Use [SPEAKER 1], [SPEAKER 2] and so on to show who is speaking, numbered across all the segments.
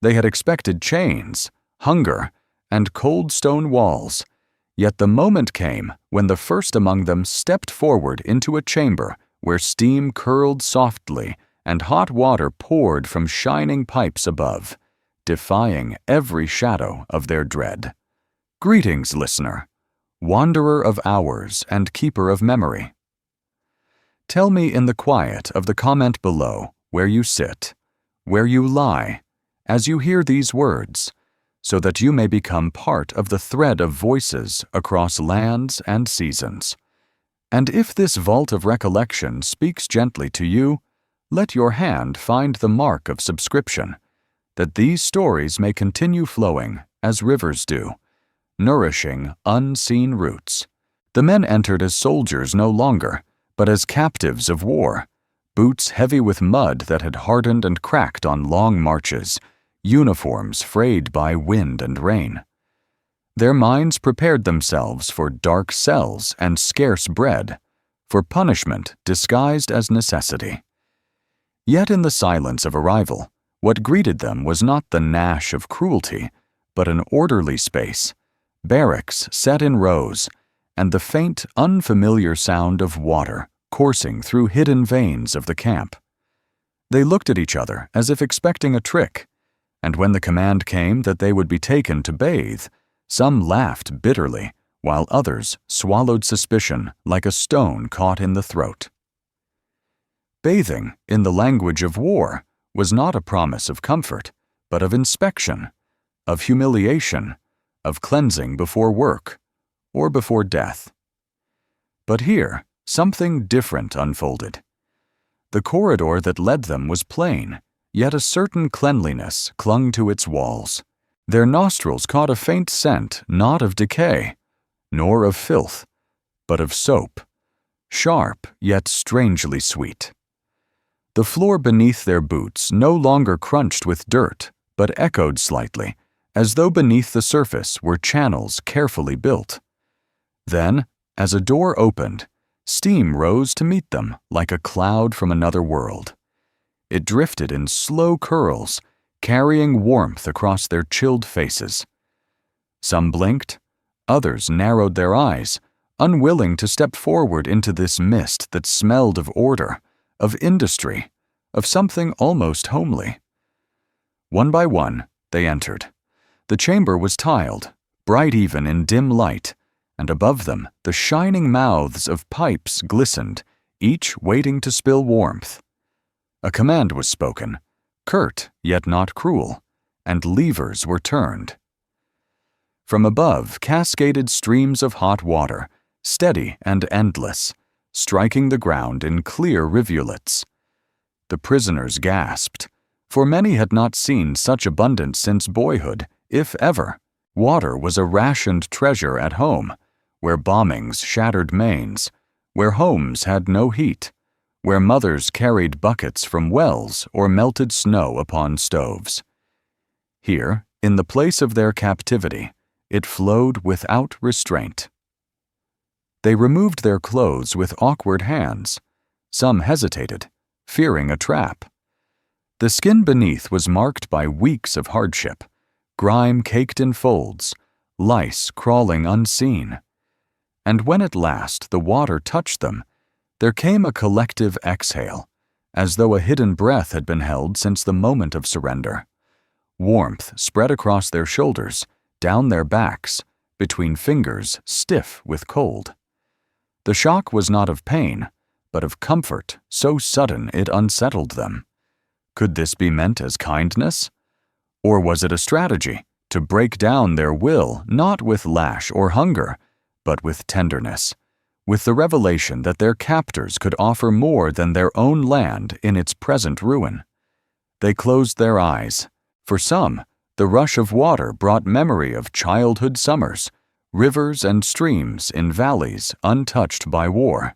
[SPEAKER 1] They had expected chains, hunger, and cold stone walls, yet the moment came when the first among them stepped forward into a chamber where steam curled softly and hot water poured from shining pipes above, defying every shadow of their dread. Greetings, listener, wanderer of hours and keeper of memory. Tell me in the quiet of the comment below where you sit, where you lie, as you hear these words, so that you may become part of the thread of voices across lands and seasons. And if this vault of recollection speaks gently to you, let your hand find the mark of subscription, that these stories may continue flowing as rivers do, nourishing unseen roots. The men entered as soldiers no longer, but as captives of war, boots heavy with mud that had hardened and cracked on long marches, uniforms frayed by wind and rain. Their minds prepared themselves for dark cells and scarce bread, for punishment disguised as necessity. Yet in the silence of arrival, what greeted them was not the gnash of cruelty, but an orderly space, barracks set in rows, and the faint, unfamiliar sound of water coursing through hidden veins of the camp. They looked at each other as if expecting a trick, and when the command came that they would be taken to bathe, some laughed bitterly, while others swallowed suspicion like a stone caught in the throat. Bathing, in the language of war, was not a promise of comfort, but of inspection, of humiliation, of cleansing before work, or before death. But here, something different unfolded. The corridor that led them was plain, yet a certain cleanliness clung to its walls. Their nostrils caught a faint scent not of decay, nor of filth, but of soap, sharp yet strangely sweet. The floor beneath their boots no longer crunched with dirt, but echoed slightly, as though beneath the surface were channels carefully built. Then, as a door opened, steam rose to meet them like a cloud from another world. It drifted in slow curls, carrying warmth across their chilled faces. Some blinked, others narrowed their eyes, unwilling to step forward into this mist that smelled of order, of industry, of something almost homely. One by one, they entered. The chamber was tiled, bright even in dim light, and above them the shining mouths of pipes glistened, each waiting to spill warmth. A command was spoken, curt yet not cruel, and levers were turned. From above cascaded streams of hot water, steady and endless, striking the ground in clear rivulets. The prisoners gasped, for many had not seen such abundance since boyhood, if ever. Water was a rationed treasure at home, where bombings shattered mains, where homes had no heat, where mothers carried buckets from wells or melted snow upon stoves. Here, in the place of their captivity, it flowed without restraint. They removed their clothes with awkward hands. Some hesitated, fearing a trap. The skin beneath was marked by weeks of hardship, grime caked in folds, lice crawling unseen. And when at last the water touched them, there came a collective exhale, as though a hidden breath had been held since the moment of surrender. Warmth spread across their shoulders, down their backs, between fingers stiff with cold. The shock was not of pain, but of comfort so sudden it unsettled them. Could this be meant as kindness? Or was it a strategy to break down their will not with lash or hunger, but with tenderness, with the revelation that their captors could offer more than their own land in its present ruin? They closed their eyes. For some, the rush of water brought memory of childhood summers, rivers and streams in valleys untouched by war.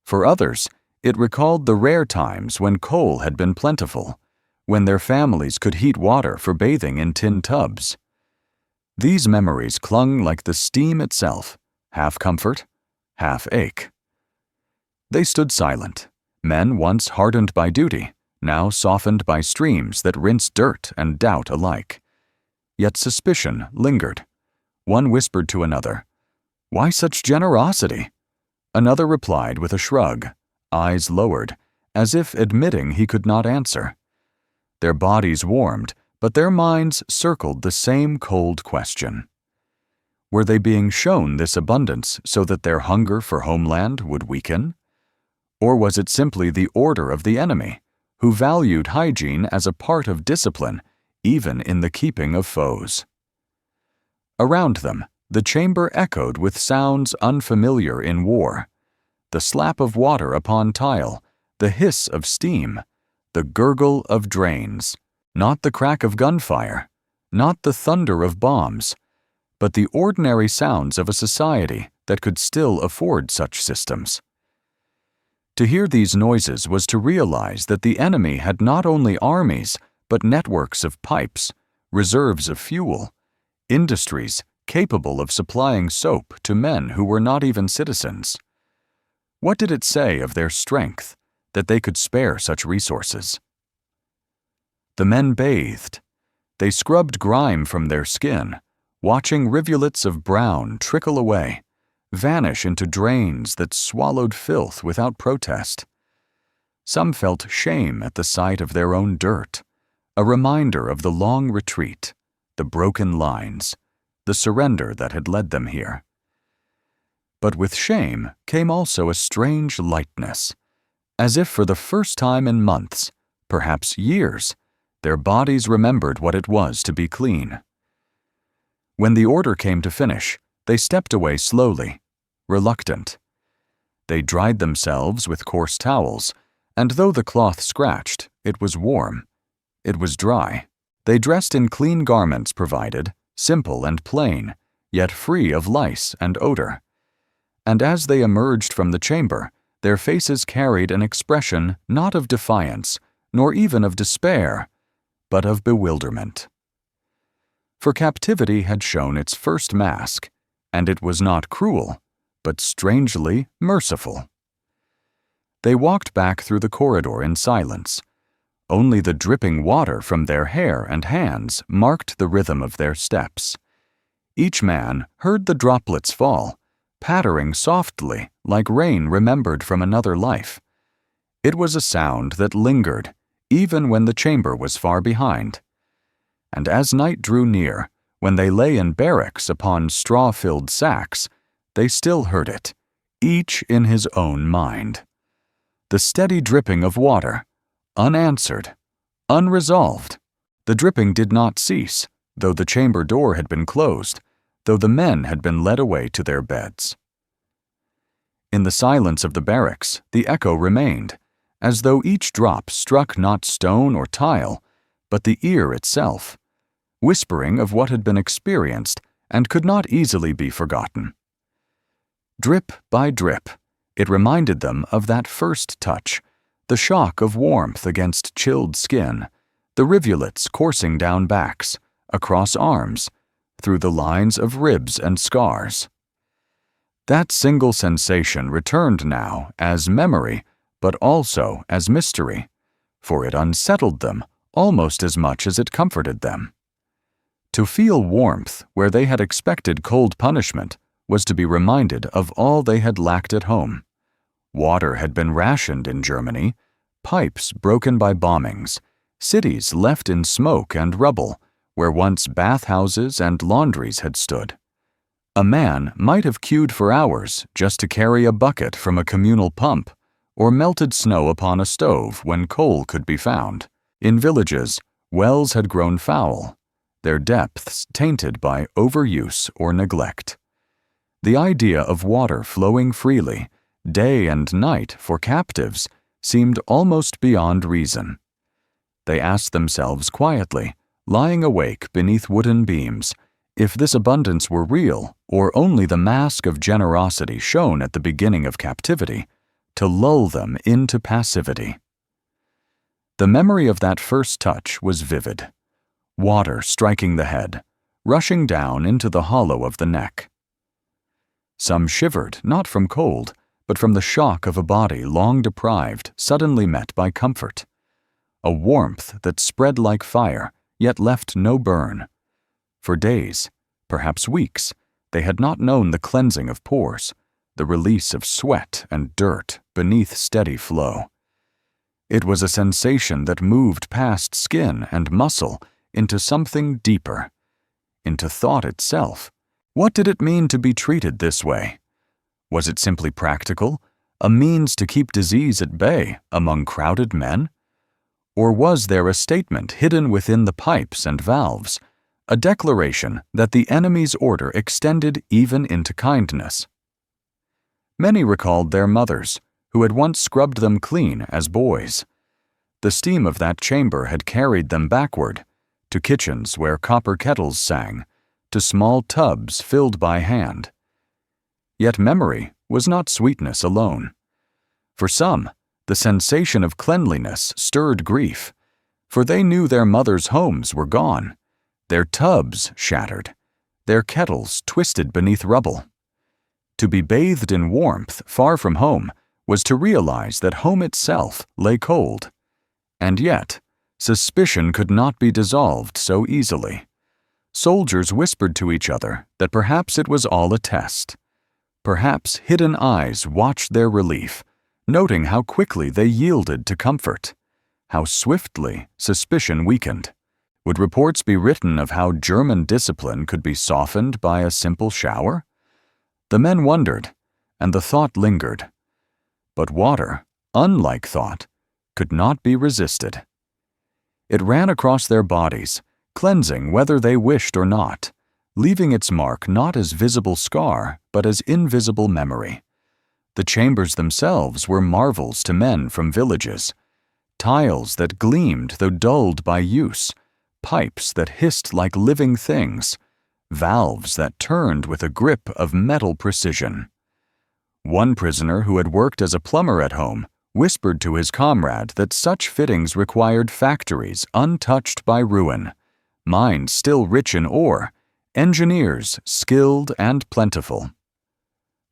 [SPEAKER 1] For others, it recalled the rare times when coal had been plentiful, when their families could heat water for bathing in tin tubs. These memories clung like the steam itself, half comfort, half ache. They stood silent, men once hardened by duty, now softened by streams that rinse dirt and doubt alike. Yet suspicion lingered. One whispered to another, "Why such generosity?" Another replied with a shrug, eyes lowered, as if admitting he could not answer. Their bodies warmed, but their minds circled the same cold question. Were they being shown this abundance so that their hunger for homeland would weaken? Or was it simply the order of the enemy, who valued hygiene as a part of discipline, even in the keeping of foes? Around them, the chamber echoed with sounds unfamiliar in war. The slap of water upon tile, the hiss of steam, the gurgle of drains, not the crack of gunfire, not the thunder of bombs, but the ordinary sounds of a society that could still afford such systems. To hear these noises was to realize that the enemy had not only armies, but networks of pipes, reserves of fuel, industries capable of supplying soap to men who were not even citizens. What did it say of their strength that they could spare such resources? The men bathed. They scrubbed grime from their skin, watching rivulets of brown trickle away, vanish into drains that swallowed filth without protest. Some felt shame at the sight of their own dirt, a reminder of the long retreat, the broken lines, the surrender that had led them here. But with shame came also a strange lightness, as if for the first time in months, perhaps years, their bodies remembered what it was to be clean. When the order came to finish, they stepped away slowly, reluctant. They dried themselves with coarse towels, and though the cloth scratched, it was warm. It was dry. They dressed in clean garments provided, simple and plain, yet free of lice and odor. And as they emerged from the chamber, their faces carried an expression not of defiance, nor even of despair, but of bewilderment. For captivity had shown its first mask, and it was not cruel, but strangely merciful. They walked back through the corridor in silence. Only the dripping water from their hair and hands marked the rhythm of their steps. Each man heard the droplets fall, pattering softly like rain remembered from another life. It was a sound that lingered, even when the chamber was far behind. And as night drew near, when they lay in barracks upon straw-filled sacks, they still heard it, each in his own mind. The steady dripping of water, unanswered, unresolved. The dripping did not cease, though the chamber door had been closed, though the men had been led away to their beds. In the silence of the barracks, the echo remained, as though each drop struck not stone or tile, but the ear itself, whispering of what had been experienced and could not easily be forgotten. Drip by drip, it reminded them of that first touch, the shock of warmth against chilled skin, the rivulets coursing down backs, across arms, through the lines of ribs and scars. That single sensation returned now as memory, but also as mystery, for it unsettled them almost as much as it comforted them. To feel warmth where they had expected cold punishment was to be reminded of all they had lacked at home. Water had been rationed in Germany, pipes broken by bombings, cities left in smoke and rubble, where once bathhouses and laundries had stood. A man might have queued for hours just to carry a bucket from a communal pump, or melted snow upon a stove when coal could be found. In villages, wells had grown foul, their depths tainted by overuse or neglect. The idea of water flowing freely, day and night for captives, seemed almost beyond reason. They asked themselves quietly, lying awake beneath wooden beams, if this abundance were real or only the mask of generosity shown at the beginning of captivity, to lull them into passivity. The memory of that first touch was vivid. Water striking the head, rushing down into the hollow of the neck. Some shivered, not from cold, but from the shock of a body long deprived, suddenly met by comfort. a warmth that spread like fire, yet left no burn. For days, perhaps weeks, they had not known the cleansing of pores, the release of sweat and dirt beneath steady flow. It was a sensation that moved past skin and muscle into something deeper, into thought itself. What did it mean to be treated this way? Was it simply practical, a means to keep disease at bay among crowded men? Or was there a statement hidden within the pipes and valves, a declaration that the enemy's order extended even into kindness? Many recalled their mothers, who had once scrubbed them clean as boys. The steam of that chamber had carried them backward, to kitchens where copper kettles sang, to small tubs filled by hand. Yet memory was not sweetness alone. For some, the sensation of cleanliness stirred grief, for they knew their mothers' homes were gone, their tubs shattered, their kettles twisted beneath rubble. To be bathed in warmth far from home was to realize that home itself lay cold. And yet, suspicion could not be dissolved so easily. Soldiers whispered to each other that perhaps it was all a test. Perhaps hidden eyes watched their relief, noting how quickly they yielded to comfort, how swiftly suspicion weakened. Would reports be written of how German discipline could be softened by a simple shower? The men wondered, and the thought lingered. But water, unlike thought, could not be resisted. It ran across their bodies, cleansing whether they wished or not, leaving its mark not as visible scar, but as invisible memory. The chambers themselves were marvels to men from villages, tiles that gleamed though dulled by use, pipes that hissed like living things, valves that turned with a grip of metal precision. One prisoner who had worked as a plumber at home whispered to his comrade that such fittings required factories untouched by ruin, mines still rich in ore, engineers skilled and plentiful.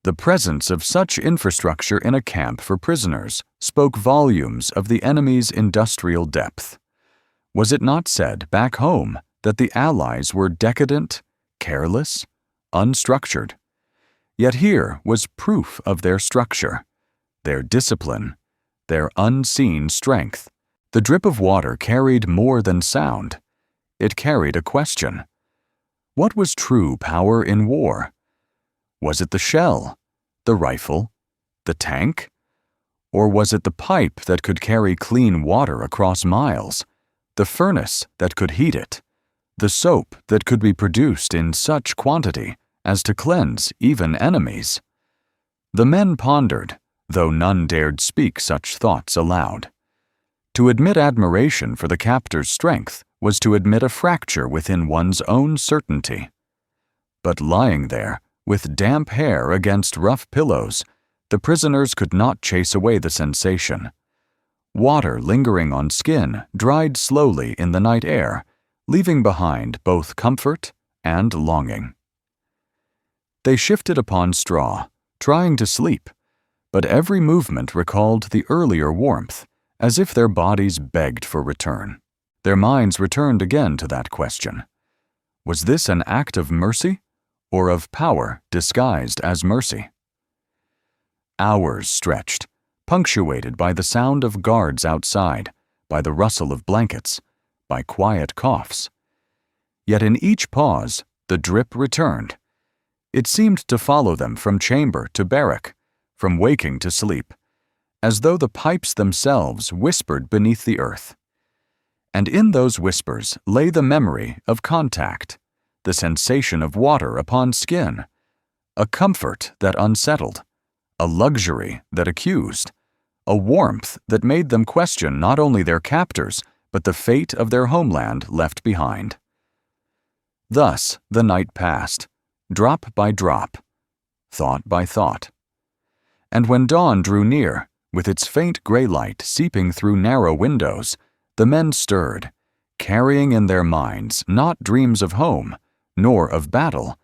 [SPEAKER 1] The presence of such infrastructure in a camp for prisoners spoke volumes of the enemy's industrial depth. Was it not said back home that the Allies were decadent, careless, unstructured? Yet here was proof of their structure, their discipline, their unseen strength. The drip of water carried more than sound. It carried a question. What was true power in war? Was it the shell, the rifle, the tank? Or was it the pipe that could carry clean water across miles, the furnace that could heat it, the soap that could be produced in such quantity as to cleanse even enemies? The men pondered, though none dared speak such thoughts aloud. To admit admiration for the captor's strength was to admit a fracture within one's own certainty. But lying there, with damp hair against rough pillows, the prisoners could not chase away the sensation. Water lingering on skin dried slowly in the night air, leaving behind both comfort and longing. They shifted upon straw, trying to sleep, but every movement recalled the earlier warmth, as if their bodies begged for return. Their minds returned again to that question. Was this an act of mercy, or of power disguised as mercy? Hours stretched, punctuated by the sound of guards outside, by the rustle of blankets, by quiet coughs. Yet in each pause, the drip returned. It seemed to follow them from chamber to barrack, from waking to sleep, as though the pipes themselves whispered beneath the earth. And in those whispers lay the memory of contact, the sensation of water upon skin, a comfort that unsettled, a luxury that accused, a warmth that made them question not only their captors, but the fate of their homeland left behind. Thus the night passed, drop by drop, thought by thought. And when dawn drew near, with its faint gray light seeping through narrow windows, the men stirred, carrying in their minds not dreams of home, nor of battle,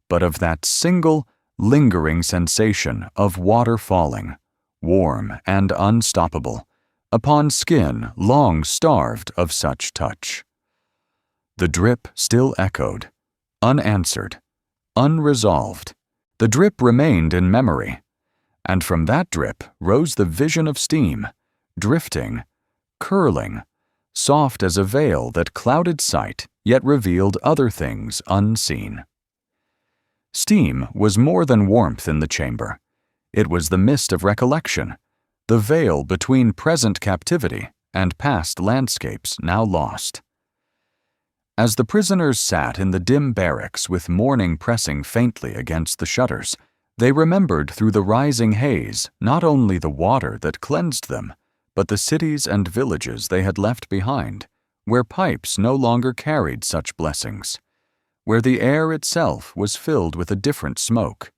[SPEAKER 1] but of that single, lingering sensation of water falling, warm and unstoppable, upon skin long starved of such touch. The drip still echoed, unanswered, unresolved. The drip remained in memory, and from that drip rose the vision of steam, drifting, curling, soft as a veil that clouded sight yet revealed other things unseen. Steam was more than warmth in the chamber. It was the mist of recollection, the veil between present captivity and past landscapes now lost. As the prisoners sat in the dim barracks with morning pressing faintly against the shutters, they remembered through the rising haze not only the water that cleansed them, but the cities and villages they had left behind, where pipes no longer carried such blessings, where the air itself was filled with a different smoke.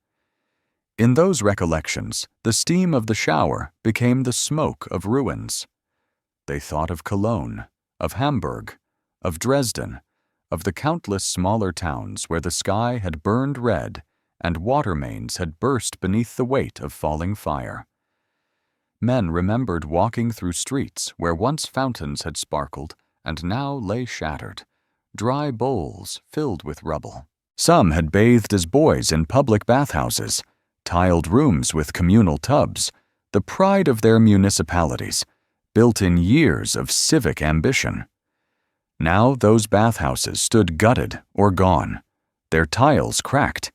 [SPEAKER 1] In those recollections, the steam of the shower became the smoke of ruins. They thought of Cologne, of Hamburg, of Dresden, of the countless smaller towns where the sky had burned red and water mains had burst beneath the weight of falling fire. Men remembered walking through streets where once fountains had sparkled and now lay shattered, dry bowls filled with rubble. Some had bathed as boys in public bathhouses, tiled rooms with communal tubs, the pride of their municipalities, built in years of civic ambition. Now those bathhouses stood gutted or gone, their tiles cracked,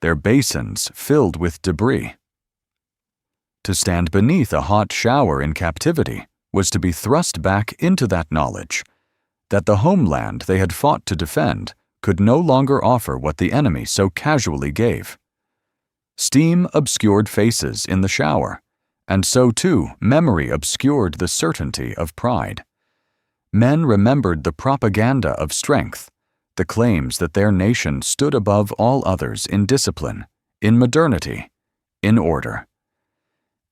[SPEAKER 1] their basins filled with debris. To stand beneath a hot shower in captivity was to be thrust back into that knowledge that the homeland they had fought to defend could no longer offer what the enemy so casually gave. Steam obscured faces in the shower, and so too memory obscured the certainty of pride. Men remembered the propaganda of strength, the claims that their nation stood above all others in discipline, in modernity, in order.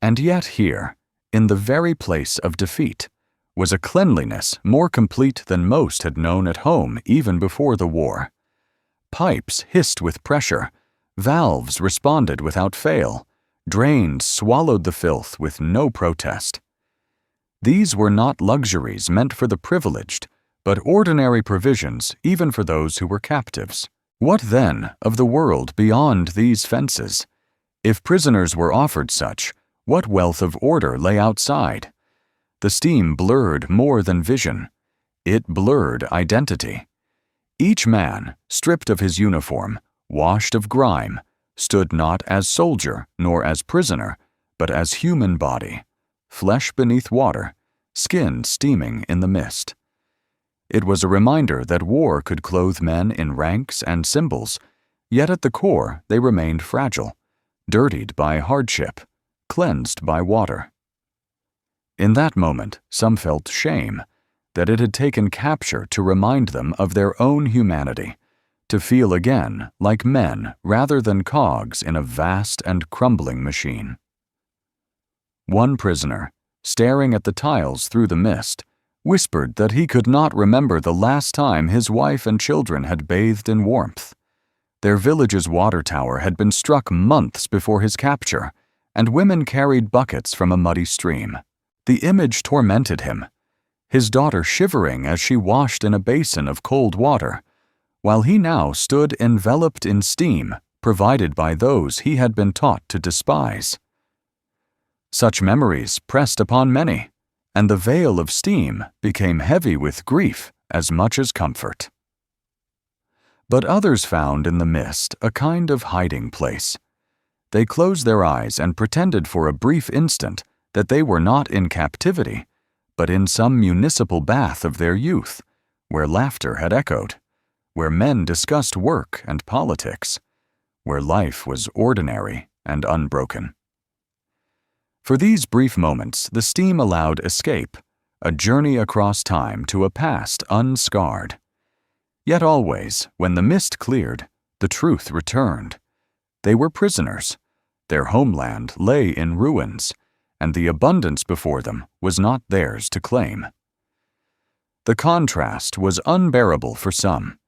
[SPEAKER 1] And yet here, in the very place of defeat, was a cleanliness more complete than most had known at home even before the war. Pipes hissed with pressure, valves responded without fail, drains swallowed the filth with no protest. These were not luxuries meant for the privileged, but ordinary provisions even for those who were captives. What then of the world beyond these fences? If prisoners were offered such, what wealth of order lay outside? The steam blurred more than vision. It blurred identity. Each man, stripped of his uniform, washed of grime, stood not as soldier nor as prisoner, but as human body, flesh beneath water, skin steaming in the mist. It was a reminder that war could clothe men in ranks and symbols, yet at the core they remained fragile, dirtied by hardship, cleansed by water. In that moment, some felt shame, that it had taken capture to remind them of their own humanity, to feel again like men rather than cogs in a vast and crumbling machine. One prisoner, staring at the tiles through the mist, whispered that he could not remember the last time his wife and children had bathed in warmth. Their village's water tower had been struck months before his capture, and women carried buckets from a muddy stream. The image tormented him, his daughter shivering as she washed in a basin of cold water, while he now stood enveloped in steam provided by those he had been taught to despise. Such memories pressed upon many, and the veil of steam became heavy with grief as much as comfort. But others found in the mist a kind of hiding place. They closed their eyes and pretended for a brief instant that they were not in captivity, but in some municipal bath of their youth, where laughter had echoed, where men discussed work and politics, where life was ordinary and unbroken. For these brief moments, the steam allowed escape, a journey across time to a past unscarred. Yet always, when the mist cleared, the truth returned. They were prisoners. Their homeland lay in ruins, and the abundance before them was not theirs to claim. The contrast was unbearable for some.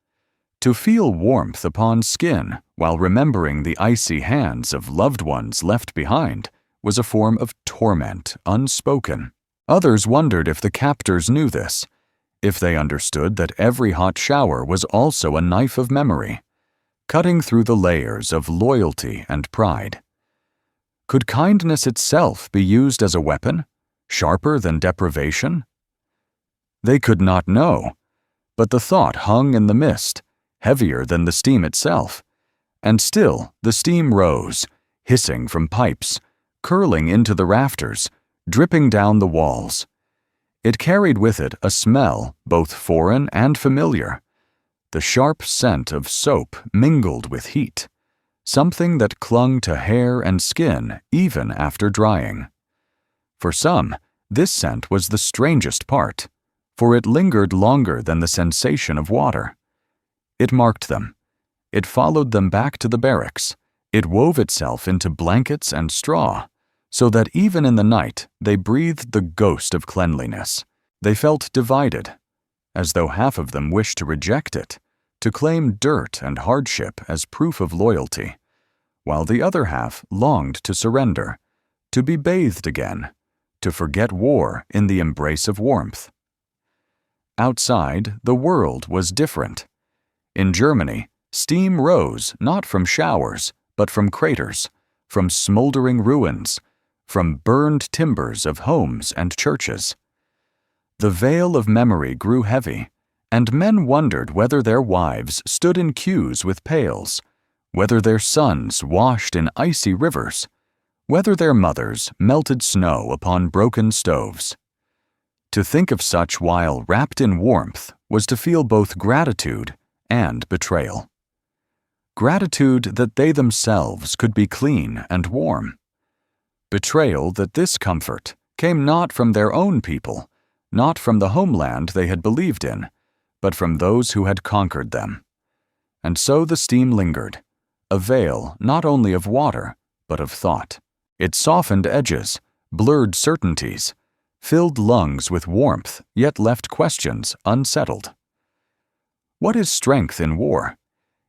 [SPEAKER 1] To feel warmth upon skin while remembering the icy hands of loved ones left behind was a form of torment unspoken Others wondered if the captors knew this, if they understood that every hot shower was also a knife of memory, cutting through the layers of loyalty and pride. Could kindness itself be used as a weapon, sharper than deprivation? They could not know, but the thought hung in the mist, heavier than the steam itself, and still the steam rose, hissing from pipes, curling into the rafters, dripping down the walls. It carried with it a smell both foreign and familiar, the sharp scent of soap mingled with heat, something that clung to hair and skin even after drying. For some, this scent was the strangest part, for it lingered longer than the sensation of water. It marked them. It followed them back to the barracks. It wove itself into blankets and straw, so that even in the night they breathed the ghost of cleanliness. They felt divided, as though half of them wished to reject it, to claim dirt and hardship as proof of loyalty, while the other half longed to surrender, to be bathed again, to forget war in the embrace of warmth. Outside, the world was different. In Germany, steam rose not from showers, but from craters, from smoldering ruins, from burned timbers of homes and churches. The veil of memory grew heavy, and men wondered whether their wives stood in queues with pails, whether their sons washed in icy rivers, whether their mothers melted snow upon broken stoves. To think of such while wrapped in warmth was to feel both gratitude and betrayal. Gratitude that they themselves could be clean and warm. Betrayal that this comfort came not from their own people, not from the homeland they had believed in, but from those who had conquered them. And so the steam lingered, a veil not only of water, but of thought. It softened edges, blurred certainties, filled lungs with warmth, yet left questions unsettled. What is strength in war?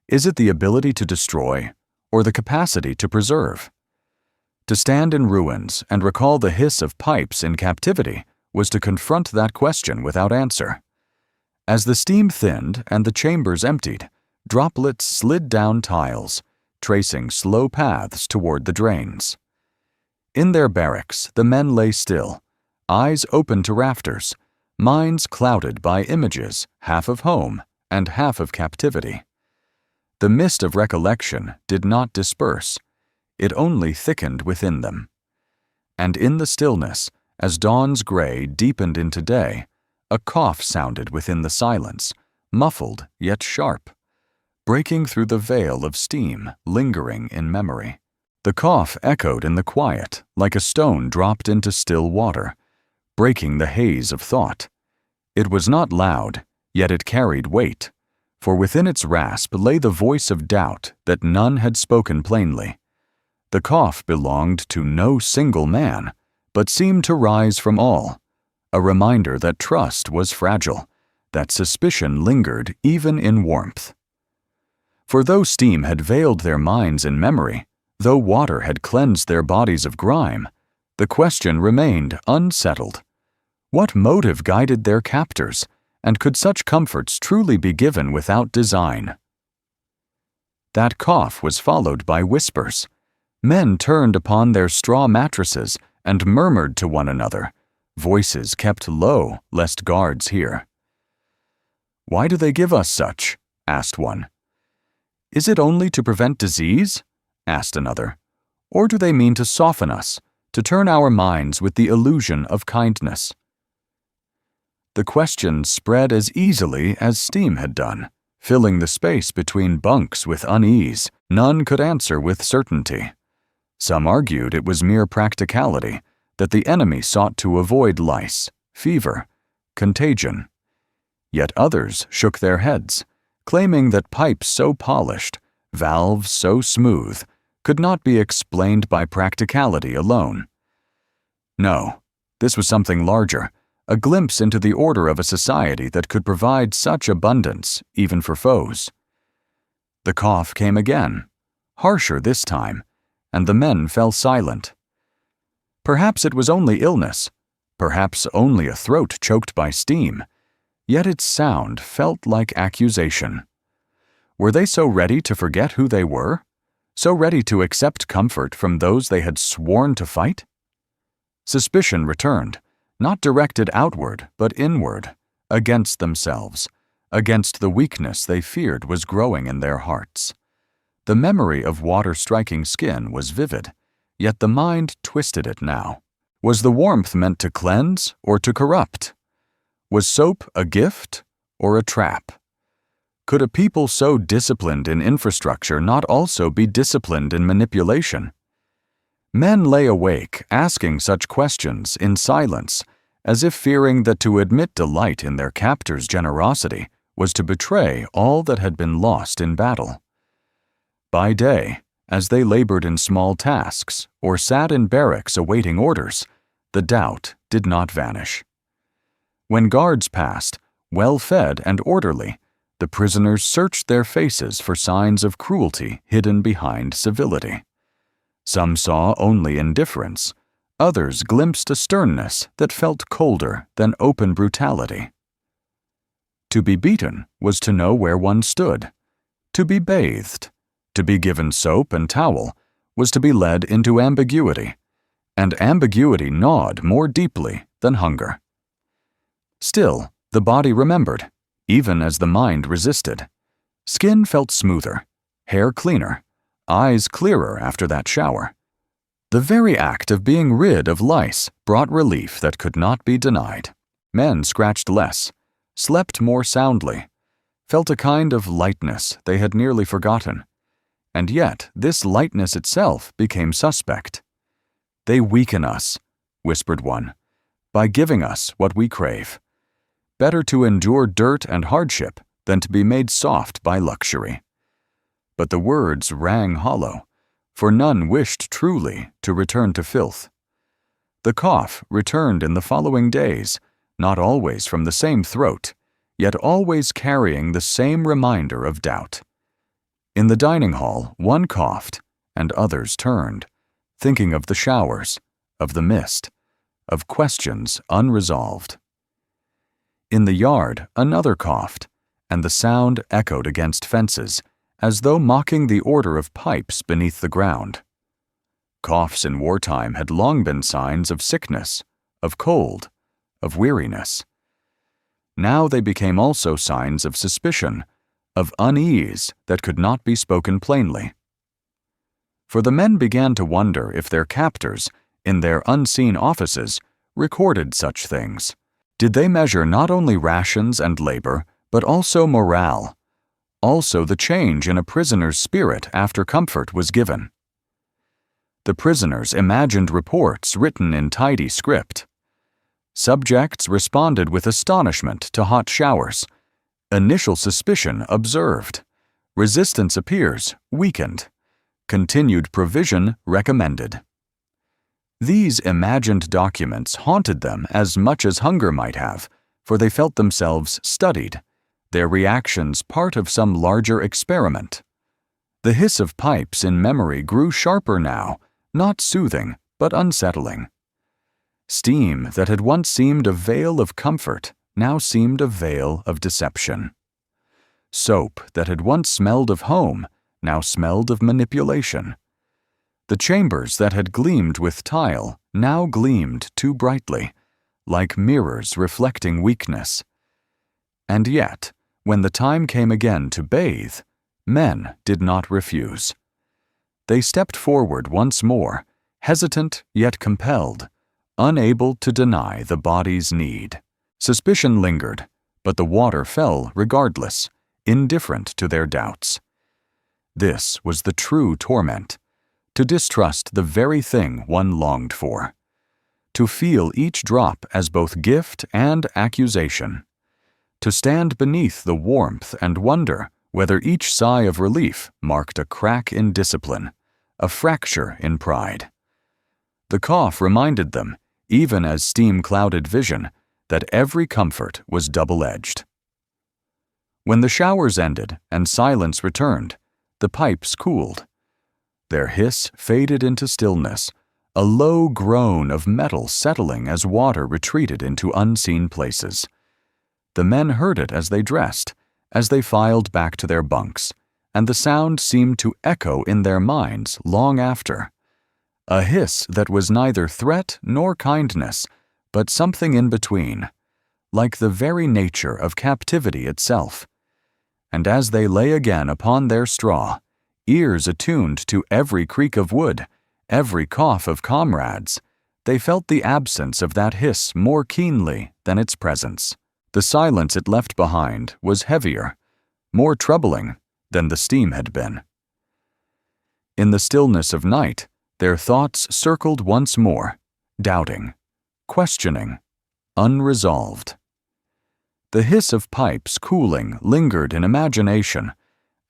[SPEAKER 1] Is it the ability to destroy, or the capacity to preserve? To stand in ruins and recall the hiss of pipes in captivity was to confront that question without answer. As the steam thinned and the chambers emptied, droplets slid down tiles, tracing slow paths toward the drains. In their barracks, the men lay still, eyes open to rafters, minds clouded by images, half of home and half of captivity. The mist of recollection did not disperse. It only thickened within them. And in the stillness, as dawn's gray deepened into day, a cough sounded within the silence, muffled yet sharp, breaking through the veil of steam lingering in memory. The cough echoed in the quiet like a stone dropped into still water, breaking the haze of thought. It was not loud, yet it carried weight, for within its rasp lay the voice of doubt that none had spoken plainly. The cough belonged to no single man, but seemed to rise from all, a reminder that trust was fragile, that suspicion lingered even in warmth. For though steam had veiled their minds in memory, though water had cleansed their bodies of grime, the question remained unsettled. What motive guided their captors, and could such comforts truly be given without design? That cough was followed by whispers. Men turned upon their straw mattresses and murmured to one another, voices kept low lest guards hear. "Why do they give us such?" asked one. "Is it only to prevent disease?" asked another. "Or do they mean to soften us, to turn our minds with the illusion of kindness?" The question spread as easily as steam had done, filling the space between bunks with unease. None could answer with certainty. Some argued it was mere practicality, that the enemy sought to avoid lice, fever, contagion. Yet others shook their heads, claiming that pipes so polished, valves so smooth, could not be explained by practicality alone. No, this was something larger, a glimpse into the order of a society that could provide such abundance even for foes. The cough came again, harsher this time, and the men fell silent. Perhaps it was only illness, perhaps only a throat choked by steam, yet its sound felt like accusation. Were they so ready to forget who they were? So ready to accept comfort from those they had sworn to fight? Suspicion returned, not directed outward but inward, against themselves, against the weakness they feared was growing in their hearts. The memory of water striking skin was vivid, yet the mind twisted it now. Was the warmth meant to cleanse or to corrupt? Was soap a gift or a trap? Could a people so disciplined in infrastructure not also be disciplined in manipulation? Men lay awake asking such questions in silence, as if fearing that to admit delight in their captor's generosity was to betray all that had been lost in battle. By day, as they labored in small tasks or sat in barracks awaiting orders, the doubt did not vanish. When guards passed, well-fed and orderly, the prisoners searched their faces for signs of cruelty hidden behind civility. Some saw only indifference, others glimpsed a sternness that felt colder than open brutality. To be beaten was to know where one stood. To be bathed, to be given soap and towel, was to be led into ambiguity, and ambiguity gnawed more deeply than hunger. Still, the body remembered, even as the mind resisted. Skin felt smoother, hair cleaner, eyes clearer after that shower. The very act of being rid of lice brought relief that could not be denied. Men scratched less, slept more soundly, felt a kind of lightness they had nearly forgotten. And yet this lightness itself became suspect. "They weaken us," whispered one, "by giving us what we crave. Better to endure dirt and hardship than to be made soft by luxury." But the words rang hollow, for none wished truly to return to filth. The cough returned in the following days, not always from the same throat, yet always carrying the same reminder of doubt. In the dining hall, one coughed, and others turned, thinking of the showers, of the mist, of questions unresolved. In the yard, another coughed, and the sound echoed against fences, as though mocking the order of pipes beneath the ground. Coughs in wartime had long been signs of sickness, of cold, of weariness. Now they became also signs of suspicion, of unease that could not be spoken plainly. For the men began to wonder if their captors, in their unseen offices, recorded such things. Did they measure not only rations and labor, but also morale, also the change in a prisoner's spirit after comfort was given? The prisoners imagined reports written in tidy script. Subjects responded with astonishment to hot showers. Initial suspicion observed. Resistance appears weakened. Continued provision recommended. These imagined documents haunted them as much as hunger might have, for they felt themselves studied, their reactions part of some larger experiment. The hiss of pipes in memory grew sharper now, not soothing, but unsettling. Steam that had once seemed a veil of comfort now seemed a veil of deception. Soap that had once smelled of home now smelled of manipulation. The chambers that had gleamed with tile now gleamed too brightly, like mirrors reflecting weakness. And yet, when the time came again to bathe, men did not refuse. They stepped forward once more, hesitant yet compelled, unable to deny the body's need. Suspicion lingered, but the water fell regardless, indifferent to their doubts. This was the true torment, to distrust the very thing one longed for, to feel each drop as both gift and accusation, to stand beneath the warmth and wonder whether each sigh of relief marked a crack in discipline, a fracture in pride. The cough reminded them, even as steam clouded vision, that every comfort was double-edged. When the showers ended and silence returned, the pipes cooled. Their hiss faded into stillness, a low groan of metal settling as water retreated into unseen places. The men heard it as they dressed, as they filed back to their bunks, and the sound seemed to echo in their minds long after. A hiss that was neither threat nor kindness, but something in between, like the very nature of captivity itself. And as they lay again upon their straw, ears attuned to every creak of wood, every cough of comrades, they felt the absence of that hiss more keenly than its presence. The silence it left behind was heavier, more troubling than the steam had been. In the stillness of night, their thoughts circled once more, doubting, questioning, unresolved. The hiss of pipes cooling lingered in imagination,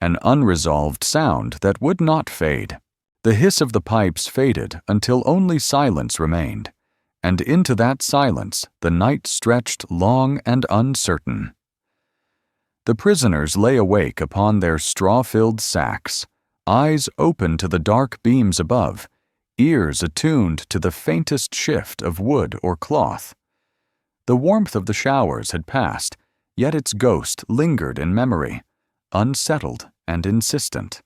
[SPEAKER 1] an unresolved sound that would not fade. The hiss of the pipes faded until only silence remained, and into that silence the night stretched long and uncertain. The prisoners lay awake upon their straw-filled sacks, eyes open to the dark beams above, ears attuned to the faintest shift of wood or cloth. The warmth of the showers had passed, yet its ghost lingered in memory, unsettled and insistent.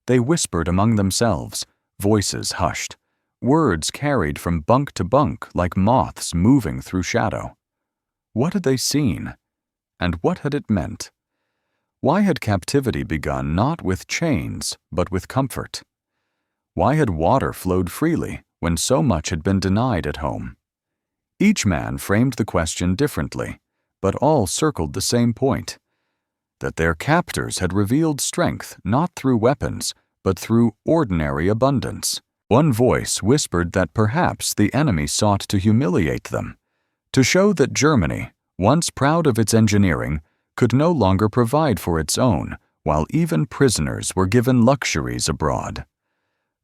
[SPEAKER 1] They whispered among themselves, voices hushed, words carried from bunk to bunk like moths moving through shadow. What had they seen? And what had it meant? Why had captivity begun not with chains, but with comfort? Why had water flowed freely when so much had been denied at home? Each man framed the question differently, but all circled the same point, that their captors had revealed strength not through weapons, but through ordinary abundance. One voice whispered that perhaps the enemy sought to humiliate them, to show that Germany, once proud of its engineering, could no longer provide for its own, while even prisoners were given luxuries abroad.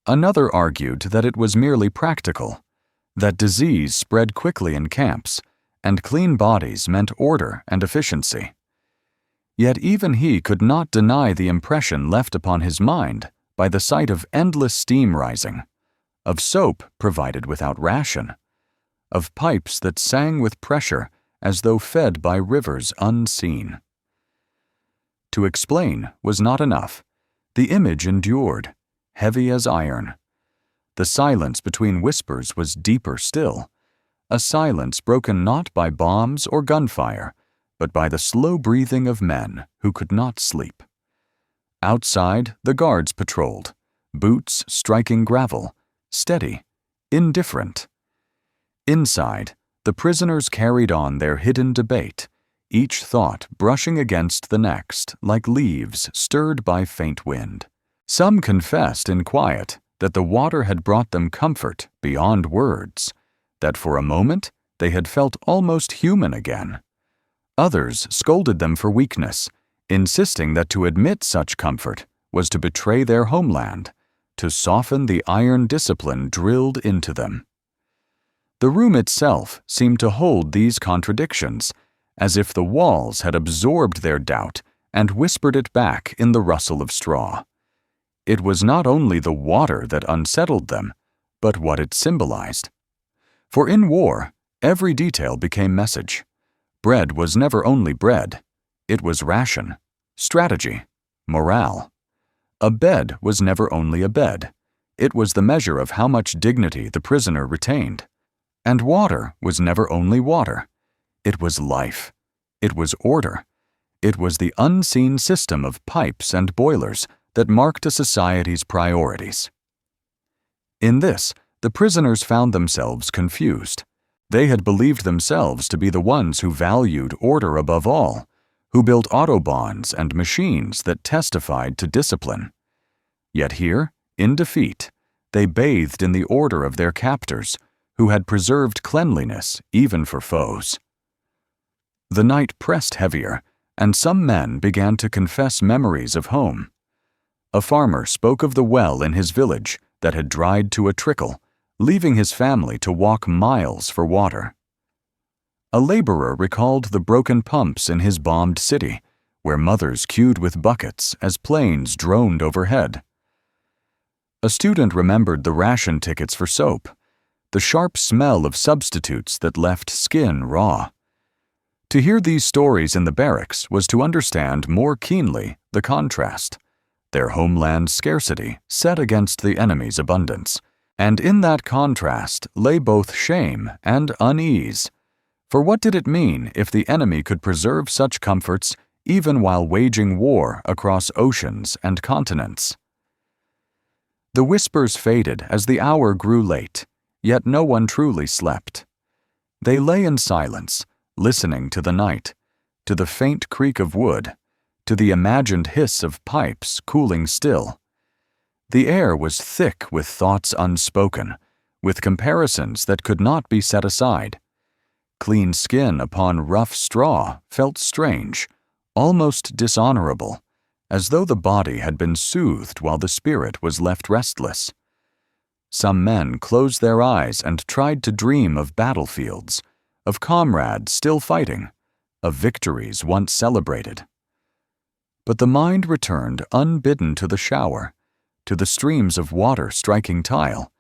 [SPEAKER 1] Another argued that it was merely practical, that disease spread quickly in camps, and clean bodies meant order and efficiency. Yet even he could not deny the impression left upon his mind by the sight of endless steam rising, of soap provided without ration, of pipes that sang with pressure as though fed by rivers unseen. To explain was not enough. The image endured, heavy as iron. The silence between whispers was deeper still, a silence broken not by bombs or gunfire, but by the slow breathing of men who could not sleep. Outside, the guards patrolled, boots striking gravel, steady, indifferent. Inside, the prisoners carried on their hidden debate, each thought brushing against the next like leaves stirred by faint wind. Some confessed in quiet that the water had brought them comfort beyond words, that for a moment they had felt almost human again. Others scolded them for weakness, insisting that to admit such comfort was to betray their homeland, to soften the iron discipline drilled into them. The room itself seemed to hold these contradictions, as if the walls had absorbed their doubt and whispered it back in the rustle of straw. It was not only the water that unsettled them, but what it symbolized. For in war, every detail became message. Bread was never only bread. It was ration, strategy, morale. A bed was never only a bed. It was the measure of how much dignity the prisoner retained. And water was never only water. It was life. It was order. It was the unseen system of pipes and boilers that marked a society's priorities. In this, the prisoners found themselves confused. They had believed themselves to be the ones who valued order above all, who built autobahns and machines that testified to discipline. Yet here, in defeat, they bathed in the order of their captors, who had preserved cleanliness even for foes. The night pressed heavier, and some men began to confess memories of home. A farmer spoke of the well in his village that had dried to a trickle, leaving his family to walk miles for water. A laborer recalled the broken pumps in his bombed city, where mothers queued with buckets as planes droned overhead. A student remembered the ration tickets for soap, the sharp smell of substitutes that left skin raw. To hear these stories in the barracks was to understand more keenly the contrast, their homeland scarcity set against the enemy's abundance. And in that contrast lay both shame and unease. For what did it mean if the enemy could preserve such comforts even while waging war across oceans and continents? The whispers faded as the hour grew late, yet no one truly slept. They lay in silence, listening to the night, to the faint creak of wood, to the imagined hiss of pipes cooling still. The air was thick with thoughts unspoken, with comparisons that could not be set aside. Clean skin upon rough straw felt strange, almost dishonorable, as though the body had been soothed while the spirit was left restless. Some men closed their eyes and tried to dream of battlefields, of comrades still fighting, of victories once celebrated. But the mind returned unbidden to the shower, to the streams of water striking tile,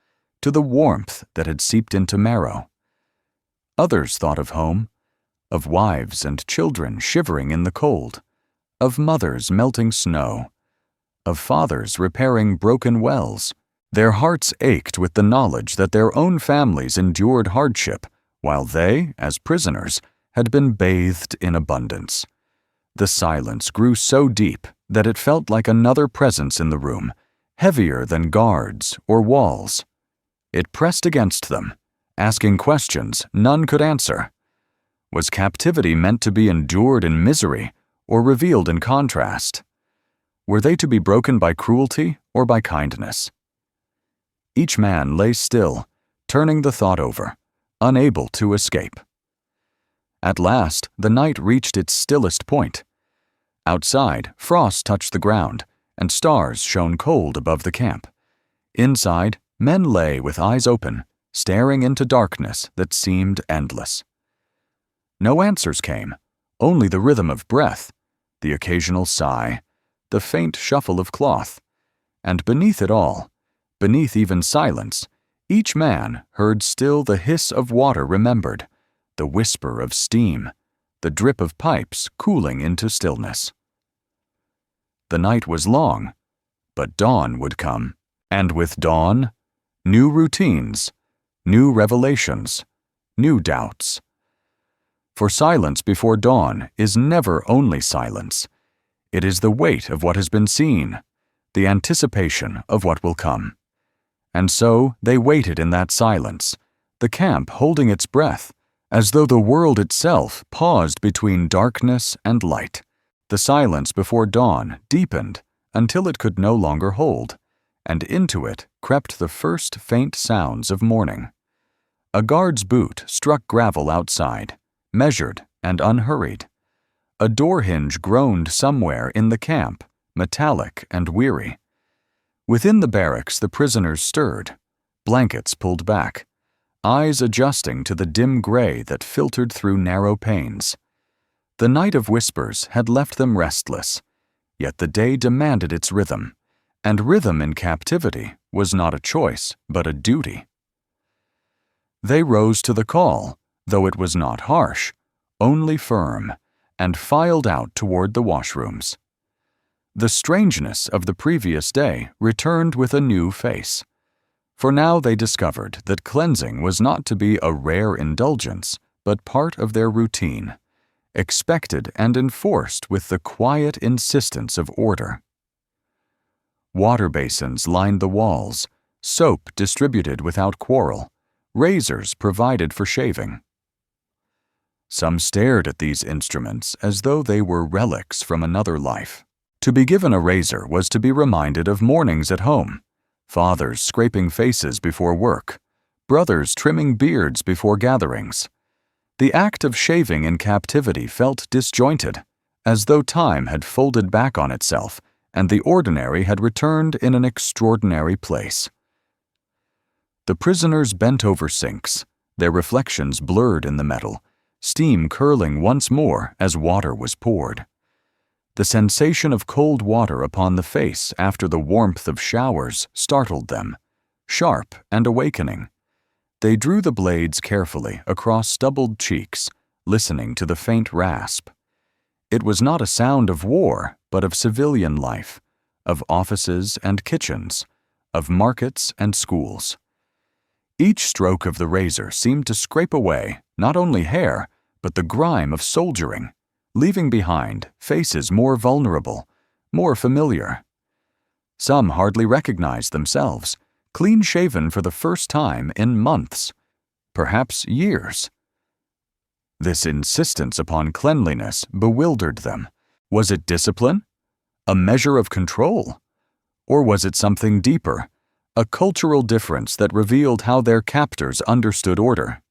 [SPEAKER 1] to the warmth that had seeped into marrow. Others thought of home, of wives and children shivering in the cold, of mothers melting snow, of fathers repairing broken wells. Their hearts ached with the knowledge that their own families endured hardship, while they, as prisoners, had been bathed in abundance. The silence grew so deep that it felt like another presence in the room, heavier than guards or walls. It pressed against them, asking questions none could answer. Was captivity meant to be endured in misery or revealed in contrast? Were they to be broken by cruelty or by kindness? Each man lay still, turning the thought over, unable to escape. At last, the night reached its stillest point. Outside, frost touched the ground, and stars shone cold above the camp. Inside, men lay with eyes open, staring into darkness that seemed endless. No answers came, only the rhythm of breath, the occasional sigh, the faint shuffle of cloth, and beneath it all, beneath even silence, each man heard still the hiss of water remembered, the whisper of steam, the drip of pipes cooling into stillness. The night was long, but dawn would come, and with dawn, new routines, new revelations, new doubts. For silence before dawn is never only silence. It is the weight of what has been seen, the anticipation of what will come. And so they waited in that silence, the camp holding its breath, as though the world itself paused between darkness and light. The silence before dawn deepened until it could no longer hold, and into it crept the first faint sounds of morning. A guard's boot struck gravel outside, measured and unhurried. A door hinge groaned somewhere in the camp, metallic and weary. Within the barracks the prisoners stirred, blankets pulled back, eyes adjusting to the dim gray that filtered through narrow panes. The night of whispers had left them restless, yet the day demanded its rhythm, and rhythm in captivity was not a choice but a duty. They rose to the call, though it was not harsh, only firm, and filed out toward the washrooms. The strangeness of the previous day returned with a new face, for now they discovered that cleansing was not to be a rare indulgence, but part of their routine, expected and enforced with the quiet insistence of order. Water basins lined the walls, soap distributed without quarrel, razors provided for shaving. Some stared at these instruments as though they were relics from another life. To be given a razor was to be reminded of mornings at home, fathers scraping faces before work, brothers trimming beards before gatherings. The act of shaving in captivity felt disjointed, as though time had folded back on itself and the ordinary had returned in an extraordinary place. The prisoners bent over sinks, their reflections blurred in the metal, steam curling once more as water was poured. The sensation of cold water upon the face after the warmth of showers startled them, sharp and awakening. They drew the blades carefully across stubbled cheeks, listening to the faint rasp. It was not a sound of war, but of civilian life, of offices and kitchens, of markets and schools. Each stroke of the razor seemed to scrape away not only hair, but the grime of soldiering, leaving behind faces more vulnerable, more familiar. Some hardly recognized themselves, clean-shaven for the first time in months, perhaps years. This insistence upon cleanliness bewildered them. Was it discipline? A measure of control? Or was it something deeper, a cultural difference that revealed how their captors understood order?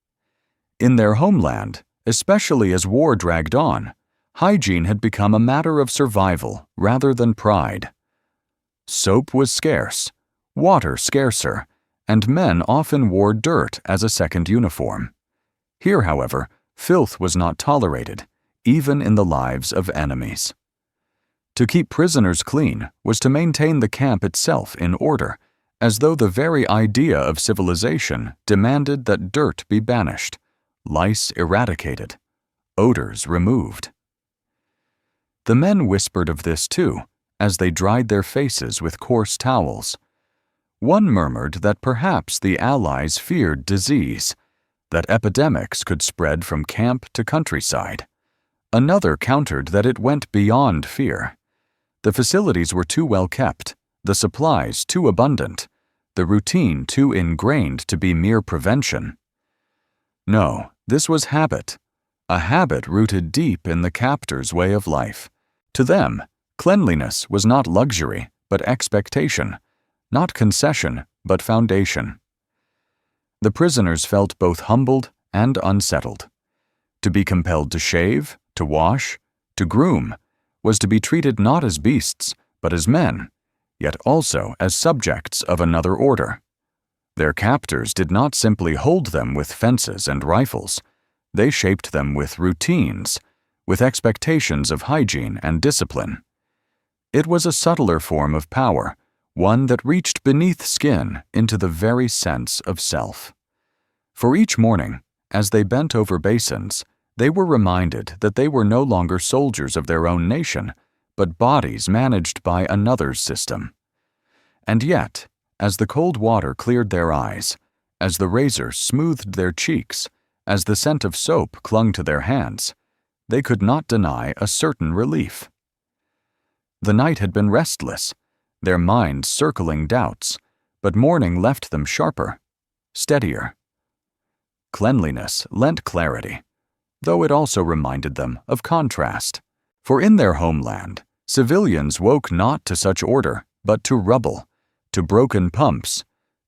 [SPEAKER 1] In their homeland, especially as war dragged on, hygiene had become a matter of survival rather than pride. Soap was scarce, water scarcer, and men often wore dirt as a second uniform. Here, however, filth was not tolerated, even in the lives of enemies. To keep prisoners clean was to maintain the camp itself in order, as though the very idea of civilization demanded that dirt be banished, lice eradicated, odors removed. The men whispered of this too, as they dried their faces with coarse towels. One murmured that perhaps the Allies feared disease, that epidemics could spread from camp to countryside. Another countered that it went beyond fear. The facilities were too well kept, the supplies too abundant, the routine too ingrained to be mere prevention. No, this was habit, a habit rooted deep in the captor's way of life. To them, cleanliness was not luxury, but expectation, not concession, but foundation. The prisoners felt both humbled and unsettled. To be compelled to shave, to wash, to groom, was to be treated not as beasts, but as men, yet also as subjects of another order. Their captors did not simply hold them with fences and rifles. They shaped them with routines, with expectations of hygiene and discipline. It was a subtler form of power, one that reached beneath skin into the very sense of self. For each morning, as they bent over basins, they were reminded that they were no longer soldiers of their own nation, but bodies managed by another's system. And yet, as the cold water cleared their eyes, as the razor smoothed their cheeks, as the scent of soap clung to their hands, they could not deny a certain relief. The night had been restless, their minds circling doubts, but morning left them sharper, steadier. Cleanliness lent clarity, though it also reminded them of contrast. For in their homeland, civilians woke not to such order, but to rubble, to broken pumps,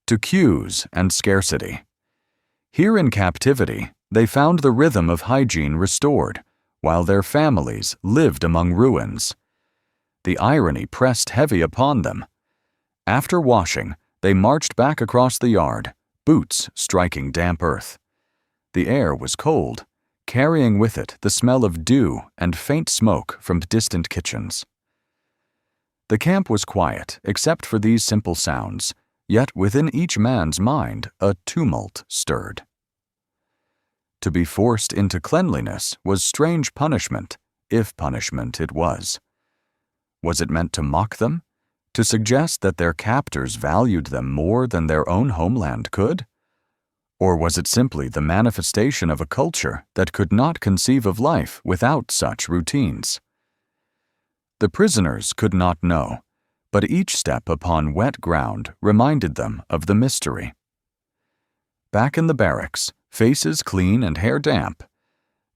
[SPEAKER 1] to queues and scarcity. Here in captivity, they found the rhythm of hygiene restored, while their families lived among ruins. The irony pressed heavy upon them. After washing, they marched back across the yard, boots striking damp earth. The air was cold, carrying with it the smell of dew and faint smoke from distant kitchens. The camp was quiet except for these simple sounds, yet within each man's mind a tumult stirred. To be forced into cleanliness was strange punishment, if punishment it was. Was it meant to mock them? To suggest that their captors valued them more than their own homeland could? Or was it simply the manifestation of a culture that could not conceive of life without such routines? The prisoners could not know, but each step upon wet ground reminded them of the mystery. Back in the barracks, faces clean and hair damp,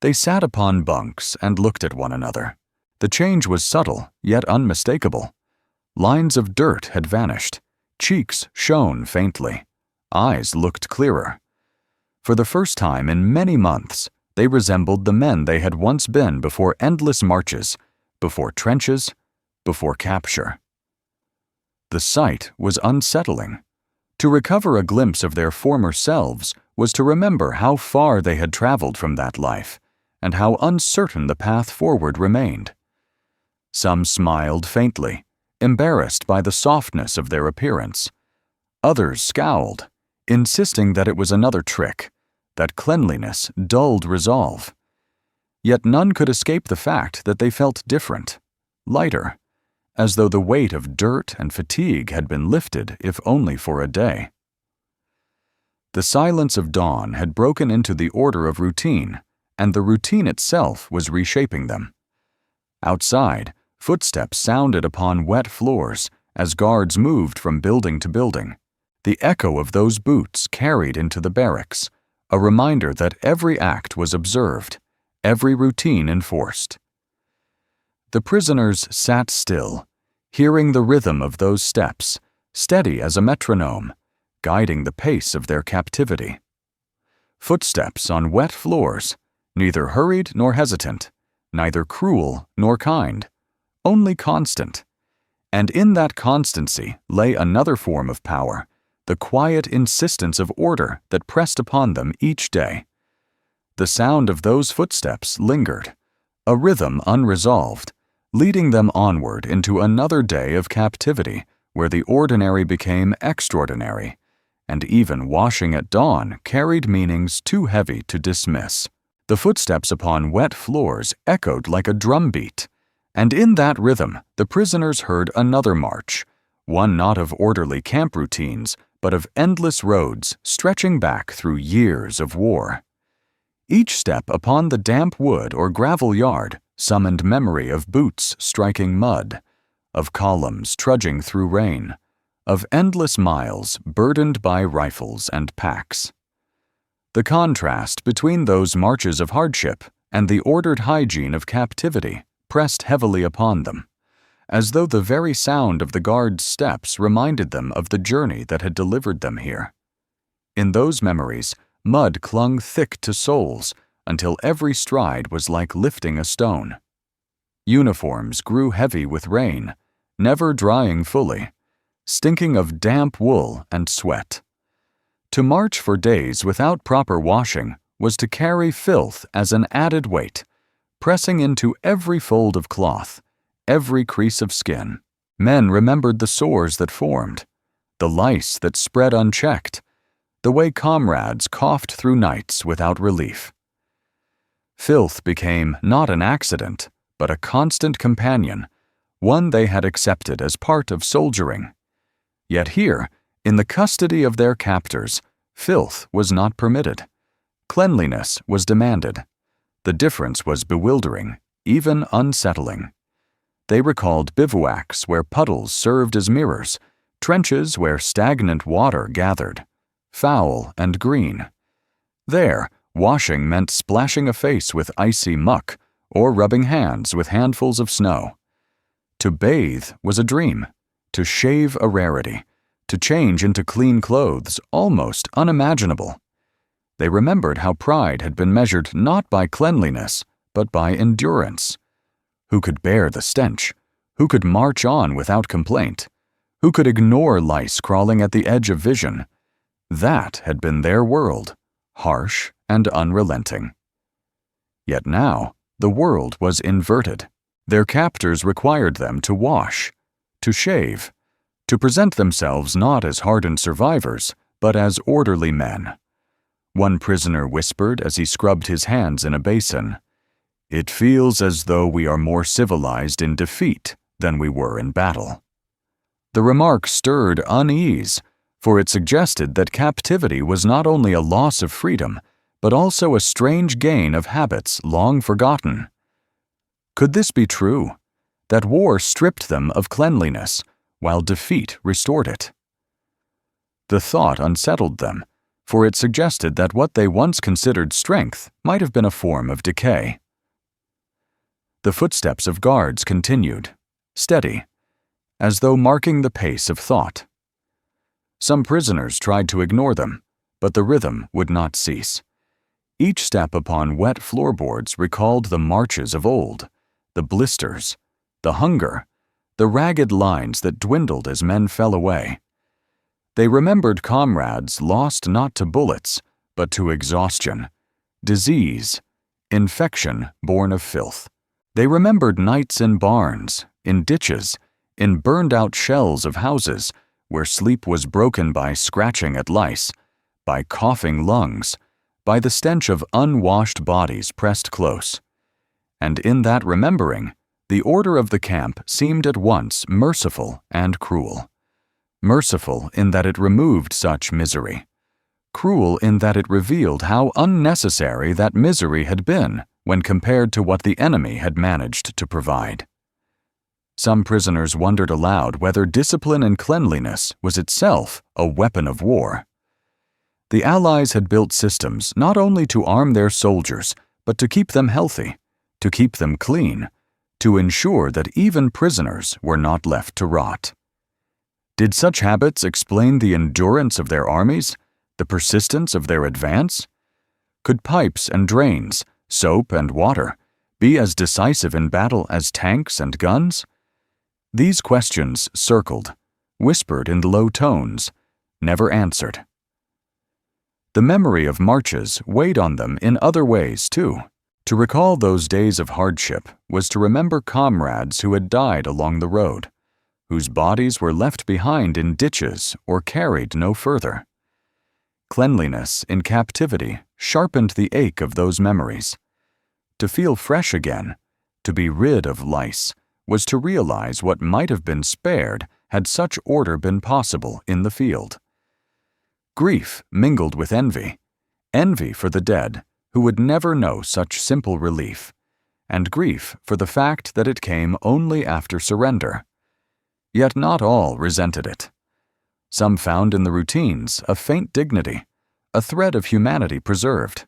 [SPEAKER 1] they sat upon bunks and looked at one another. The change was subtle, yet unmistakable. Lines of dirt had vanished, cheeks shone faintly, eyes looked clearer. For the first time in many months, they resembled the men they had once been before endless marches, before trenches, before capture. The sight was unsettling. To recover a glimpse of their former selves was to remember how far they had traveled from that life, and how uncertain the path forward remained. Some smiled faintly, embarrassed by the softness of their appearance. Others scowled, insisting that it was another trick, that cleanliness dulled resolve. Yet none could escape the fact that they felt different, lighter, as though the weight of dirt and fatigue had been lifted, if only for a day. The silence of dawn had broken into the order of routine, and the routine itself was reshaping them. Outside, footsteps sounded upon wet floors as guards moved from building to building. The echo of those boots carried into the barracks, a reminder that every act was observed, every routine enforced. The prisoners sat still, hearing the rhythm of those steps, steady as a metronome, guiding the pace of their captivity. Footsteps on wet floors, neither hurried nor hesitant, neither cruel nor kind, only constant. And in that constancy lay another form of power, the quiet insistence of order that pressed upon them each day. The sound of those footsteps lingered, a rhythm unresolved, leading them onward into another day of captivity where the ordinary became extraordinary, and even washing at dawn carried meanings too heavy to dismiss. The footsteps upon wet floors echoed like a drumbeat, and in that rhythm the prisoners heard another march, one not of orderly camp routines, but of endless roads stretching back through years of war. Each step upon the damp wood or gravel yard summoned memory of boots striking mud, of columns trudging through rain, of endless miles burdened by rifles and packs. The contrast between those marches of hardship and the ordered hygiene of captivity pressed heavily upon them, as though the very sound of the guards' steps reminded them of the journey that had delivered them here. In those memories, mud clung thick to soles until every stride was like lifting a stone. Uniforms grew heavy with rain, never drying fully, stinking of damp wool and sweat. To march for days without proper washing was to carry filth as an added weight, pressing into every fold of cloth, every crease of skin. Men remembered the sores that formed, the lice that spread unchecked, the way comrades coughed through nights without relief. Filth became not an accident, but a constant companion, one they had accepted as part of soldiering. Yet here, in the custody of their captors, filth was not permitted. Cleanliness was demanded. The difference was bewildering, even unsettling. They recalled bivouacs where puddles served as mirrors, trenches where stagnant water gathered, foul and green. There, washing meant splashing a face with icy muck or rubbing hands with handfuls of snow. To bathe was a dream, to shave a rarity, to change into clean clothes almost unimaginable. They remembered how pride had been measured not by cleanliness, but by endurance. Who could bear the stench? Who could march on without complaint? Who could ignore lice crawling at the edge of vision? That had been their world, harsh and unrelenting. Yet now, the world was inverted. Their captors required them to wash, to shave, to present themselves not as hardened survivors, but as orderly men. One prisoner whispered as he scrubbed his hands in a basin, "It feels as though we are more civilized in defeat than we were in battle." The remark stirred unease, for it suggested that captivity was not only a loss of freedom, but also a strange gain of habits long forgotten. Could this be true, that war stripped them of cleanliness, while defeat restored it? The thought unsettled them, for it suggested that what they once considered strength might have been a form of decay. The footsteps of guards continued, steady, as though marking the pace of thought. Some prisoners tried to ignore them, but the rhythm would not cease. Each step upon wet floorboards recalled the marches of old, the blisters, the hunger, the ragged lines that dwindled as men fell away. They remembered comrades lost not to bullets, but to exhaustion, disease, infection born of filth. They remembered nights in barns, in ditches, in burned-out shells of houses, where sleep was broken by scratching at lice, by coughing lungs, by the stench of unwashed bodies pressed close. And in that remembering, the order of the camp seemed at once merciful and cruel. Merciful in that it removed such misery. Cruel in that it revealed how unnecessary that misery had been when compared to what the enemy had managed to provide. Some prisoners wondered aloud whether discipline and cleanliness was itself a weapon of war. The Allies had built systems not only to arm their soldiers, but to keep them healthy, to keep them clean, to ensure that even prisoners were not left to rot. Did such habits explain the endurance of their armies, the persistence of their advance? Could pipes and drains, soap and water, be as decisive in battle as tanks and guns? These questions circled, whispered in low tones, never answered. The memory of marches weighed on them in other ways, too. To recall those days of hardship was to remember comrades who had died along the road, whose bodies were left behind in ditches or carried no further. Cleanliness in captivity sharpened the ache of those memories. To feel fresh again, to be rid of lice, was to realize what might have been spared had such order been possible in the field. Grief mingled with envy for the dead, who would never know such simple relief, and grief for the fact that it came only after surrender. Yet not all resented it. Some found in the routines a faint dignity, a thread of humanity preserved.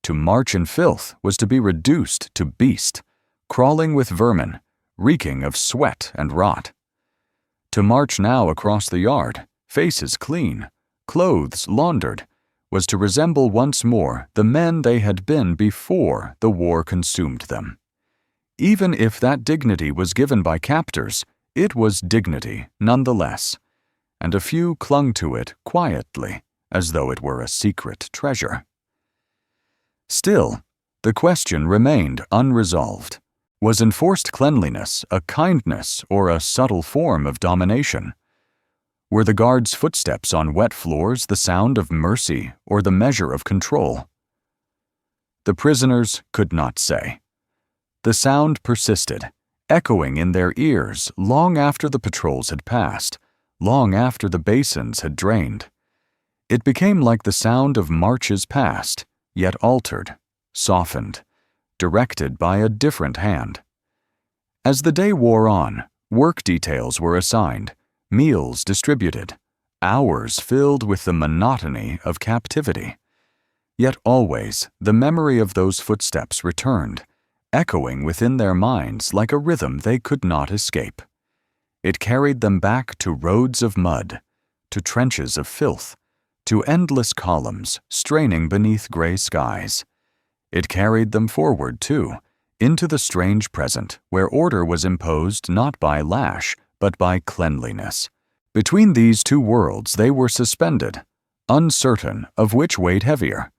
[SPEAKER 1] To march in filth was to be reduced to beast, crawling with vermin, reeking of sweat and rot. To march now across the yard, faces clean, clothes laundered, was to resemble once more the men they had been before the war consumed them. Even if that dignity was given by captors, it was dignity nonetheless, and a few clung to it quietly, as though it were a secret treasure. Still, the question remained unresolved. Was enforced cleanliness a kindness or a subtle form of domination? Were the guards' footsteps on wet floors the sound of mercy or the measure of control? The prisoners could not say. The sound persisted, echoing in their ears long after the patrols had passed, long after the basins had drained. It became like the sound of marches past, yet altered, softened, directed by a different hand. As the day wore on, work details were assigned, meals distributed, hours filled with the monotony of captivity. Yet always the memory of those footsteps returned, echoing within their minds like a rhythm they could not escape. It carried them back to roads of mud, to trenches of filth, to endless columns straining beneath gray skies. It carried them forward, too, into the strange present where order was imposed not by lash, but by cleanliness. Between these two worlds they were suspended, uncertain of which weighed heavier,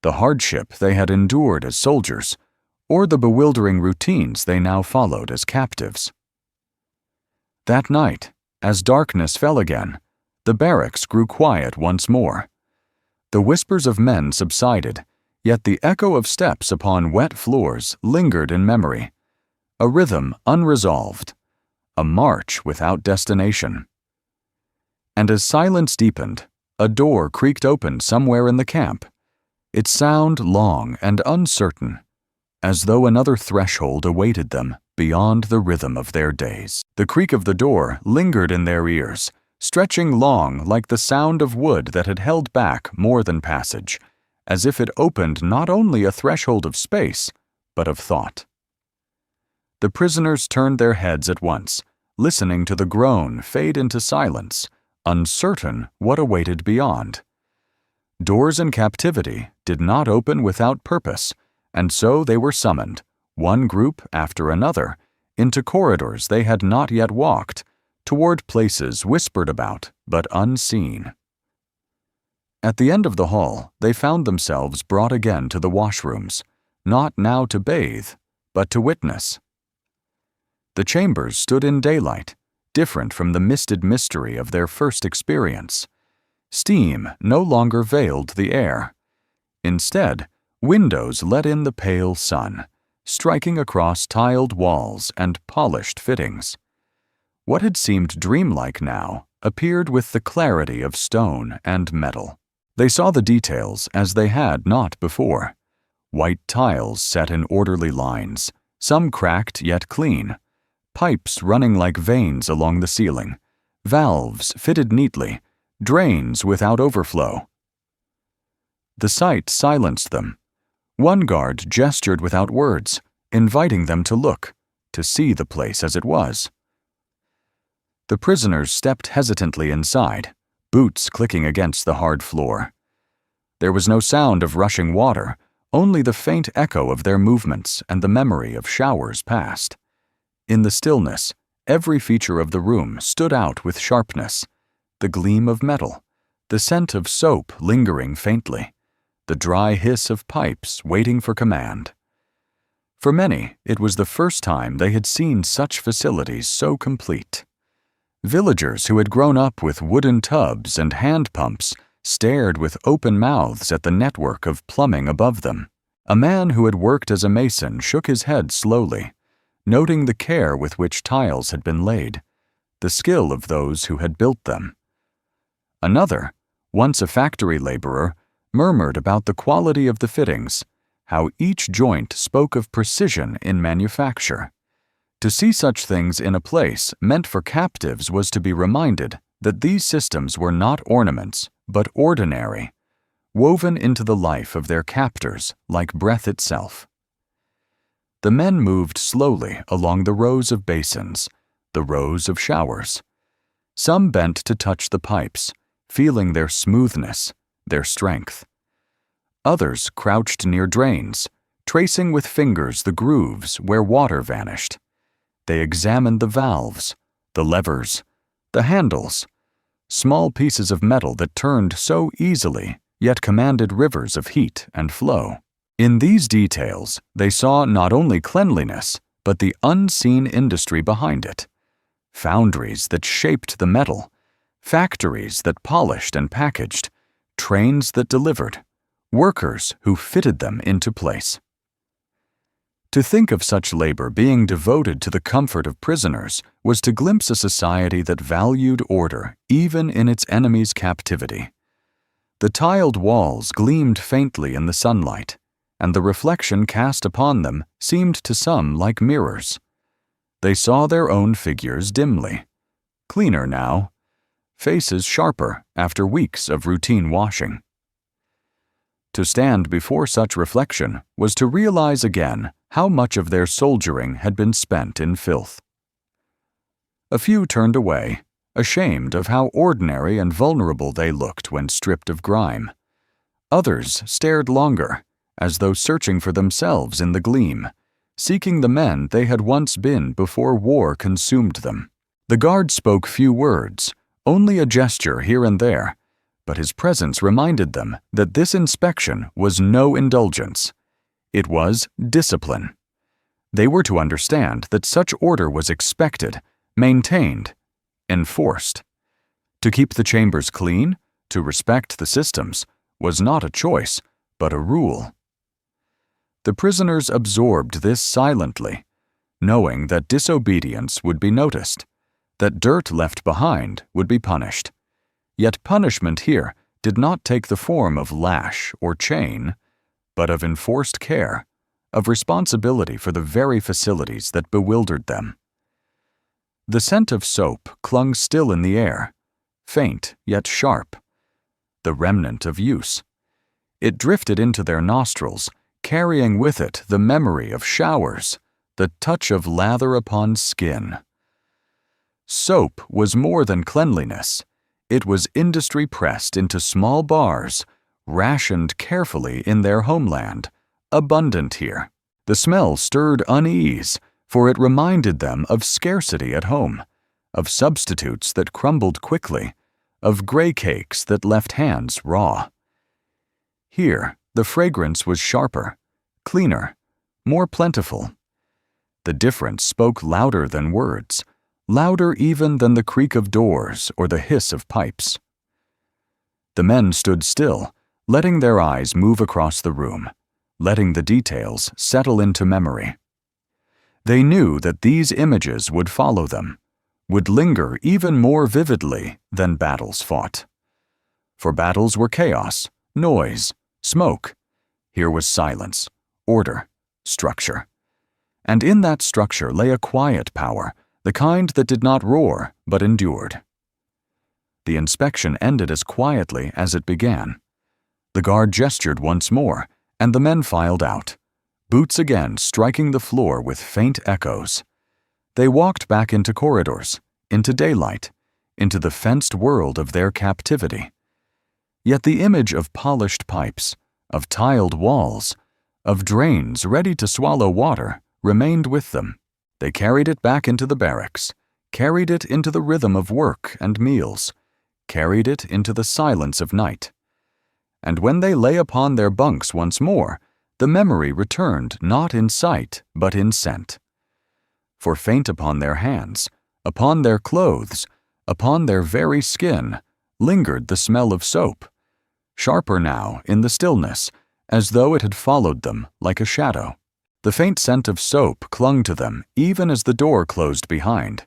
[SPEAKER 1] the hardship they had endured as soldiers, or the bewildering routines they now followed as captives. That night, as darkness fell again, the barracks grew quiet once more. The whispers of men subsided, yet the echo of steps upon wet floors lingered in memory, a rhythm unresolved, a march without destination. And as silence deepened, a door creaked open somewhere in the camp, its sound long and uncertain, as though another threshold awaited them beyond the rhythm of their days. The creak of the door lingered in their ears, stretching long like the sound of wood that had held back more than passage, as if it opened not only a threshold of space, but of thought. The prisoners turned their heads at once, listening to the groan fade into silence, uncertain what awaited beyond. Doors in captivity did not open without purpose, and so they were summoned, one group after another, into corridors they had not yet walked, toward places whispered about but unseen. At the end of the hall, they found themselves brought again to the washrooms, not now to bathe, but to witness. The chambers stood in daylight, different from the misted mystery of their first experience. Steam no longer veiled the air. Instead, windows let in the pale sun, striking across tiled walls and polished fittings. What had seemed dreamlike now appeared with the clarity of stone and metal. They saw the details as they had not before. White tiles set in orderly lines, some cracked yet clean, pipes running like veins along the ceiling, valves fitted neatly, drains without overflow. The sight silenced them. One guard gestured without words, inviting them to look, to see the place as it was. The prisoners stepped hesitantly inside, boots clicking against the hard floor. There was no sound of rushing water, only the faint echo of their movements and the memory of showers past. In the stillness, every feature of the room stood out with sharpness: the gleam of metal, the scent of soap lingering faintly, the dry hiss of pipes waiting for command. For many, it was the first time they had seen such facilities so complete. Villagers who had grown up with wooden tubs and hand pumps stared with open mouths at the network of plumbing above them. A man who had worked as a mason shook his head slowly, noting the care with which tiles had been laid, the skill of those who had built them. Another, once a factory laborer, murmured about the quality of the fittings, how each joint spoke of precision in manufacture. To see such things in a place meant for captives was to be reminded that these systems were not ornaments, but ordinary, woven into the life of their captors like breath itself. The men moved slowly along the rows of basins, the rows of showers. Some bent to touch the pipes, feeling their smoothness, their strength. Others crouched near drains, tracing with fingers the grooves where water vanished. They examined the valves, the levers, the handles, small pieces of metal that turned so easily, yet commanded rivers of heat and flow. In these details, they saw not only cleanliness, but the unseen industry behind it. Foundries that shaped the metal, factories that polished and packaged, trains that delivered, workers who fitted them into place. To think of such labor being devoted to the comfort of prisoners was to glimpse a society that valued order even in its enemies' captivity. The tiled walls gleamed faintly in the sunlight, and the reflection cast upon them seemed to some like mirrors. They saw their own figures dimly, cleaner now, faces sharper after weeks of routine washing. To stand before such reflection was to realize again how much of their soldiering had been spent in filth. A few turned away, ashamed of how ordinary and vulnerable they looked when stripped of grime. Others stared longer, as though searching for themselves in the gleam, seeking the men they had once been before war consumed them. The guard spoke few words, only a gesture here and there, but his presence reminded them that this inspection was no indulgence. It was discipline. They were to understand that such order was expected, maintained, enforced. To keep the chambers clean, to respect the systems, was not a choice, but a rule. The prisoners absorbed this silently, knowing that disobedience would be noticed, that dirt left behind would be punished. Yet punishment here did not take the form of lash or chain, but of enforced care, of responsibility for the very facilities that bewildered them. The scent of soap clung still in the air, faint yet sharp, the remnant of use. It drifted into their nostrils, carrying with it the memory of showers, the touch of lather upon skin. Soap was more than cleanliness. It was industry pressed into small bars, rationed carefully in their homeland, abundant here. The smell stirred unease, for it reminded them of scarcity at home, of substitutes that crumbled quickly, of gray cakes that left hands raw. Here, the fragrance was sharper, cleaner, more plentiful. The difference spoke louder than words, louder even than the creak of doors or the hiss of pipes. The men stood still, letting their eyes move across the room, letting the details settle into memory. They knew that these images would follow them, would linger even more vividly than battles fought. For battles were chaos, noise, smoke. Here was silence, order, structure. And in that structure lay a quiet power, the kind that did not roar but endured. The inspection ended as quietly as it began. The guard gestured once more, and the men filed out, boots again striking the floor with faint echoes. They walked back into corridors, into daylight, into the fenced world of their captivity. Yet the image of polished pipes, of tiled walls, of drains ready to swallow water remained with them. They carried it back into the barracks, carried it into the rhythm of work and meals, carried it into the silence of night. And when they lay upon their bunks once more, the memory returned not in sight but in scent. For faint upon their hands, upon their clothes, upon their very skin, lingered the smell of soap, sharper now in the stillness, as though it had followed them like a shadow. The faint scent of soap clung to them even as the door closed behind,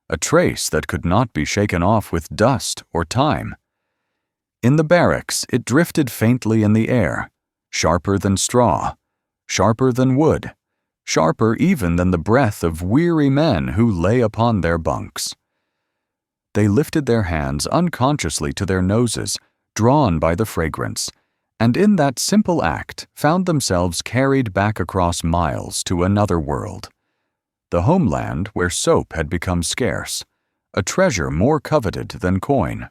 [SPEAKER 1] a trace that could not be shaken off with dust or time. In the barracks it drifted faintly in the air, sharper than straw, sharper than wood, sharper even than the breath of weary men who lay upon their bunks. They lifted their hands unconsciously to their noses, drawn by the fragrance, and in that simple act found themselves carried back across miles to another world, the homeland where soap had become scarce, a treasure more coveted than coin.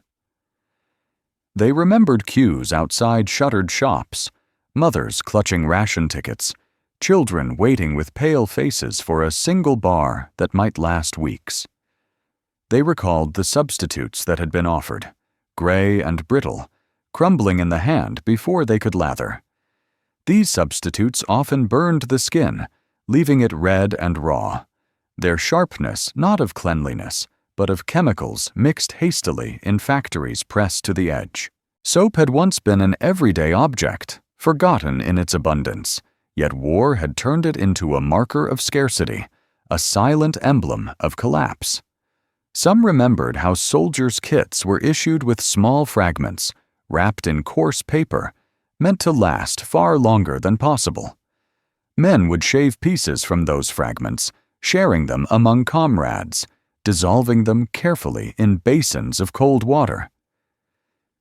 [SPEAKER 1] They remembered queues outside shuttered shops, mothers clutching ration tickets, children waiting with pale faces for a single bar that might last weeks. They recalled the substitutes that had been offered, gray and brittle, crumbling in the hand before they could lather. These substitutes often burned the skin, leaving it red and raw, their sharpness not of cleanliness, but of chemicals mixed hastily in factories pressed to the edge. Soap had once been an everyday object, forgotten in its abundance, yet war had turned it into a marker of scarcity, a silent emblem of collapse. Some remembered how soldiers' kits were issued with small fragments, wrapped in coarse paper, meant to last far longer than possible. Men would shave pieces from those fragments, sharing them among comrades, dissolving them carefully in basins of cold water.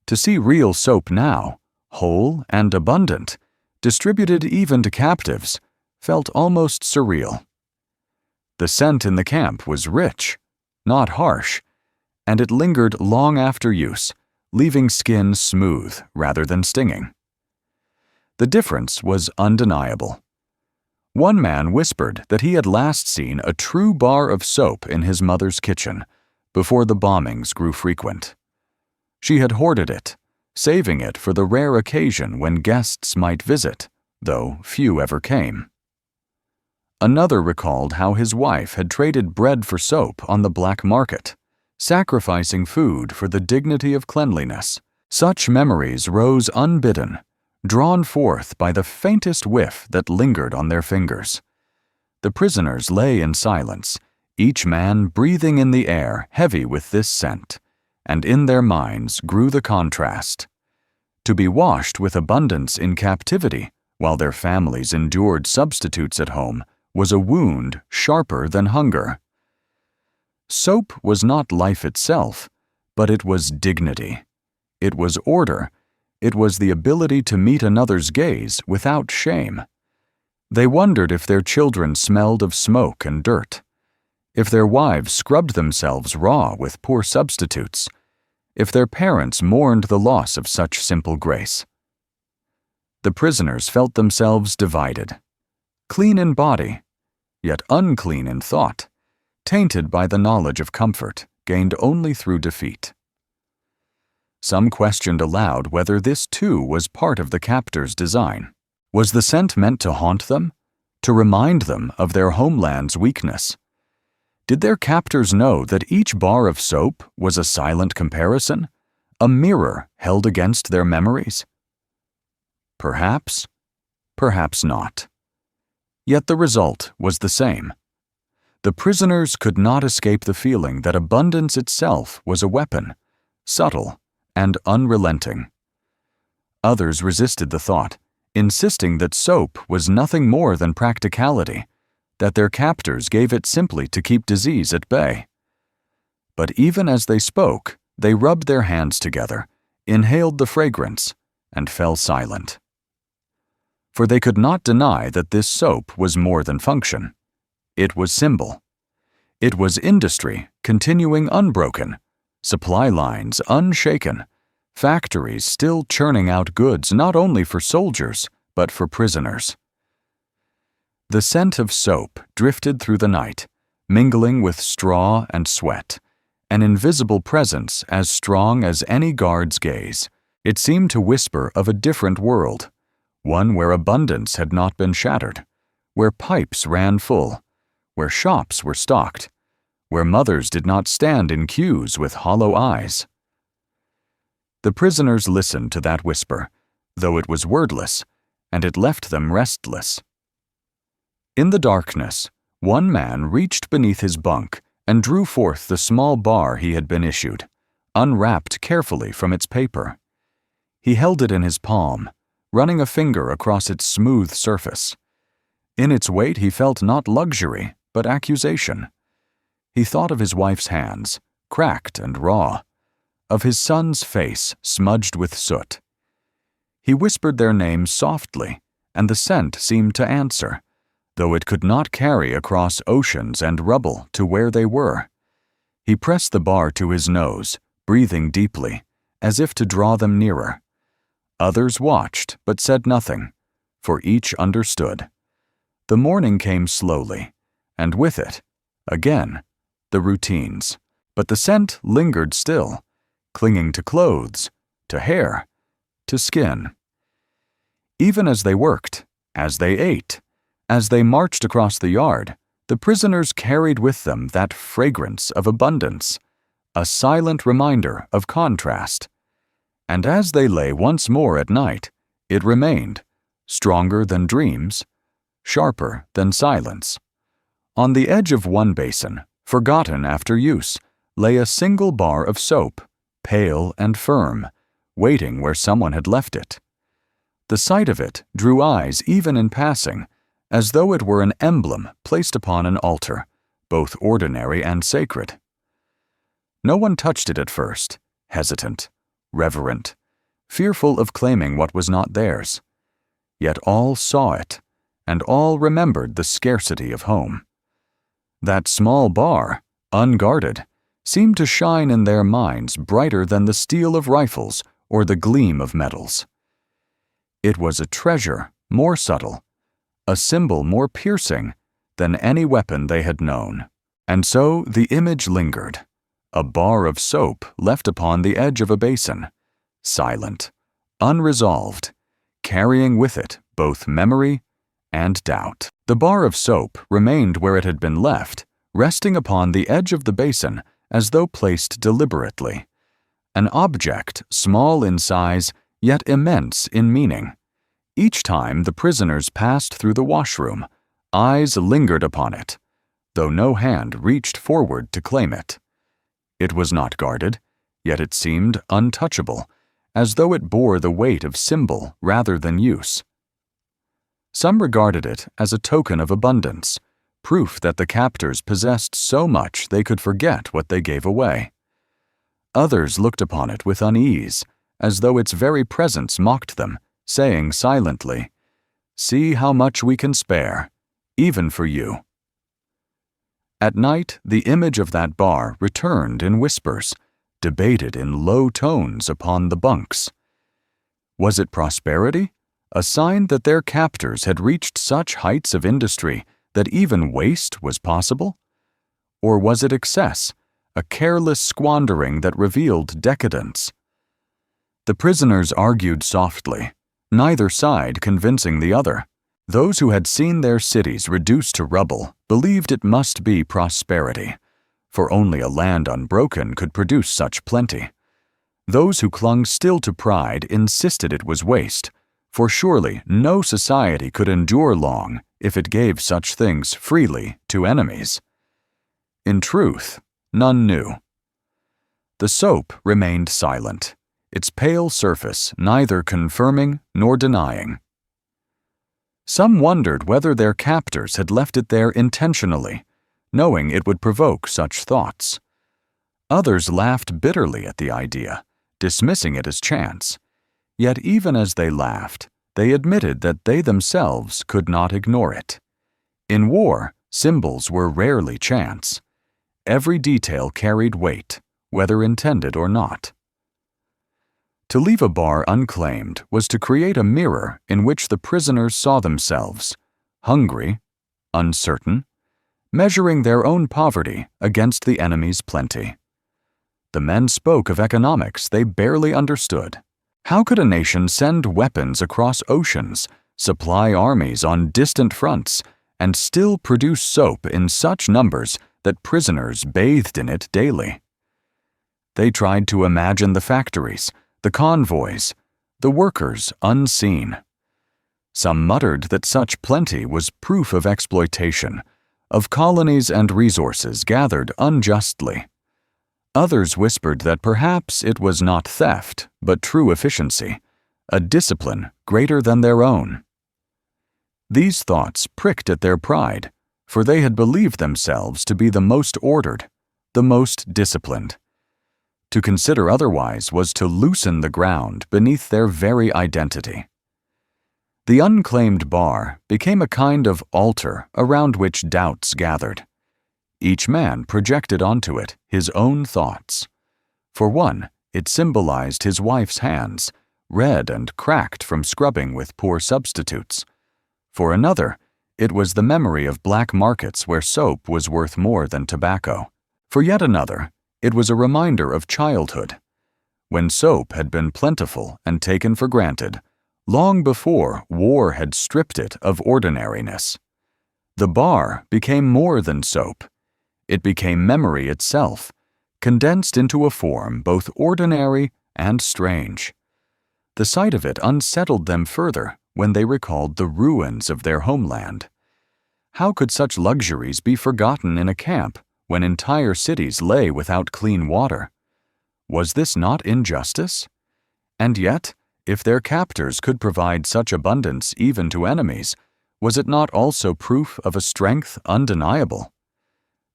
[SPEAKER 1] To see real soap now, whole and abundant, distributed even to captives, felt almost surreal. The scent in the camp was rich, not harsh, and it lingered long after use, leaving skin smooth rather than stinging. The difference was undeniable. One man whispered that he had last seen a true bar of soap in his mother's kitchen, before the bombings grew frequent. She had hoarded it, saving it for the rare occasion when guests might visit, though few ever came. Another recalled how his wife had traded bread for soap on the black market, sacrificing food for the dignity of cleanliness. Such memories rose unbidden, drawn forth by the faintest whiff that lingered on their fingers. The prisoners lay in silence, each man breathing in the air heavy with this scent, and in their minds grew the contrast. To be washed with abundance in captivity, while their families endured substitutes at home, was a wound sharper than hunger. Soap was not life itself, but it was dignity. It was order. It was the ability to meet another's gaze without shame. They wondered if their children smelled of smoke and dirt, if their wives scrubbed themselves raw with poor substitutes, if their parents mourned the loss of such simple grace. The prisoners felt themselves divided, clean in body, yet unclean in thought, tainted by the knowledge of comfort gained only through defeat. Some questioned aloud whether this too was part of the captor's design. Was the scent meant to haunt them, to remind them of their homeland's weakness. Did their captors know that each bar of soap was a silent comparison, a mirror held against their memories? Perhaps, perhaps not. Yet the result was the same. The prisoners could not escape the feeling that abundance itself was a weapon, subtle and unrelenting. Others resisted the thought, insisting that soap was nothing more than practicality, that their captors gave it simply to keep disease at bay. But even as they spoke, they rubbed their hands together, inhaled the fragrance, and fell silent. For they could not deny that this soap was more than function. It was symbol. It was industry continuing unbroken, supply lines unshaken, factories still churning out goods not only for soldiers, but for prisoners. The scent of soap drifted through the night, mingling with straw and sweat, an invisible presence as strong as any guard's gaze. It seemed to whisper of a different world, one where abundance had not been shattered, where pipes ran full, where shops were stocked, where mothers did not stand in queues with hollow eyes. The prisoners listened to that whisper, though it was wordless, and it left them restless. In the darkness, one man reached beneath his bunk and drew forth the small bar he had been issued, unwrapped carefully from its paper. He held it in his palm, running a finger across its smooth surface. In its weight he felt not luxury, but accusation. He thought of his wife's hands, cracked and raw, of his son's face smudged with soot. He whispered their names softly, and the scent seemed to answer, though it could not carry across oceans and rubble to where they were. He pressed the bar to his nose, breathing deeply, as if to draw them nearer. Others watched, but said nothing, for each understood. The morning came slowly, and with it, again, the routines. But the scent lingered still, clinging to clothes, to hair, to skin. Even as they worked, as they ate, as they marched across the yard, the prisoners carried with them that fragrance of abundance, a silent reminder of contrast. And as they lay once more at night, it remained, stronger than dreams, sharper than silence. On the edge of one basin, forgotten after use, lay a single bar of soap, pale and firm, waiting where someone had left it. The sight of it drew eyes even in passing, as though it were an emblem placed upon an altar, both ordinary and sacred. No one touched it at first, hesitant, reverent, fearful of claiming what was not theirs. Yet all saw it, and all remembered the scarcity of home. That small bar, unguarded, seemed to shine in their minds brighter than the steel of rifles or the gleam of metals. It was a treasure more subtle, a symbol more piercing than any weapon they had known. And so the image lingered, a bar of soap left upon the edge of a basin, silent, unresolved, carrying with it both memory and doubt. The bar of soap remained where it had been left, resting upon the edge of the basin as though placed deliberately. An object small in size, yet immense in meaning. Each time the prisoners passed through the washroom, eyes lingered upon it, though no hand reached forward to claim it. It was not guarded, yet it seemed untouchable, as though it bore the weight of symbol rather than use. Some regarded it as a token of abundance, proof that the captors possessed so much they could forget what they gave away. Others looked upon it with unease, as though its very presence mocked them, saying silently, "See how much we can spare, even for you." At night, the image of that bar returned in whispers, debated in low tones upon the bunks. Was it prosperity, a sign that their captors had reached such heights of industry that even waste was possible? Or was it excess, a careless squandering that revealed decadence? The prisoners argued softly, neither side convincing the other, Those who had seen their cities reduced to rubble believed it must be prosperity, for only a land unbroken could produce such plenty. Those who clung still to pride insisted it was waste, for surely no society could endure long if it gave such things freely to enemies. In truth, none knew. The soap remained silent, its pale surface neither confirming nor denying. Some wondered whether their captors had left it there intentionally, knowing it would provoke such thoughts. Others laughed bitterly at the idea, dismissing it as chance. Yet even as they laughed, they admitted that they themselves could not ignore it. In war, symbols were rarely chance. Every detail carried weight, whether intended or not. To leave a bar unclaimed was to create a mirror in which the prisoners saw themselves, hungry, uncertain, measuring their own poverty against the enemy's plenty. The men spoke of economics they barely understood. How could a nation send weapons across oceans, supply armies on distant fronts, and still produce soap in such numbers that prisoners bathed in it daily? They tried to imagine the factories, the convoys, the workers unseen. Some muttered that such plenty was proof of exploitation, of colonies and resources gathered unjustly. Others whispered that perhaps it was not theft, but true efficiency, a discipline greater than their own. These thoughts pricked at their pride, for they had believed themselves to be the most ordered, the most disciplined. To consider otherwise was to loosen the ground beneath their very identity. The unclaimed bar became a kind of altar around which doubts gathered. Each man projected onto it his own thoughts. For one, it symbolized his wife's hands, red and cracked from scrubbing with poor substitutes. For another, it was the memory of black markets where soap was worth more than tobacco. For yet another, it was a reminder of childhood, when soap had been plentiful and taken for granted, long before war had stripped it of ordinariness. The bar became more than soap. It became memory itself, condensed into a form both ordinary and strange. The sight of it unsettled them further when they recalled the ruins of their homeland. How could such luxuries be forgotten in a camp when entire cities lay without clean water? Was this not injustice? And yet, if their captors could provide such abundance even to enemies, was it not also proof of a strength undeniable?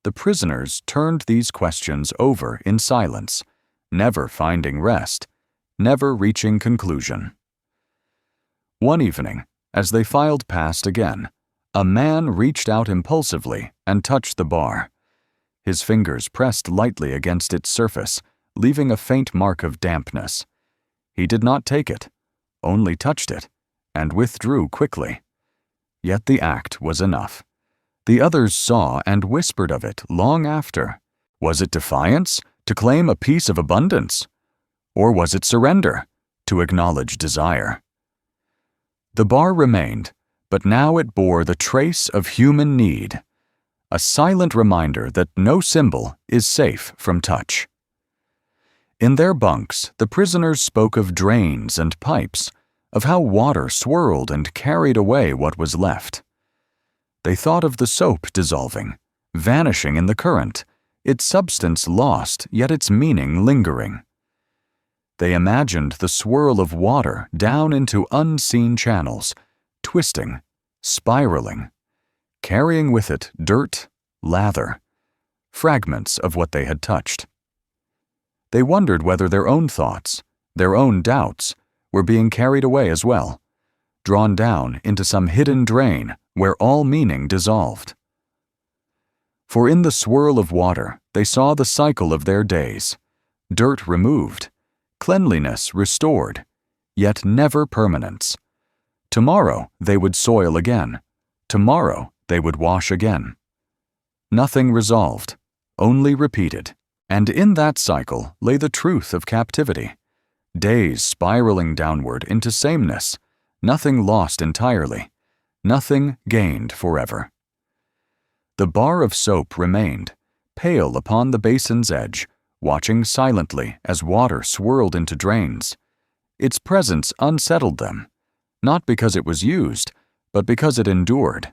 [SPEAKER 1] The prisoners turned these questions over in silence, never finding rest, never reaching conclusion. One evening, as they filed past again, a man reached out impulsively and touched the bar. His fingers pressed lightly against its surface, leaving a faint mark of dampness. He did not take it, only touched it, and withdrew quickly. Yet the act was enough. The others saw and whispered of it long after. Was it defiance, to claim a piece of abundance? Or was it surrender, to acknowledge desire? The bar remained, but now it bore the trace of human need, a silent reminder that no symbol is safe from touch. In their bunks, the prisoners spoke of drains and pipes, of how water swirled and carried away what was left. They thought of the soap dissolving, vanishing in the current, its substance lost, yet its meaning lingering. They imagined the swirl of water down into unseen channels, twisting, spiraling, carrying with it dirt, lather, fragments of what they had touched. They wondered whether their own thoughts, their own doubts, were being carried away as well, drawn down into some hidden drain where all meaning dissolved. For in the swirl of water they saw the cycle of their days, dirt removed, cleanliness restored, yet never permanence. Tomorrow they would soil again. Tomorrow they would wash again. Nothing resolved, only repeated. And in that cycle lay the truth of captivity. Days spiraling downward into sameness, nothing lost entirely, nothing gained forever. The bar of soap remained, pale upon the basin's edge, watching silently as water swirled into drains. Its presence unsettled them, not because it was used, but because it endured.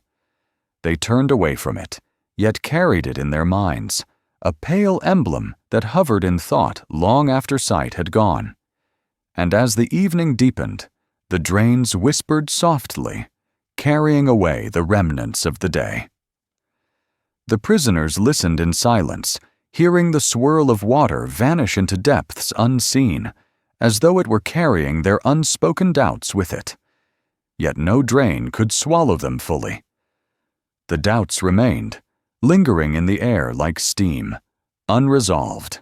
[SPEAKER 1] They turned away from it, yet carried it in their minds, a pale emblem that hovered in thought long after sight had gone. And as the evening deepened, the drains whispered softly, carrying away the remnants of the day. The prisoners listened in silence, hearing the swirl of water vanish into depths unseen, as though it were carrying their unspoken doubts with it. Yet no drain could swallow them fully. The doubts remained, lingering in the air like steam, unresolved.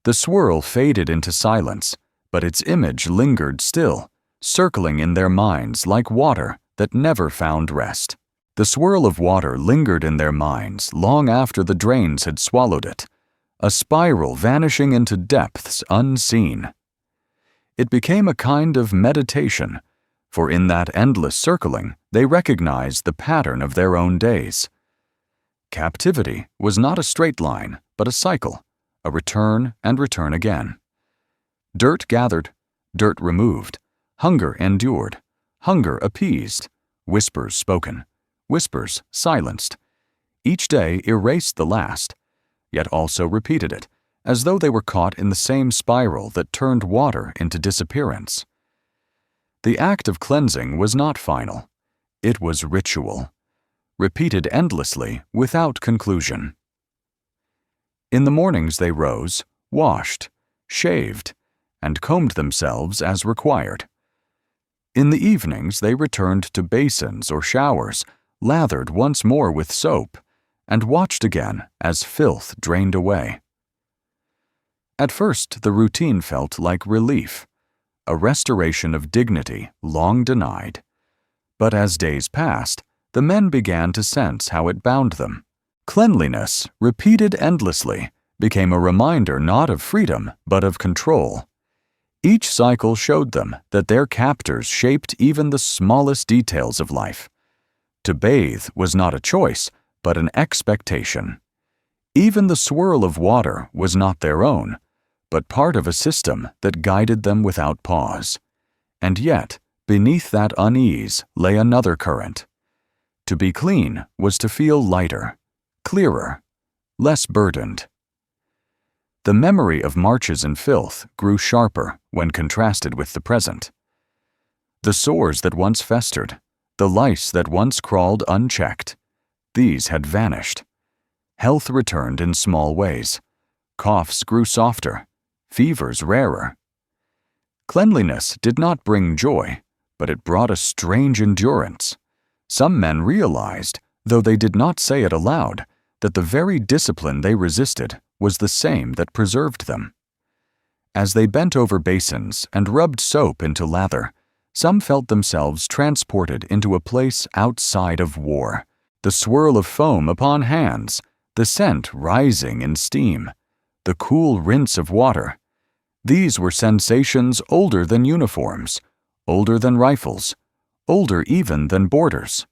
[SPEAKER 1] The swirl faded into silence, but its image lingered still, circling in their minds like water that never found rest. The swirl of water lingered in their minds long after the drains had swallowed it, a spiral vanishing into depths unseen. It became a kind of meditation, for in that endless circling they recognized the pattern of their own days. Captivity was not a straight line, but a cycle, a return and return again. Dirt gathered, dirt removed, hunger endured, hunger appeased, whispers spoken, whispers silenced. Each day erased the last, yet also repeated it, as though they were caught in the same spiral that turned water into disappearance. The act of cleansing was not final. It was ritual, repeated endlessly without conclusion. In the mornings they rose, washed, shaved, and combed themselves as required. In the evenings they returned to basins or showers, lathered once more with soap, and watched again as filth drained away. At first the routine felt like relief, a restoration of dignity long denied. But as days passed, the men began to sense how it bound them. Cleanliness, repeated endlessly, became a reminder not of freedom but of control. Each cycle showed them that their captors shaped even the smallest details of life. To bathe was not a choice, but an expectation. Even the swirl of water was not their own, but part of a system that guided them without pause. And yet, beneath that unease lay another current. To be clean was to feel lighter, clearer, less burdened. The memory of marches in filth grew sharper when contrasted with the present. The sores that once festered, the lice that once crawled unchecked, these had vanished. Health returned in small ways. Coughs grew softer, fevers rarer. Cleanliness did not bring joy, but it brought a strange endurance. Some men realized, though they did not say it aloud, that the very discipline they resisted was the same that preserved them. As they bent over basins and rubbed soap into lather, some felt themselves transported into a place outside of war. The swirl of foam upon hands, the scent rising in steam, the cool rinse of water. These were sensations older than uniforms, older than rifles, older even than borders.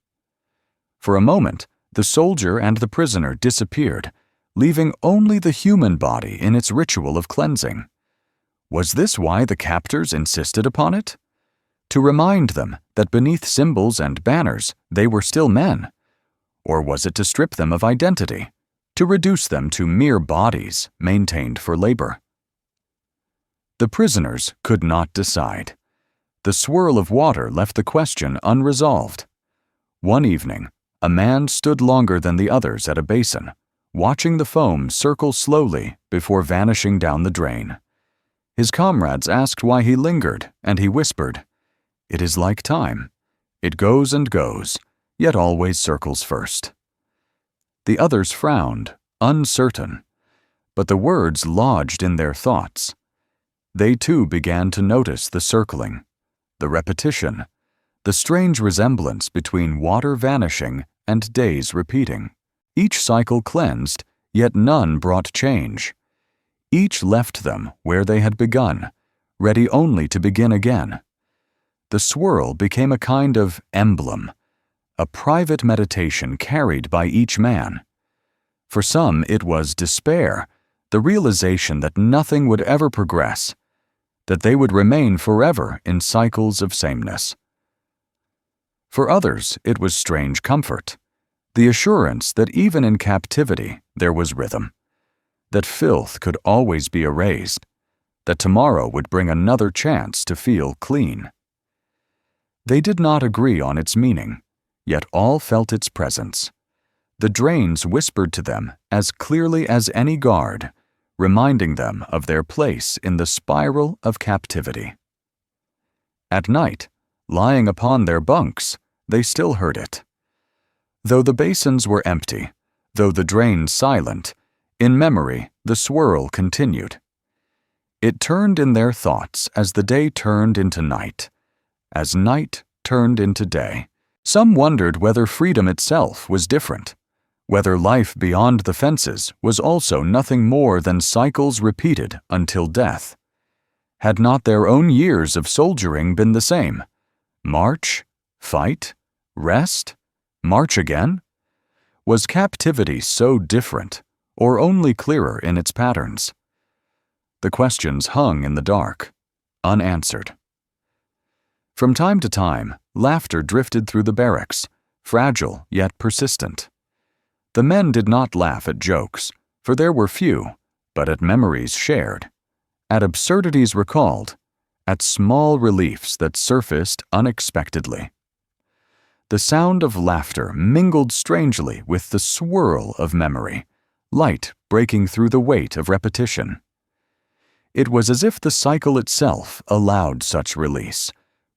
[SPEAKER 1] For a moment, the soldier and the prisoner disappeared, leaving only the human body in its ritual of cleansing. Was this why the captors insisted upon it? To remind them that beneath symbols and banners they were still men? Or was it to strip them of identity, to reduce them to mere bodies maintained for labor? The prisoners could not decide. The swirl of water left the question unresolved. One evening, a man stood longer than the others at a basin, watching the foam circle slowly before vanishing down the drain. His comrades asked why he lingered, and he whispered, "It is like time. It goes and goes, yet always circles first." The others frowned, uncertain, but the words lodged in their thoughts. They too began to notice the circling, the repetition, the strange resemblance between water vanishing and days repeating. Each cycle cleansed, yet none brought change. Each left them where they had begun, ready only to begin again. the swirl became a kind of emblem, a private meditation carried by each man. For some, it was despair, the realization that nothing would ever progress, that they would remain forever in cycles of sameness. For others, it was strange comfort, the assurance that even in captivity there was rhythm, that filth could always be erased, that tomorrow would bring another chance to feel clean. They did not agree on its meaning, yet all felt its presence. The drains whispered to them as clearly as any guard, reminding them of their place in the spiral of captivity. At night, lying upon their bunks, they still heard it. Though the basins were empty, though the drains silent, in memory the swirl continued. It turned in their thoughts as the day turned into night, as night turned into day. Some wondered whether freedom itself was different, whether life beyond the fences was also nothing more than cycles repeated until death. Had not their own years of soldiering been the same? March, fight, rest, march again? Was captivity so different, or only clearer in its patterns? The questions hung in the dark, unanswered. From time to time, laughter drifted through the barracks, fragile yet persistent. The men did not laugh at jokes, for there were few, but at memories shared, at absurdities recalled, at small reliefs that surfaced unexpectedly. The sound of laughter mingled strangely with the swirl of memory, light breaking through the weight of repetition. It was as if the cycle itself allowed such release,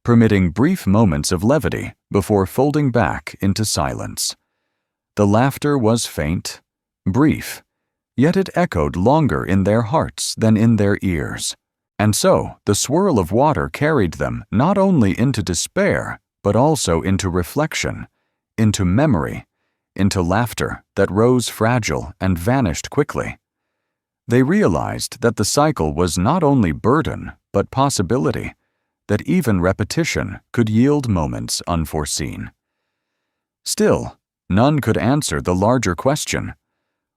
[SPEAKER 1] permitting brief moments of levity before folding back into silence. The laughter was faint, brief, yet it echoed longer in their hearts than in their ears. And so the swirl of water carried them not only into despair, but also into reflection, into memory, into laughter that rose fragile and vanished quickly. They realized that the cycle was not only burden, but possibility, that even repetition could yield moments unforeseen. Still, none could answer the larger question: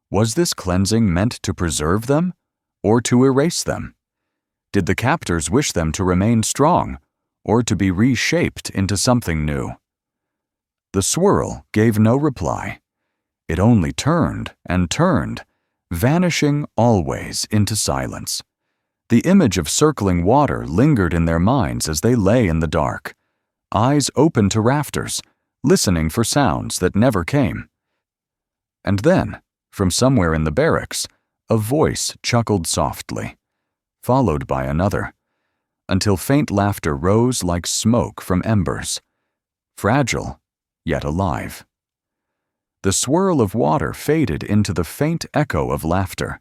[SPEAKER 1] was this cleansing meant to preserve them, or to erase them? Did the captors wish them to remain strong, or to be reshaped into something new? The swirl gave no reply. It only turned and turned, vanishing always into silence. The image of circling water lingered in their minds as they lay in the dark, eyes open to rafters, listening for sounds that never came. And then, from somewhere in the barracks, a voice chuckled softly, followed by another, until faint laughter rose like smoke from embers, fragile yet alive. The swirl of water faded into the faint echo of laughter,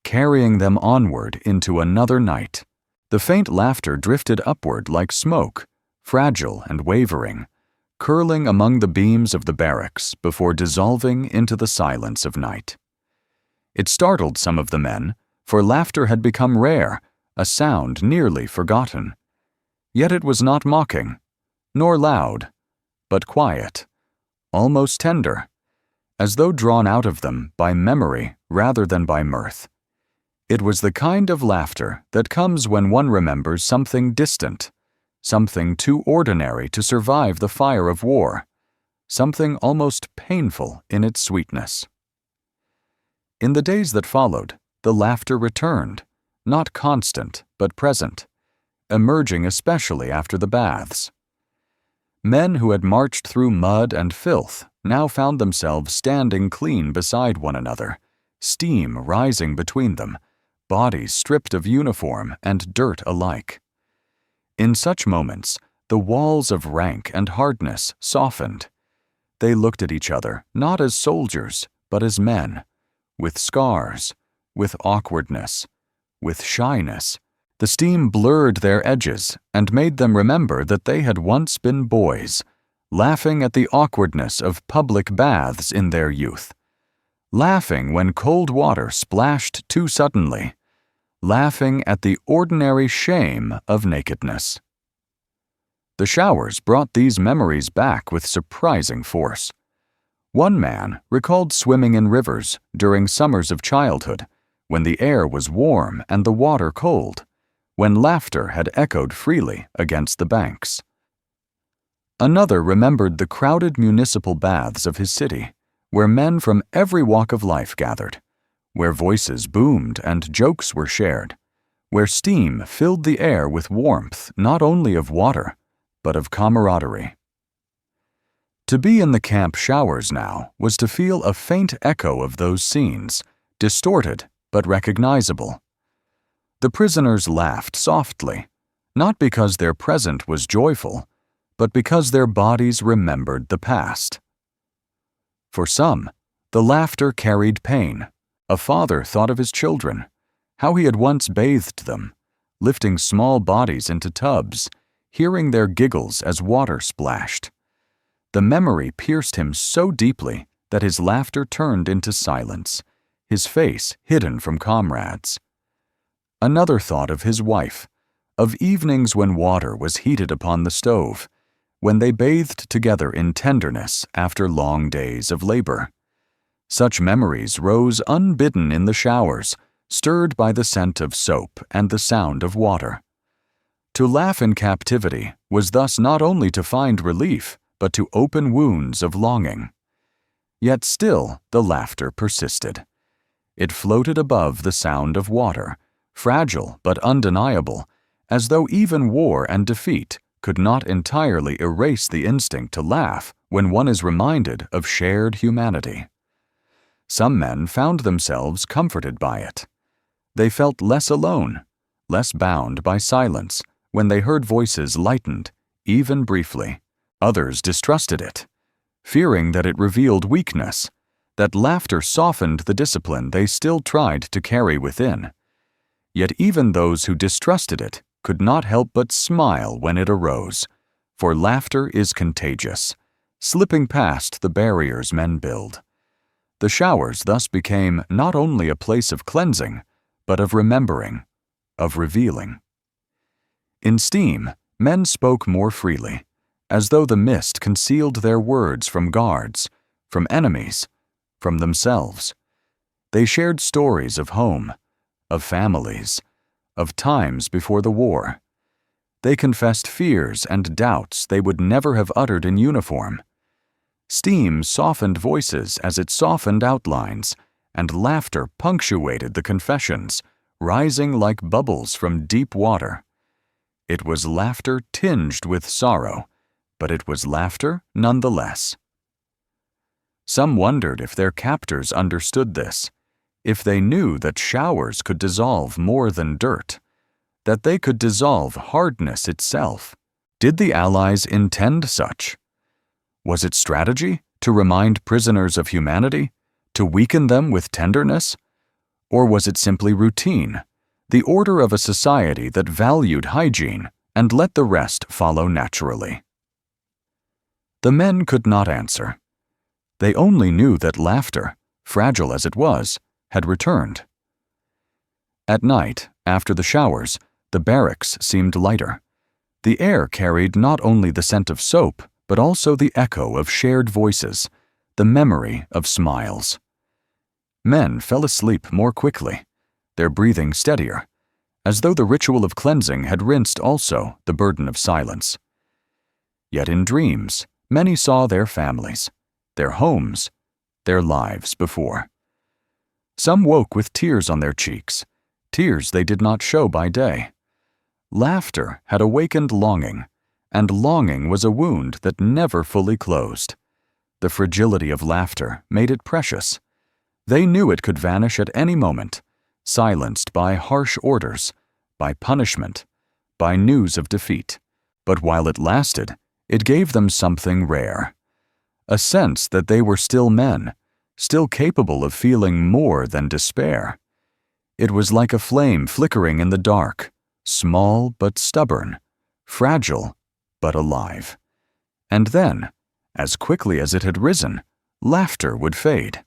[SPEAKER 1] carrying them onward into another night. The faint laughter drifted upward like smoke, fragile and wavering, curling among the beams of the barracks before dissolving into the silence of night. It startled some of the men, for laughter had become rare, a sound nearly forgotten. Yet it was not mocking, nor loud, but quiet, almost tender, as though drawn out of them by memory rather than by mirth. It was the kind of laughter that comes when one remembers something distant, something too ordinary to survive the fire of war, something almost painful in its sweetness. In the days that followed, the laughter returned, not constant but present, emerging especially after the baths. Men who had marched through mud and filth now found themselves standing clean beside one another, steam rising between them, bodies stripped of uniform and dirt alike. In such moments, the walls of rank and hardness softened. They looked at each other not as soldiers, but as men, with scars, with awkwardness, with shyness. The steam blurred their edges and made them remember that they had once been boys, laughing at the awkwardness of public baths in their youth, laughing when cold water splashed too suddenly, laughing at the ordinary shame of nakedness. The showers brought these memories back with surprising force. One man recalled swimming in rivers during summers of childhood, when the air was warm and the water cold, when laughter had echoed freely against the banks. Another remembered the crowded municipal baths of his city, where men from every walk of life gathered, where voices boomed and jokes were shared, where steam filled the air with warmth not only of water, but of camaraderie. To be in the camp showers now was to feel a faint echo of those scenes, distorted but recognizable. The prisoners laughed softly, not because their present was joyful, but because their bodies remembered the past. For some, the laughter carried pain. A father thought of his children, how he had once bathed them, lifting small bodies into tubs, hearing their giggles as water splashed. The memory pierced him so deeply that his laughter turned into silence, his face hidden from comrades. Another thought of his wife, of evenings when water was heated upon the stove, when they bathed together in tenderness after long days of labor. Such memories rose unbidden in the showers, stirred by the scent of soap and the sound of water. To laugh in captivity was thus not only to find relief, but to open wounds of longing. Yet still the laughter persisted. It floated above the sound of water, fragile but undeniable, as though even war and defeat could not entirely erase the instinct to laugh when one is reminded of shared humanity. Some men found themselves comforted by it. They felt less alone, less bound by silence, when they heard voices lightened, even briefly. Others distrusted it, fearing that it revealed weakness, that laughter softened the discipline they still tried to carry within. Yet even those who distrusted it could not help but smile when it arose, for laughter is contagious, slipping past the barriers men build. The showers thus became not only a place of cleansing, but of remembering, of revealing. In steam, men spoke more freely, as though the mist concealed their words from guards, from enemies, from themselves. They shared stories of home, of families, of times before the war. They confessed fears and doubts they would never have uttered in uniform. Steam softened voices as it softened outlines, and laughter punctuated the confessions, rising like bubbles from deep water. It was laughter tinged with sorrow, but it was laughter nonetheless. Some wondered if their captors understood this, if they knew that showers could dissolve more than dirt, that they could dissolve hardness itself. Did the Allies intend such? Was it strategy to remind prisoners of humanity, to weaken them with tenderness? Or was it simply routine, the order of a society that valued hygiene and let the rest follow naturally? The men could not answer. They only knew that laughter, fragile as it was, had returned. At night, after the showers, the barracks seemed lighter. The air carried not only the scent of soap, but also the echo of shared voices, the memory of smiles. Men fell asleep more quickly, their breathing steadier, as though the ritual of cleansing had rinsed also the burden of silence. Yet in dreams, many saw their families, their homes, their lives before. Some woke with tears on their cheeks, tears they did not show by day. Laughter had awakened longing, and longing was a wound that never fully closed. The fragility of laughter made it precious. They knew it could vanish at any moment, silenced by harsh orders, by punishment, by news of defeat. But while it lasted, it gave them something rare. A sense that they were still men, still capable of feeling more than despair. It was like a flame flickering in the dark, small but stubborn, fragile but alive. And then, as quickly as it had risen, laughter would fade.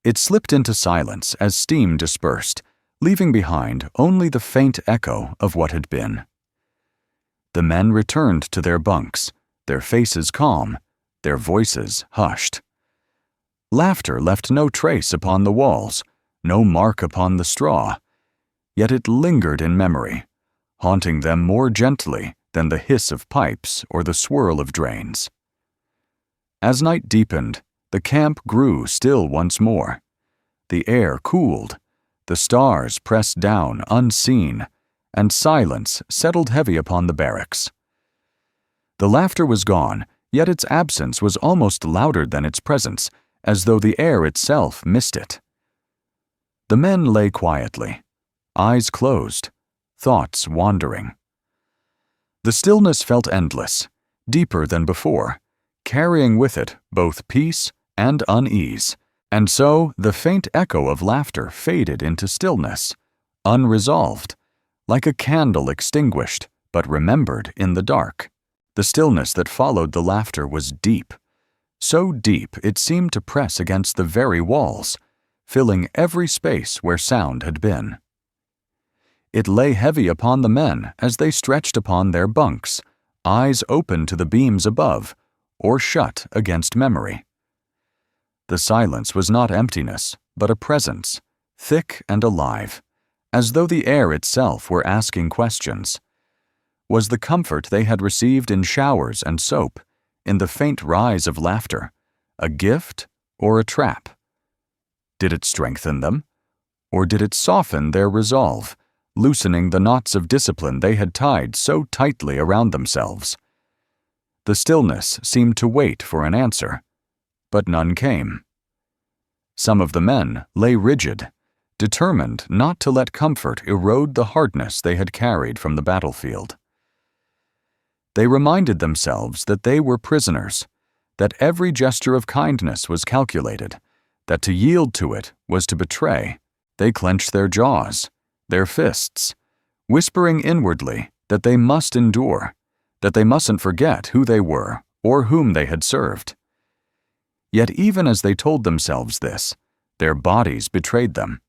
[SPEAKER 1] It slipped into silence as steam dispersed, leaving behind only the faint echo of what had been. The men returned to their bunks, their faces calm, their voices hushed. Laughter left no trace upon the walls, no mark upon the straw, yet it lingered in memory, haunting them more gently than the hiss of pipes or the swirl of drains. As night deepened, the camp grew still once more. The air cooled, the stars pressed down unseen, and silence settled heavy upon the barracks. The laughter was gone, yet its absence was almost louder than its presence, as though the air itself missed it. The men lay quietly, eyes closed, thoughts wandering. The stillness felt endless, deeper than before, carrying with it both peace and unease, and so the faint echo of laughter faded into stillness, unresolved, like a candle extinguished but remembered in the dark. The stillness that followed the laughter was deep, so deep it seemed to press against the very walls, filling every space where sound had been. It lay heavy upon the men as they stretched upon their bunks, eyes open to the beams above, or shut against memory. The silence was not emptiness, but a presence, thick and alive, as though the air itself were asking questions. Was the comfort they had received in showers and soap, in the faint rise of laughter, a gift or a trap? Did it strengthen them, or did it soften their resolve, loosening the knots of discipline they had tied so tightly around themselves? The stillness seemed to wait for an answer, but none came. Some of the men lay rigid, determined not to let comfort erode the hardness they had carried from the battlefield. They reminded themselves that they were prisoners, that every gesture of kindness was calculated, that to yield to it was to betray. They clenched their jaws, their fists, whispering inwardly that they must endure, that they mustn't forget who they were or whom they had served. Yet even as they told themselves this, their bodies betrayed them.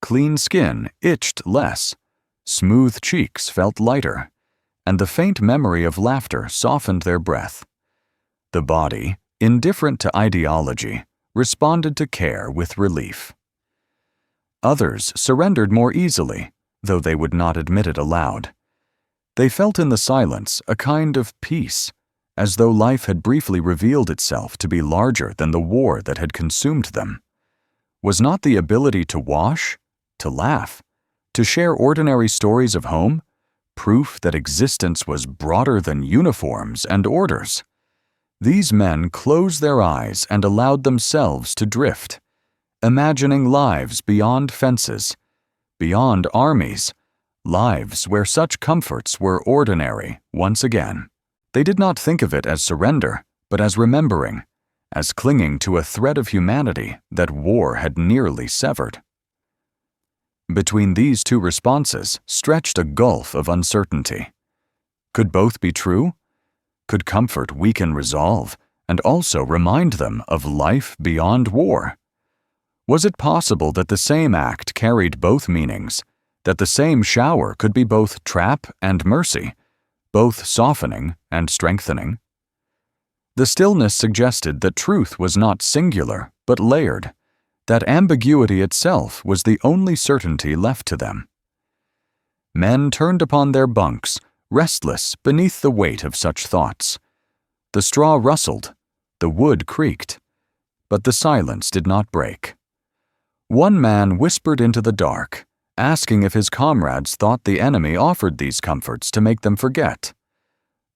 [SPEAKER 1] Clean skin itched less, smooth cheeks felt lighter, and the faint memory of laughter softened their breath. The body, indifferent to ideology, responded to care with relief. Others surrendered more easily, though they would not admit it aloud. They felt in the silence a kind of peace, as though life had briefly revealed itself to be larger than the war that had consumed them. Was not the ability to wash, to laugh, to share ordinary stories of home, proof that existence was broader than uniforms and orders? These men closed their eyes and allowed themselves to drift, imagining lives beyond fences, beyond armies, lives where such comforts were ordinary once again. They did not think of it as surrender, but as remembering, as clinging to a thread of humanity that war had nearly severed. Between these two responses stretched a gulf of uncertainty. Could both be true? Could comfort weaken resolve and also remind them of life beyond war? Was it possible that the same act carried both meanings, that the same shower could be both trap and mercy, both softening and strengthening? The stillness suggested that truth was not singular but layered, that ambiguity itself was the only certainty left to them. Men turned upon their bunks, restless beneath the weight of such thoughts. The straw rustled, the wood creaked, but the silence did not break. One man whispered into the dark, asking if his comrades thought the enemy offered these comforts to make them forget.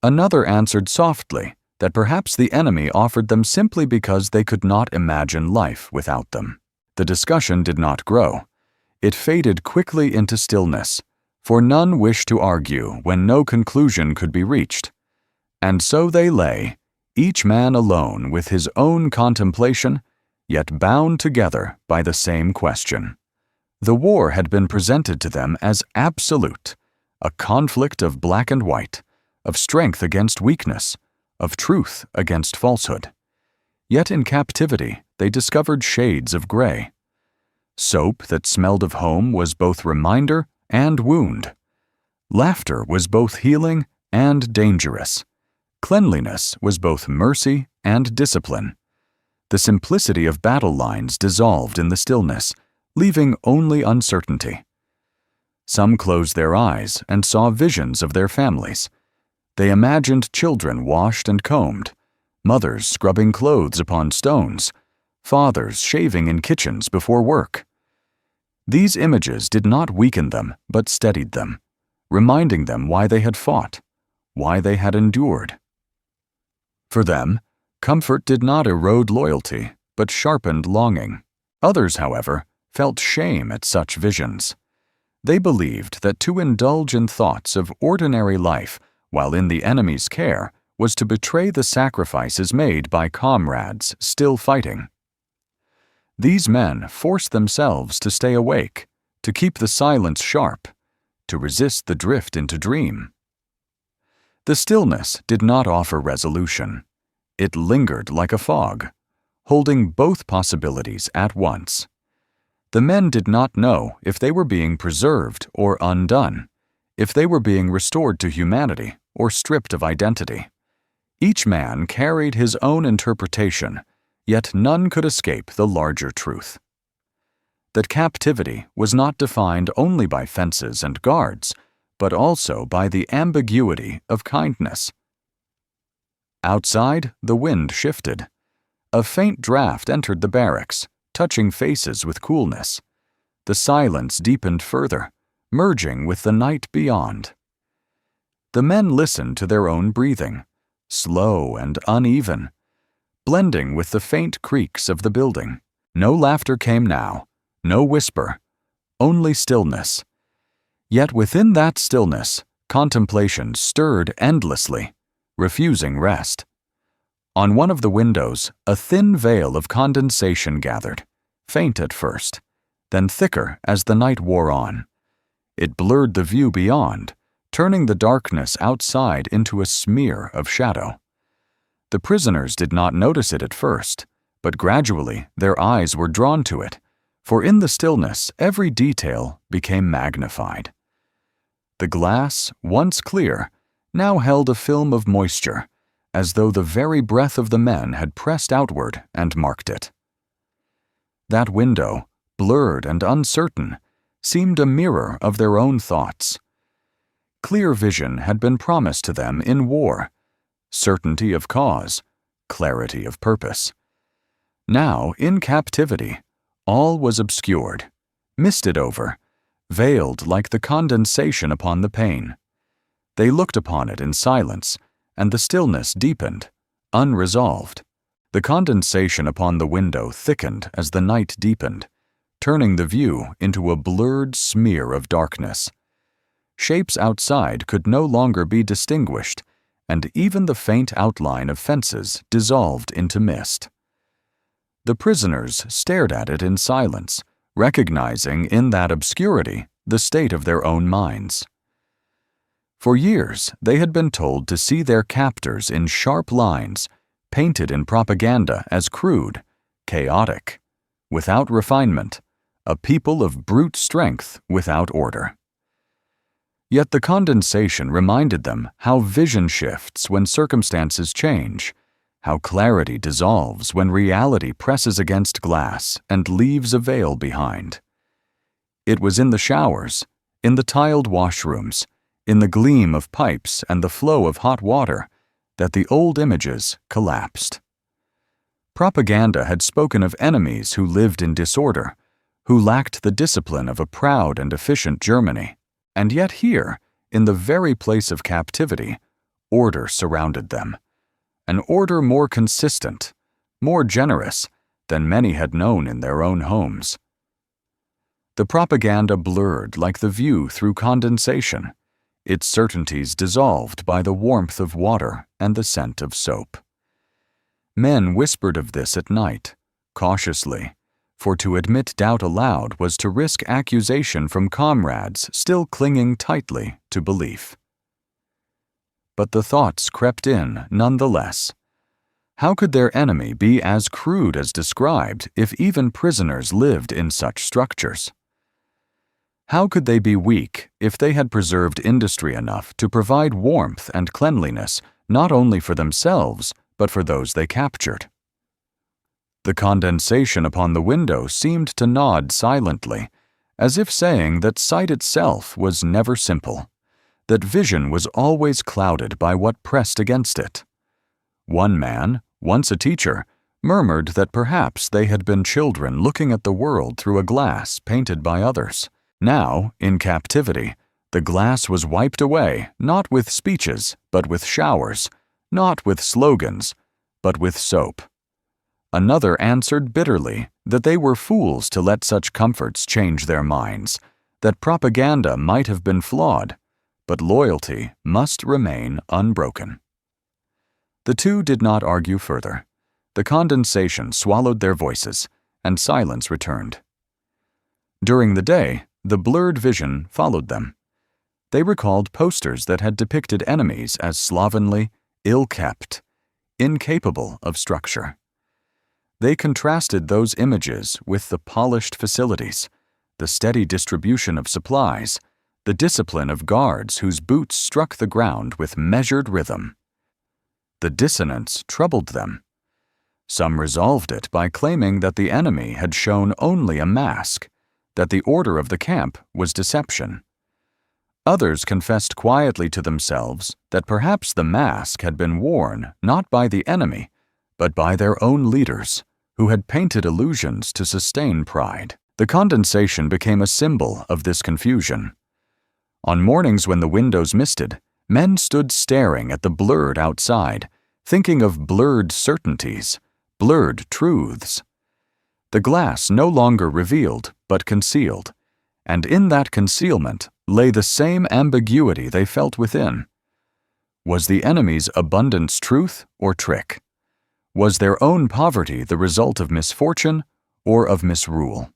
[SPEAKER 1] Another answered softly that perhaps the enemy offered them simply because they could not imagine life without them. The discussion did not grow. It faded quickly into stillness, for none wished to argue when no conclusion could be reached. And so they lay, each man alone with his own contemplation, yet bound together by the same question. The war had been presented to them as absolute, a conflict of black and white, of strength against weakness, of truth against falsehood. Yet in captivity they discovered shades of gray. Soap that smelled of home was both reminder and wound. Laughter was both healing and dangerous. Cleanliness was both mercy and discipline. The simplicity of battle lines dissolved in the stillness, leaving only uncertainty. Some closed their eyes and saw visions of their families. They imagined children washed and combed, mothers scrubbing clothes upon stones, fathers shaving in kitchens before work. These images did not weaken them, but steadied them, reminding them why they had fought, why they had endured. For them, comfort did not erode loyalty, but sharpened longing. Others, however, felt shame at such visions. They believed that to indulge in thoughts of ordinary life while in the enemy's care was to betray the sacrifices made by comrades still fighting. These men forced themselves to stay awake, to keep the silence sharp, to resist the drift into dream. The stillness did not offer resolution. It lingered like a fog, holding both possibilities at once. The men did not know if they were being preserved or undone, if they were being restored to humanity or stripped of identity. Each man carried his own interpretation, yet none could escape the larger truth. That captivity was not defined only by fences and guards, but also by the ambiguity of kindness. Outside, the wind shifted. A faint draft entered the barracks, touching faces with coolness. The silence deepened further, merging with the night beyond. The men listened to their own breathing, slow and uneven, blending with the faint creaks of the building. No laughter came now, no whisper, only stillness. Yet within that stillness, contemplation stirred endlessly, refusing rest. On one of the windows, a thin veil of condensation gathered, faint at first, then thicker as the night wore on. It blurred the view beyond, turning the darkness outside into a smear of shadow. The prisoners did not notice it at first, but gradually their eyes were drawn to it, for in the stillness every detail became magnified. The glass, once clear, now held a film of moisture, as though the very breath of the men had pressed outward and marked it. That window, blurred and uncertain, seemed a mirror of their own thoughts. Clear vision had been promised to them in war, certainty of cause, clarity of purpose. Now, in captivity, all was obscured, misted over, veiled like the condensation upon the pane. They looked upon it in silence, and the stillness deepened, unresolved. The condensation upon the window thickened as the night deepened, turning the view into a blurred smear of darkness. Shapes outside could no longer be distinguished, and even the faint outline of fences dissolved into mist. The prisoners stared at it in silence, recognizing in that obscurity the state of their own minds. For years, they had been told to see their captors in sharp lines, painted in propaganda as crude, chaotic, without refinement, a people of brute strength without order. Yet the condensation reminded them how vision shifts when circumstances change, how clarity dissolves when reality presses against glass and leaves a veil behind. It was in the showers, in the tiled washrooms, in the gleam of pipes and the flow of hot water, that the old images collapsed. Propaganda had spoken of enemies who lived in disorder, who lacked the discipline of a proud and efficient Germany, and yet here, in the very place of captivity, order surrounded them, an order more consistent, more generous than many had known in their own homes. The propaganda blurred like the view through condensation, its certainties dissolved by the warmth of water and the scent of soap. Men whispered of this at night, cautiously, for to admit doubt aloud was to risk accusation from comrades still clinging tightly to belief. But the thoughts crept in nonetheless. How could their enemy be as crude as described if even prisoners lived in such structures? How could they be weak if they had preserved industry enough to provide warmth and cleanliness not only for themselves, but for those they captured? The condensation upon the window seemed to nod silently, as if saying that sight itself was never simple, that vision was always clouded by what pressed against it. One man, once a teacher, murmured that perhaps they had been children looking at the world through a glass painted by others. Now, in captivity, the glass was wiped away, not with speeches, but with showers, not with slogans, but with soap. Another answered bitterly that they were fools to let such comforts change their minds, that propaganda might have been flawed, but loyalty must remain unbroken. The two did not argue further. The condensation swallowed their voices, and silence returned. During the day, the blurred vision followed them. They recalled posters that had depicted enemies as slovenly, ill-kept, incapable of structure. They contrasted those images with the polished facilities, the steady distribution of supplies, the discipline of guards whose boots struck the ground with measured rhythm. The dissonance troubled them. Some resolved it by claiming that the enemy had shown only a mask, that the order of the camp was deception. Others confessed quietly to themselves that perhaps the mask had been worn not by the enemy, but by their own leaders, who had painted illusions to sustain pride. The condensation became a symbol of this confusion. On mornings when the windows misted, men stood staring at the blurred outside, thinking of blurred certainties, blurred truths. The glass no longer revealed, but concealed, and in that concealment lay the same ambiguity they felt within. Was the enemy's abundance truth or trick? Was their own poverty the result of misfortune or of misrule?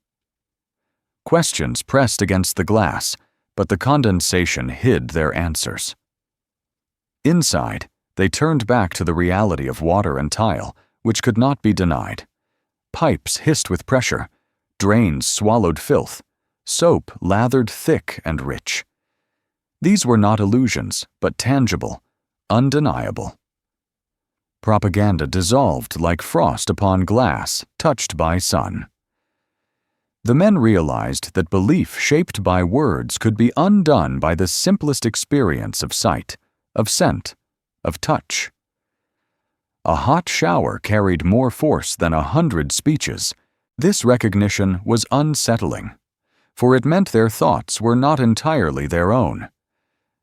[SPEAKER 1] Questions pressed against the glass, but the condensation hid their answers. Inside, they turned back to the reality of water and tile, which could not be denied. Pipes hissed with pressure, drains swallowed filth, soap lathered thick and rich. These were not illusions, but tangible, undeniable. Propaganda dissolved like frost upon glass touched by sun. The men realized that belief shaped by words could be undone by the simplest experience of sight, of scent, of touch. A hot shower carried more force than 100 speeches. This recognition was unsettling, for it meant their thoughts were not entirely their own.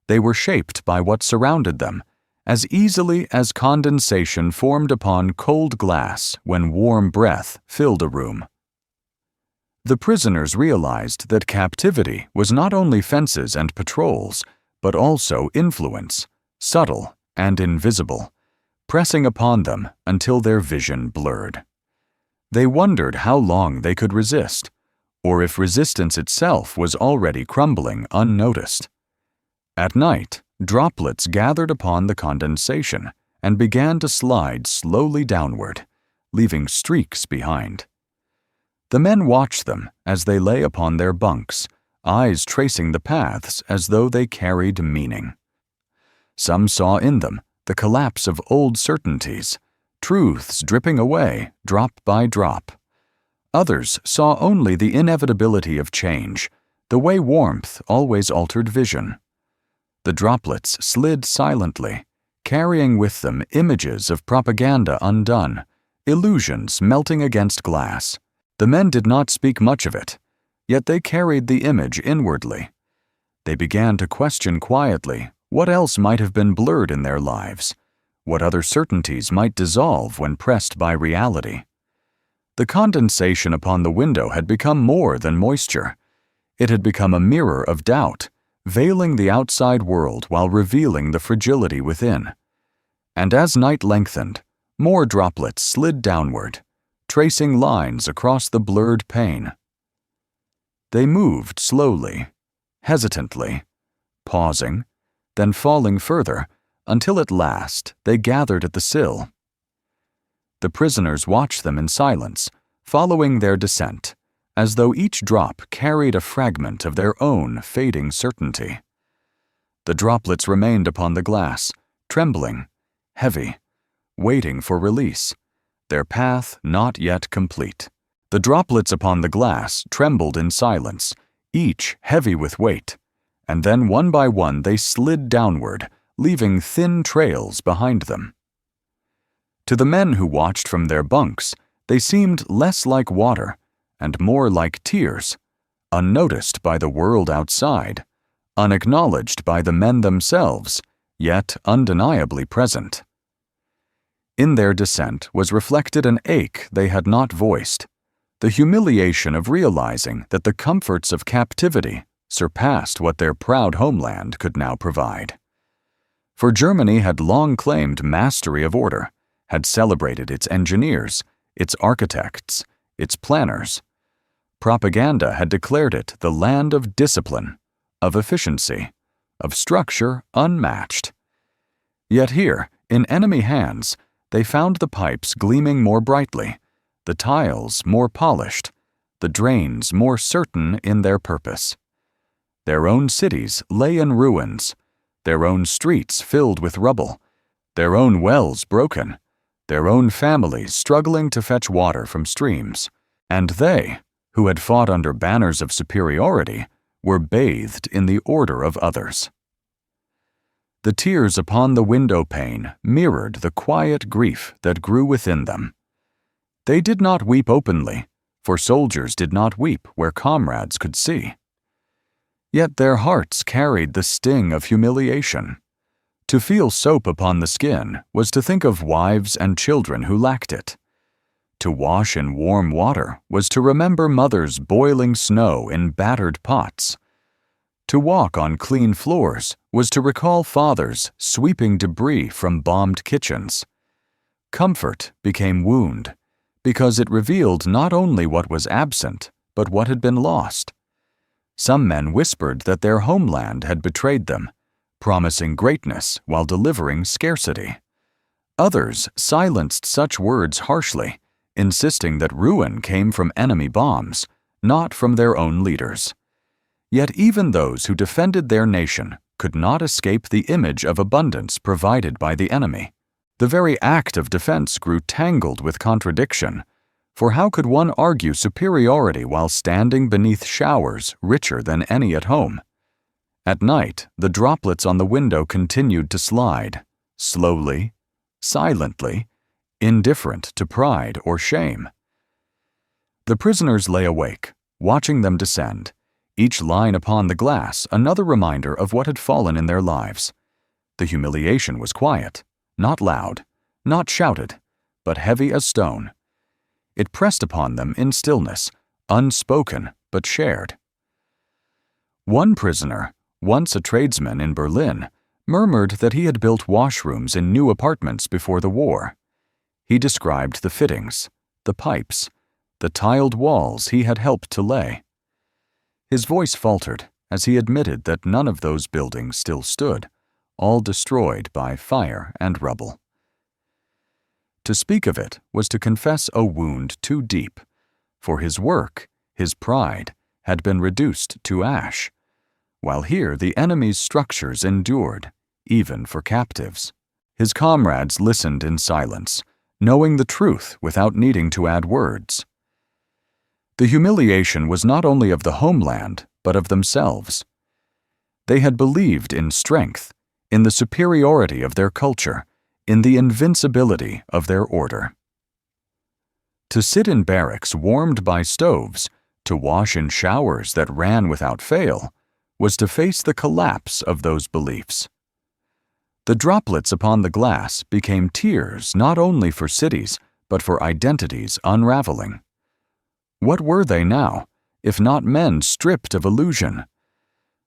[SPEAKER 1] They were shaped by what surrounded them, as easily as condensation formed upon cold glass when warm breath filled a room. The prisoners realized that captivity was not only fences and patrols, but also influence, subtle and invisible, pressing upon them until their vision blurred. They wondered how long they could resist, or if resistance itself was already crumbling unnoticed. At night, droplets gathered upon the condensation and began to slide slowly downward, leaving streaks behind. The men watched them as they lay upon their bunks, eyes tracing the paths as though they carried meaning. Some saw in them the collapse of old certainties, truths dripping away drop by drop. Others saw only the inevitability of change, the way warmth always altered vision. The droplets slid silently, carrying with them images of propaganda undone, illusions melting against glass. The men did not speak much of it, yet they carried the image inwardly. They began to question quietly what else might have been blurred in their lives, what other certainties might dissolve when pressed by reality. The condensation upon the window had become more than moisture. It had become a mirror of doubt, veiling the outside world while revealing the fragility within. And as night lengthened, more droplets slid downward, tracing lines across the blurred pane. They moved slowly, hesitantly, pausing, then falling further, until at last they gathered at the sill. The prisoners watched them in silence, following their descent, as though each drop carried a fragment of their own fading certainty. The droplets remained upon the glass, trembling, heavy, waiting for release, their path not yet complete. The droplets upon the glass trembled in silence, each heavy with weight, and then one by one they slid downward, leaving thin trails behind them. To the men who watched from their bunks, they seemed less like water and more like tears, unnoticed by the world outside, unacknowledged by the men themselves, yet undeniably present. In their descent was reflected an ache they had not voiced, the humiliation of realizing that the comforts of captivity surpassed what their proud homeland could now provide. For Germany had long claimed mastery of order, had celebrated its engineers, its architects, its planners. Propaganda had declared it the land of discipline, of efficiency, of structure unmatched. Yet here, in enemy hands, they found the pipes gleaming more brightly, the tiles more polished, the drains more certain in their purpose. Their own cities lay in ruins, their own streets filled with rubble, their own wells broken, their own families struggling to fetch water from streams, and they, who had fought under banners of superiority, were bathed in the order of others. The tears upon the window pane mirrored the quiet grief that grew within them. They did not weep openly, for soldiers did not weep where comrades could see. Yet their hearts carried the sting of humiliation. To feel soap upon the skin was to think of wives and children who lacked it. To wash in warm water was to remember mothers boiling snow in battered pots. To walk on clean floors was to recall fathers sweeping debris from bombed kitchens. Comfort became wound, because it revealed not only what was absent, but what had been lost. Some men whispered that their homeland had betrayed them, promising greatness while delivering scarcity. Others silenced such words harshly, insisting that ruin came from enemy bombs, not from their own leaders. Yet even those who defended their nation could not escape the image of abundance provided by the enemy. The very act of defense grew tangled with contradiction, for how could one argue superiority while standing beneath showers richer than any at home? At night, the droplets on the window continued to slide, slowly, silently, indifferent to pride or shame. The prisoners lay awake, watching them descend, each line upon the glass another reminder of what had fallen in their lives. The humiliation was quiet, not loud, not shouted, but heavy as stone. It pressed upon them in stillness, unspoken but shared. One prisoner, once a tradesman in Berlin, murmured that he had built washrooms in new apartments before the war. He described the fittings, the pipes, the tiled walls he had helped to lay. His voice faltered as he admitted that none of those buildings still stood, all destroyed by fire and rubble. To speak of it was to confess a wound too deep, for his work, his pride, had been reduced to ash, while here the enemy's structures endured, even for captives. His comrades listened in silence, knowing the truth without needing to add words. The humiliation was not only of the homeland, but of themselves. They had believed in strength, in the superiority of their culture, in the invincibility of their order. To sit in barracks warmed by stoves, to wash in showers that ran without fail, was to face the collapse of those beliefs. The droplets upon the glass became tears not only for cities, but for identities unraveling. What were they now, if not men stripped of illusion?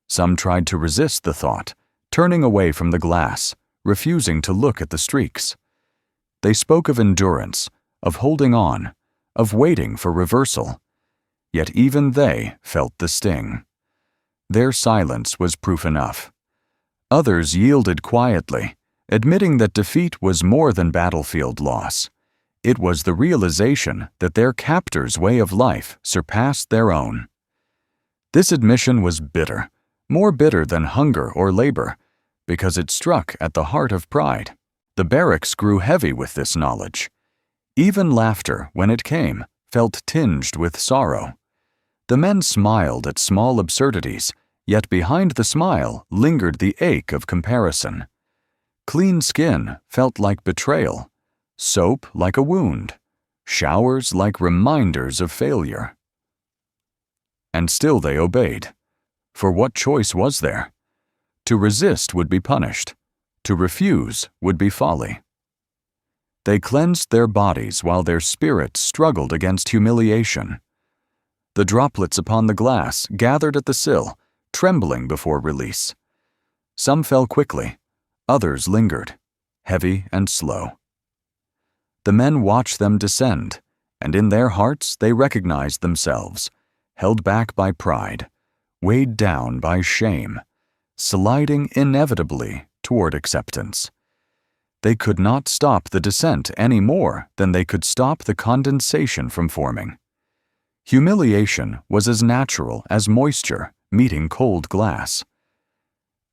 [SPEAKER 1] Some tried to resist the thought, turning away from the glass, refusing to look at the streaks. They spoke of endurance, of holding on, of waiting for reversal. Yet even they felt the sting. Their silence was proof enough. Others yielded quietly, admitting that defeat was more than battlefield loss. It was the realization that their captor's way of life surpassed their own. This admission was bitter, more bitter than hunger or labor, because it struck at the heart of pride. The barracks grew heavy with this knowledge. Even laughter, when it came, felt tinged with sorrow. The men smiled at small absurdities, yet behind the smile lingered the ache of comparison. Clean skin felt like betrayal, soap like a wound, showers like reminders of failure. And still they obeyed. For what choice was there? To resist would be punished. To refuse would be folly. They cleansed their bodies while their spirits struggled against humiliation. The droplets upon the glass gathered at the sill, trembling before release. Some fell quickly, others lingered, heavy and slow. The men watched them descend, and in their hearts they recognized themselves, held back by pride, weighed down by shame, sliding inevitably toward acceptance. They could not stop the descent any more than they could stop the condensation from forming. Humiliation was as natural as moisture meeting cold glass.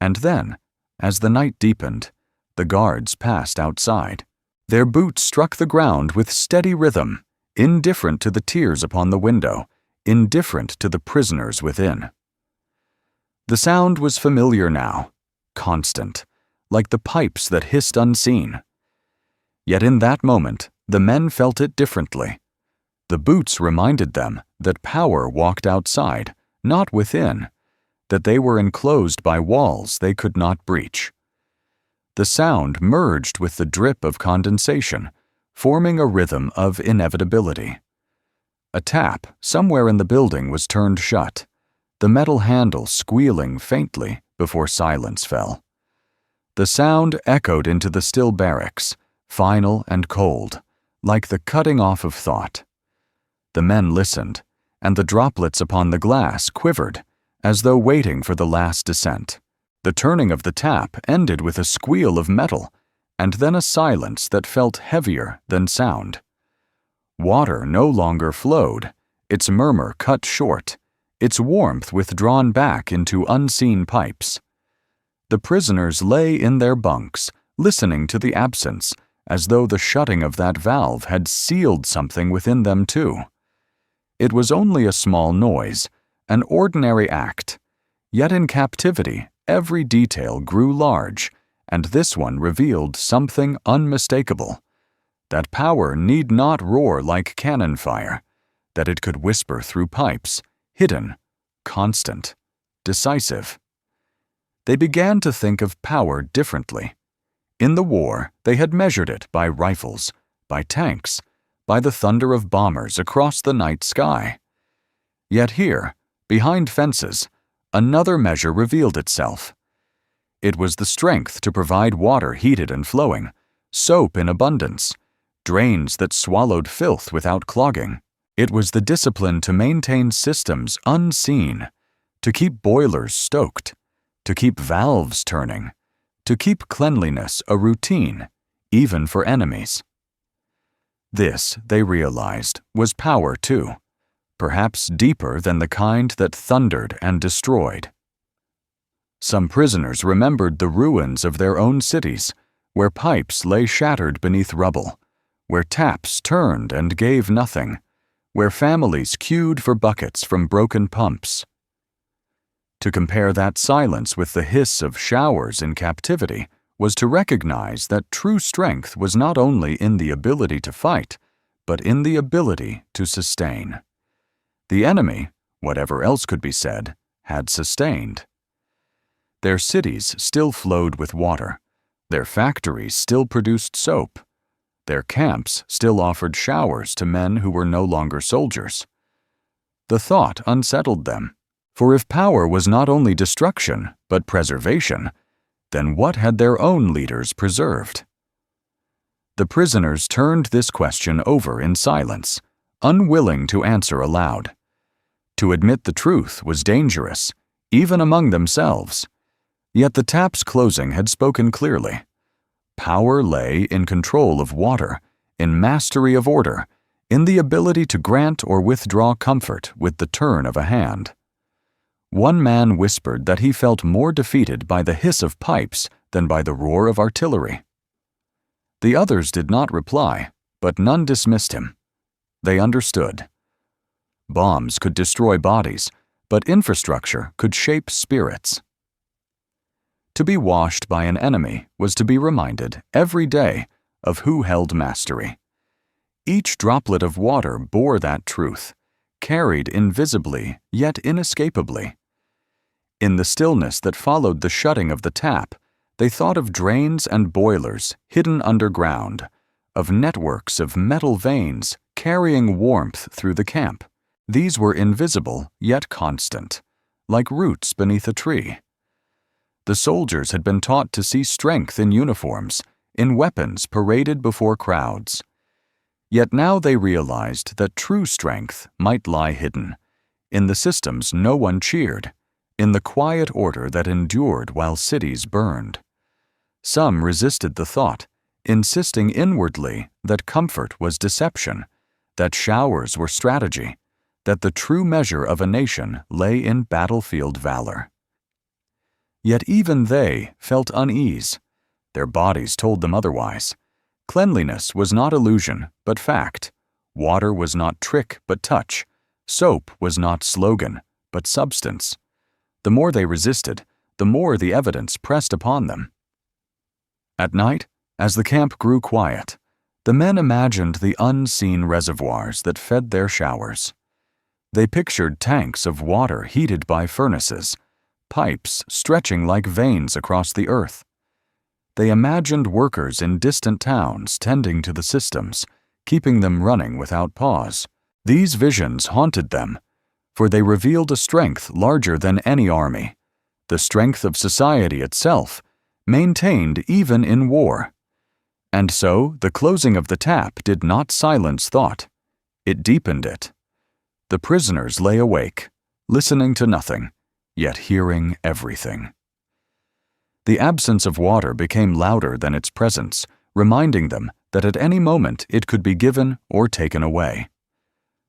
[SPEAKER 1] And then, as the night deepened, the guards passed outside. Their boots struck the ground with steady rhythm, indifferent to the tears upon the window, indifferent to the prisoners within. The sound was familiar now, constant, like the pipes that hissed unseen. Yet in that moment, the men felt it differently. The boots reminded them that power walked outside, not within, that they were enclosed by walls they could not breach. The sound merged with the drip of condensation, forming a rhythm of inevitability. A tap somewhere in the building was turned shut, the metal handle squealing faintly before silence fell. The sound echoed into the still barracks, final and cold, like the cutting off of thought. The men listened, and the droplets upon the glass quivered, as though waiting for the last descent. The turning of the tap ended with a squeal of metal, and then a silence that felt heavier than sound. Water no longer flowed, its murmur cut short, its warmth withdrawn back into unseen pipes. The prisoners lay in their bunks, listening to the absence, as though the shutting of that valve had sealed something within them too. It was only a small noise, an ordinary act, yet in captivity every detail grew large, and this one revealed something unmistakable. That power need not roar like cannon fire, that it could whisper through pipes, hidden, constant, decisive. They began to think of power differently. In the war, they had measured it by rifles, by tanks, by the thunder of bombers across the night sky. Yet here, behind fences, another measure revealed itself. It was the strength to provide water heated and flowing, soap in abundance, drains that swallowed filth without clogging. It was the discipline to maintain systems unseen, to keep boilers stoked, to keep valves turning, to keep cleanliness a routine, even for enemies. This, they realized, was power too, perhaps deeper than the kind that thundered and destroyed. Some prisoners remembered the ruins of their own cities, where pipes lay shattered beneath rubble, where taps turned and gave nothing, where families queued for buckets from broken pumps. To compare that silence with the hiss of showers in captivity was to recognize that true strength was not only in the ability to fight, but in the ability to sustain. The enemy, whatever else could be said, had sustained. Their cities still flowed with water, their factories still produced soap, their camps still offered showers to men who were no longer soldiers. The thought unsettled them, for if power was not only destruction, but preservation, then what had their own leaders preserved? The prisoners turned this question over in silence, unwilling to answer aloud. To admit the truth was dangerous, even among themselves. Yet the tap's closing had spoken clearly. Power lay in control of water, in mastery of order, in the ability to grant or withdraw comfort with the turn of a hand. One man whispered that he felt more defeated by the hiss of pipes than by the roar of artillery. The others did not reply, but none dismissed him. They understood. Bombs could destroy bodies, but infrastructure could shape spirits. To be washed by an enemy was to be reminded every day of who held mastery. Each droplet of water bore that truth, carried invisibly yet inescapably. In the stillness that followed the shutting of the tap, they thought of drains and boilers hidden underground, of networks of metal veins carrying warmth through the camp. These were invisible yet constant, like roots beneath a tree. The soldiers had been taught to see strength in uniforms, in weapons paraded before crowds. Yet now they realized that true strength might lie hidden, in the systems no one cheered, in the quiet order that endured while cities burned. Some resisted the thought, insisting inwardly that comfort was deception, that showers were strategy, that the true measure of a nation lay in battlefield valor. Yet even they felt unease. Their bodies told them otherwise. Cleanliness was not illusion, but fact. Water was not trick, but touch. Soap was not slogan, but substance. The more they resisted, the more the evidence pressed upon them. At night, as the camp grew quiet, the men imagined the unseen reservoirs that fed their showers. They pictured tanks of water heated by furnaces, pipes stretching like veins across the earth. They imagined workers in distant towns tending to the systems, keeping them running without pause. These visions haunted them, for they revealed a strength larger than any army, the strength of society itself, maintained even in war. And so the closing of the tap did not silence thought. It deepened it. The prisoners lay awake, listening to nothing, yet hearing everything. The absence of water became louder than its presence, reminding them that at any moment it could be given or taken away.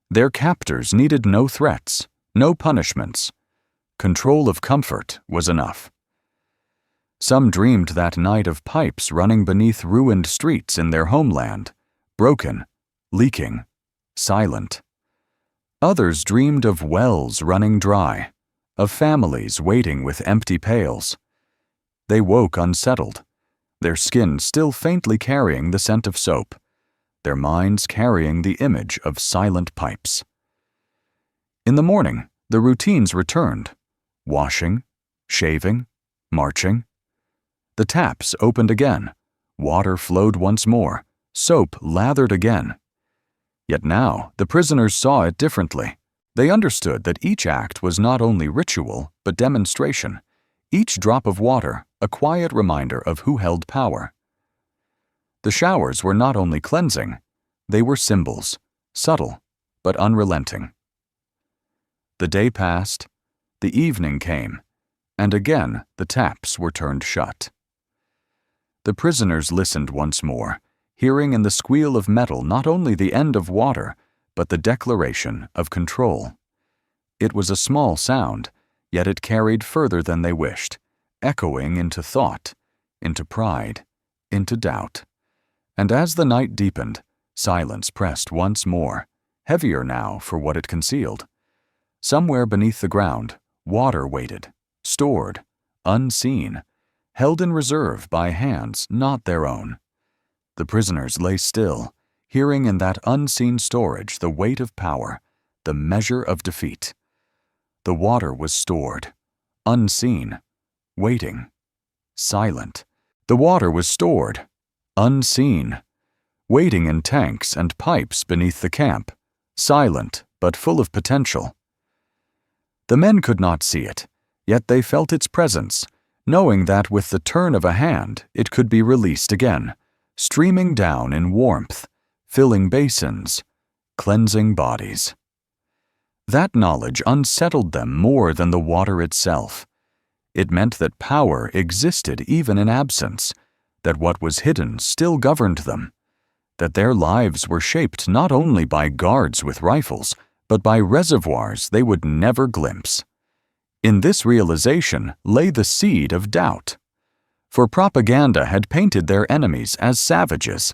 [SPEAKER 1] Their captors needed no threats, no punishments. Control of comfort was enough. Some dreamed that night of pipes running beneath ruined streets in their homeland, broken, leaking, silent. Others dreamed of wells running dry, of families waiting with empty pails. They woke unsettled, their skin still faintly carrying the scent of soap, their minds carrying the image of silent pipes. In the morning, the routines returned: washing, shaving, marching. The taps opened again, water flowed once more, soap lathered again. Yet now the prisoners saw it differently. They understood that each act was not only ritual, but demonstration. Each drop of water, a quiet reminder of who held power. The showers were not only cleansing, they were symbols, subtle but unrelenting. The day passed, the evening came, and again the taps were turned shut. The prisoners listened once more, hearing in the squeal of metal not only the end of water, but the declaration of control. It was a small sound, yet it carried further than they wished, echoing into thought, into pride, into doubt. And as the night deepened, silence pressed once more, heavier now for what it concealed. Somewhere beneath the ground, water waited, stored, unseen, held in reserve by hands not their own. The prisoners lay still, hearing in that unseen storage the weight of power, the measure of defeat. The water was stored, unseen, waiting, silent. The water was stored, unseen, waiting in tanks and pipes beneath the camp, silent but full of potential. The men could not see it, yet they felt its presence, knowing that with the turn of a hand it could be released again, streaming down in warmth, filling basins, cleansing bodies. That knowledge unsettled them more than the water itself. It meant that power existed even in absence, that what was hidden still governed them, that their lives were shaped not only by guards with rifles, but by reservoirs they would never glimpse. In this realization lay the seed of doubt. For propaganda had painted their enemies as savages,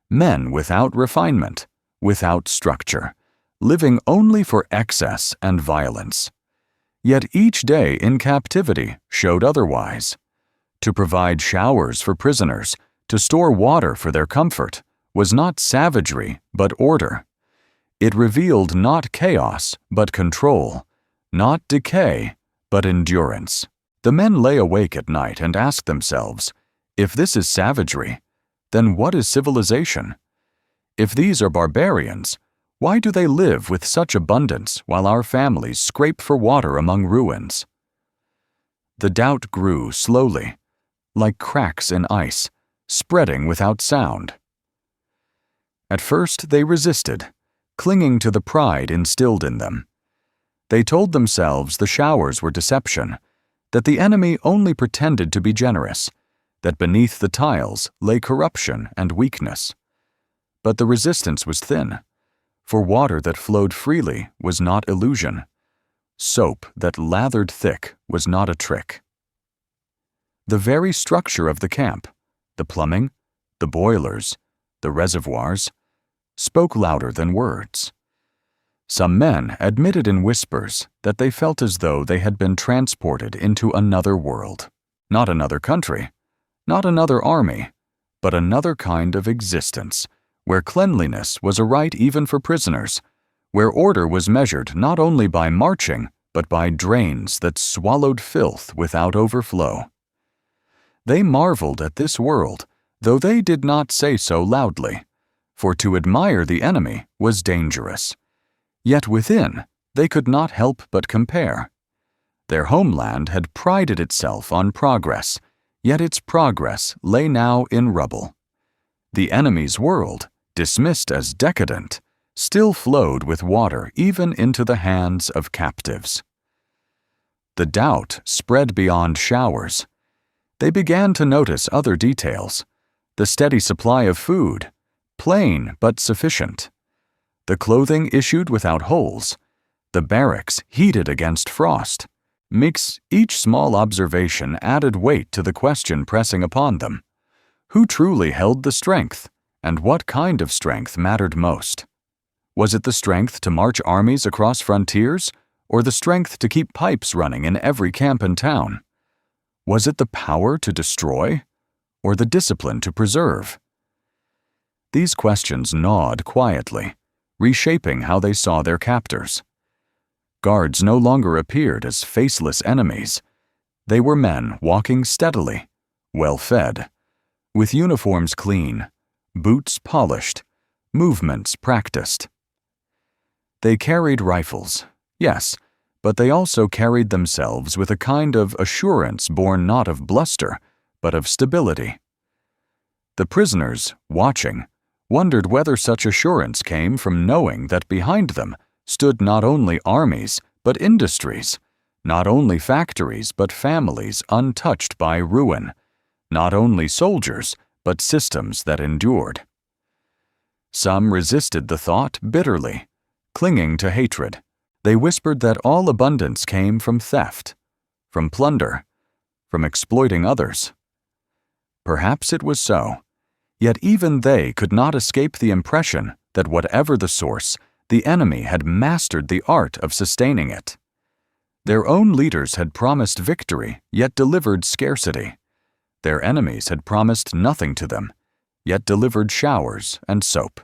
[SPEAKER 1] men without refinement, without structure, living only for excess and violence. Yet each day in captivity showed otherwise. To provide showers for prisoners, to store water for their comfort, was not savagery but order. It revealed not chaos but control, not decay but endurance. The men lay awake at night and asked themselves, if this is savagery, then what is civilization? If these are barbarians, why do they live with such abundance while our families scrape for water among ruins? The doubt grew slowly, like cracks in ice, spreading without sound. At first they resisted, clinging to the pride instilled in them. They told themselves the showers were deception, that the enemy only pretended to be generous, that beneath the tiles lay corruption and weakness. But the resistance was thin, for water that flowed freely was not illusion. Soap that lathered thick was not a trick. The very structure of the camp, the plumbing, the boilers, the reservoirs, spoke louder than words. Some men admitted in whispers that they felt as though they had been transported into another world, not another country, not another army, but another kind of existence, where cleanliness was a right even for prisoners, where order was measured not only by marching, but by drains that swallowed filth without overflow. They marveled at this world, though they did not say so loudly, for to admire the enemy was dangerous. Yet within, they could not help but compare. Their homeland had prided itself on progress, yet its progress lay now in rubble. The enemy's world, dismissed as decadent, still flowed with water even into the hands of captives. The doubt spread beyond showers. They began to notice other details: the steady supply of food, plain but sufficient; the clothing issued without holes; the barracks heated against frost. Each small observation added weight to the question pressing upon them: who truly held the strength, and what kind of strength mattered most? Was it the strength to march armies across frontiers, or the strength to keep pipes running in every camp and town? Was it the power to destroy, or the discipline to preserve? These questions gnawed quietly, reshaping how they saw their captors. Guards no longer appeared as faceless enemies. They were men walking steadily, well-fed, with uniforms clean, boots polished, movements practiced. They carried rifles, yes, but they also carried themselves with a kind of assurance born not of bluster, but of stability. The prisoners, watching, wondered whether such assurance came from knowing that behind them stood not only armies, but industries, not only factories, but families untouched by ruin, not only soldiers, but systems that endured. Some resisted the thought bitterly, clinging to hatred. They whispered that all abundance came from theft, from plunder, from exploiting others. Perhaps it was so, yet even they could not escape the impression that whatever the source, the enemy had mastered the art of sustaining it. Their own leaders had promised victory, yet delivered scarcity. Their enemies had promised nothing to them, yet delivered showers and soap.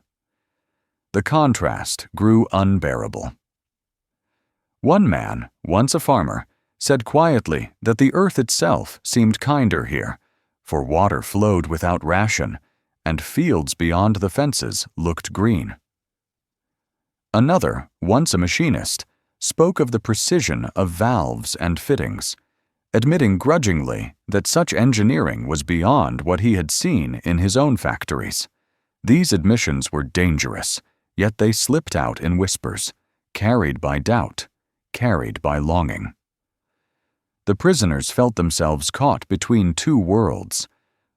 [SPEAKER 1] The contrast grew unbearable. One man, once a farmer, said quietly that the earth itself seemed kinder here, for water flowed without ration, and fields beyond the fences looked green. Another, once a machinist, spoke of the precision of valves and fittings, admitting grudgingly that such engineering was beyond what he had seen in his own factories. These admissions were dangerous, yet they slipped out in whispers, carried by doubt, carried by longing. The prisoners felt themselves caught between two worlds,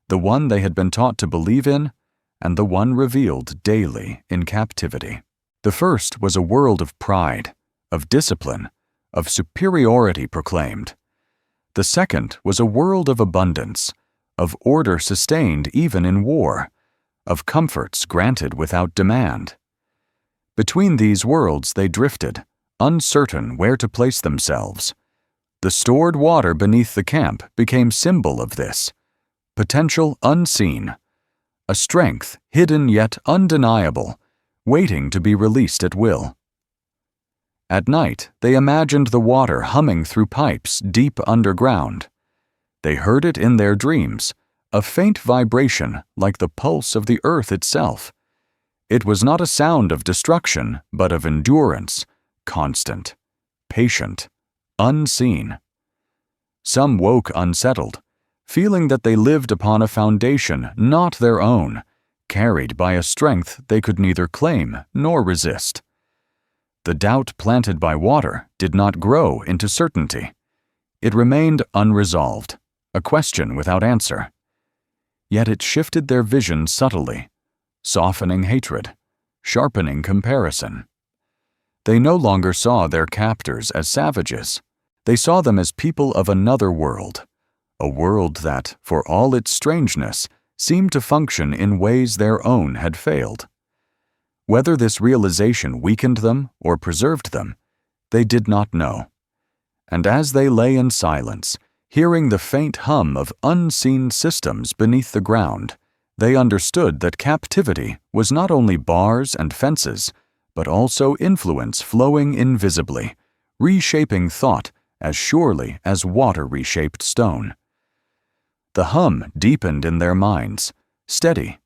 [SPEAKER 1] the one they had been taught to believe in, and the one revealed daily in captivity. The first was a world of pride, of discipline, of superiority proclaimed. The second was a world of abundance, of order sustained even in war, of comforts granted without demand. Between these worlds they drifted, uncertain where to place themselves. The stored water beneath the camp became symbol of this. Potential unseen, a strength hidden yet undeniable, waiting to be released at will. At night, they imagined the water humming through pipes deep underground. They heard it in their dreams, a faint vibration like the pulse of the earth itself. It was not a sound of destruction, but of endurance, constant, patient, unseen. Some woke unsettled, feeling that they lived upon a foundation not their own, carried by a strength they could neither claim nor resist. The doubt planted by water did not grow into certainty. It remained unresolved, a question without answer. Yet it shifted their vision subtly, softening hatred, sharpening comparison. They no longer saw their captors as savages. They saw them as people of another world, a world that, for all its strangeness, seemed to function in ways their own had failed. Whether this realization weakened them or preserved them, they did not know. And as they lay in silence, hearing the faint hum of unseen systems beneath the ground, they understood that captivity was not only bars and fences, but also influence flowing invisibly, reshaping thought as surely as water reshaped stone. The hum deepened in their minds, steady,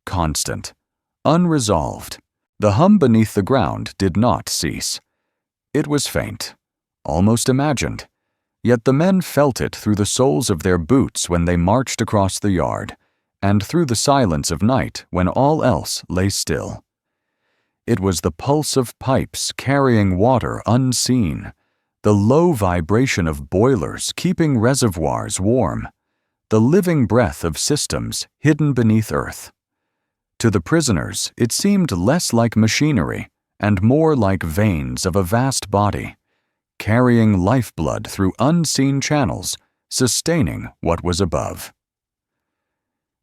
[SPEAKER 1] constant, unresolved. The hum beneath the ground did not cease. It was faint, almost imagined, yet the men felt it through the soles of their boots when they marched across the yard, and through the silence of night when all else lay still. It was the pulse of pipes carrying water unseen, the low vibration of boilers keeping reservoirs warm, the living breath of systems hidden beneath earth. To the prisoners, it seemed less like machinery and more like veins of a vast body, carrying lifeblood through unseen channels, sustaining what was above.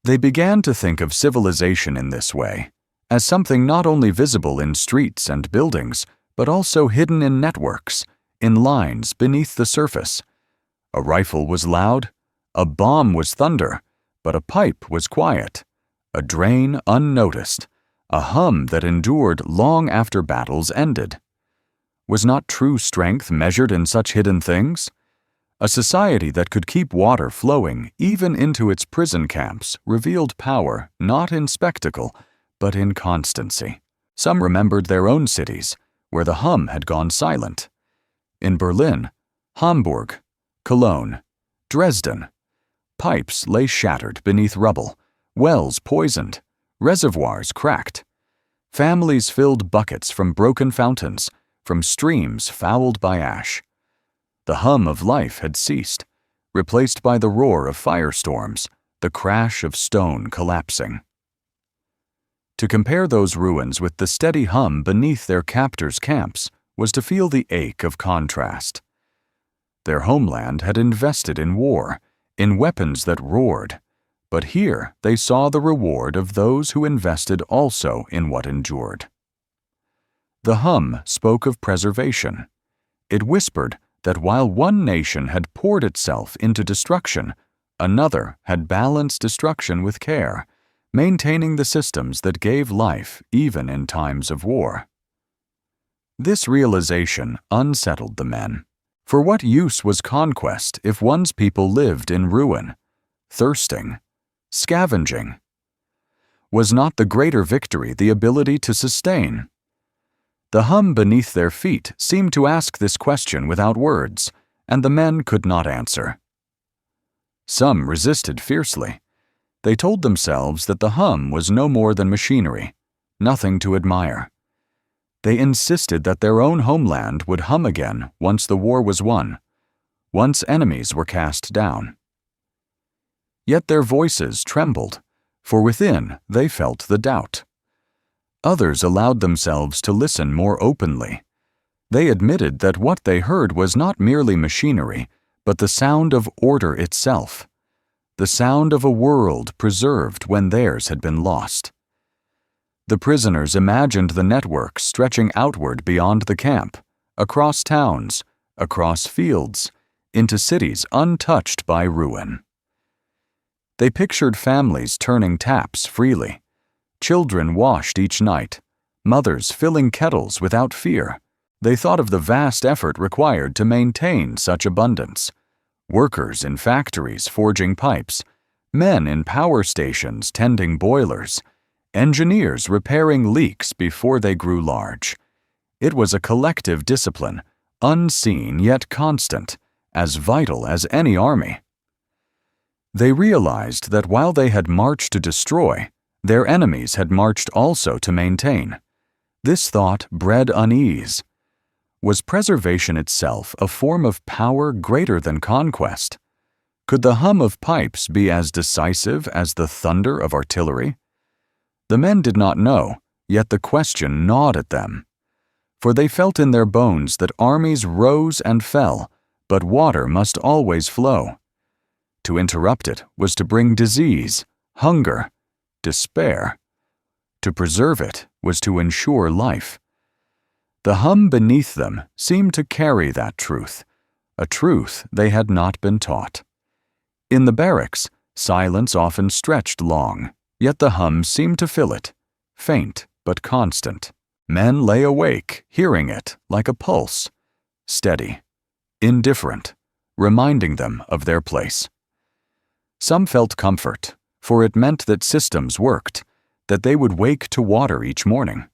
[SPEAKER 1] They began to think of civilization in this way, as something not only visible in streets and buildings, but also hidden in networks, in lines beneath the surface. A rifle was loud, a bomb was thunder, but a pipe was quiet, a drain unnoticed, a hum that endured long after battles ended. Was not true strength measured in such hidden things? A society that could keep water flowing even into its prison camps revealed power not in spectacle, but in constancy. Some remembered their own cities, where the hum had gone silent. In Berlin, Hamburg, Cologne, Dresden, pipes lay shattered beneath rubble, wells poisoned, reservoirs cracked. Families filled buckets from broken fountains, from streams fouled by ash. The hum of life had ceased, replaced by the roar of firestorms, the crash of stone collapsing. To compare those ruins with the steady hum beneath their captors' camps was to feel the ache of contrast. Their homeland had invested in war, in weapons that roared, but here they saw the reward of those who invested also in what endured. The hum spoke of preservation. It whispered that while one nation had poured itself into destruction, another had balanced destruction with care, maintaining the systems that gave life even in times of war. This realization unsettled the men. For what use was conquest if one's people lived in ruin, thirsting, scavenging? Was not the greater victory the ability to sustain? The hum beneath their feet seemed to ask this question without words, and the men could not answer. Some resisted fiercely. They told themselves that the hum was no more than machinery, nothing to admire. They insisted that their own homeland would hum again once the war was won, once enemies were cast down. Yet their voices trembled, for within they felt the doubt. Others allowed themselves to listen more openly. They admitted that what they heard was not merely machinery, but the sound of order itself, the sound of a world preserved when theirs had been lost. The prisoners imagined the network stretching outward beyond the camp, across towns, across fields, into cities untouched by ruin. They pictured families turning taps freely, children washed each night, mothers filling kettles without fear. They thought of the vast effort required to maintain such abundance. Workers in factories forging pipes, men in power stations tending boilers, engineers repairing leaks before they grew large. It was a collective discipline, unseen yet constant, as vital as any army. They realized that while they had marched to destroy, their enemies had marched also to maintain. This thought bred unease. Was preservation itself a form of power greater than conquest? Could the hum of pipes be as decisive as the thunder of artillery? The men did not know, yet the question gnawed at them. For they felt in their bones that armies rose and fell, but water must always flow. To interrupt it was to bring disease, hunger, despair. To preserve it was to ensure life. The hum beneath them seemed to carry that truth, a truth they had not been taught. In the barracks, silence often stretched long, yet the hum seemed to fill it, faint but constant. Men lay awake, hearing it like a pulse, steady, indifferent, reminding them of their place. Some felt comfort, for it meant that systems worked, that they would wake to water each morning.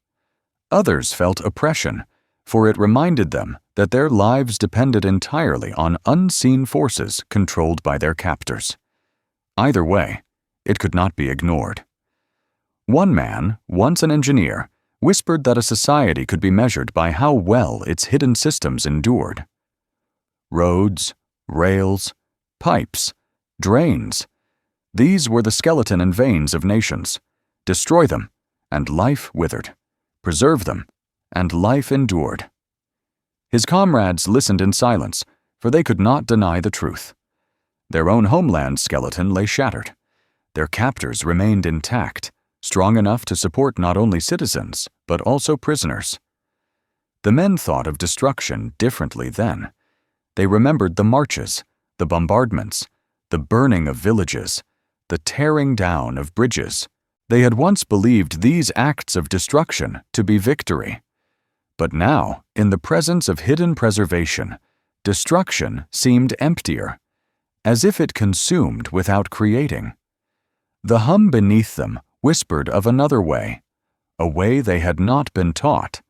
[SPEAKER 1] Others felt oppression, for it reminded them that their lives depended entirely on unseen forces controlled by their captors. Either way, it could not be ignored. One man, once an engineer, whispered that a society could be measured by how well its hidden systems endured. Roads, rails, pipes, drains. These were the skeleton and veins of nations. Destroy them, and life withered. Preserve them, and life endured. His comrades listened in silence, for they could not deny the truth. Their own homeland's skeleton lay shattered. Their captors remained intact, strong enough to support not only citizens, but also prisoners. The men thought of destruction differently then. They remembered the marches, the bombardments, the burning of villages, the tearing down of bridges. They had once believed these acts of destruction to be victory. But now, in the presence of hidden preservation, destruction seemed emptier, as if it consumed without creating. The hum beneath them whispered of another way, a way they had not been taught,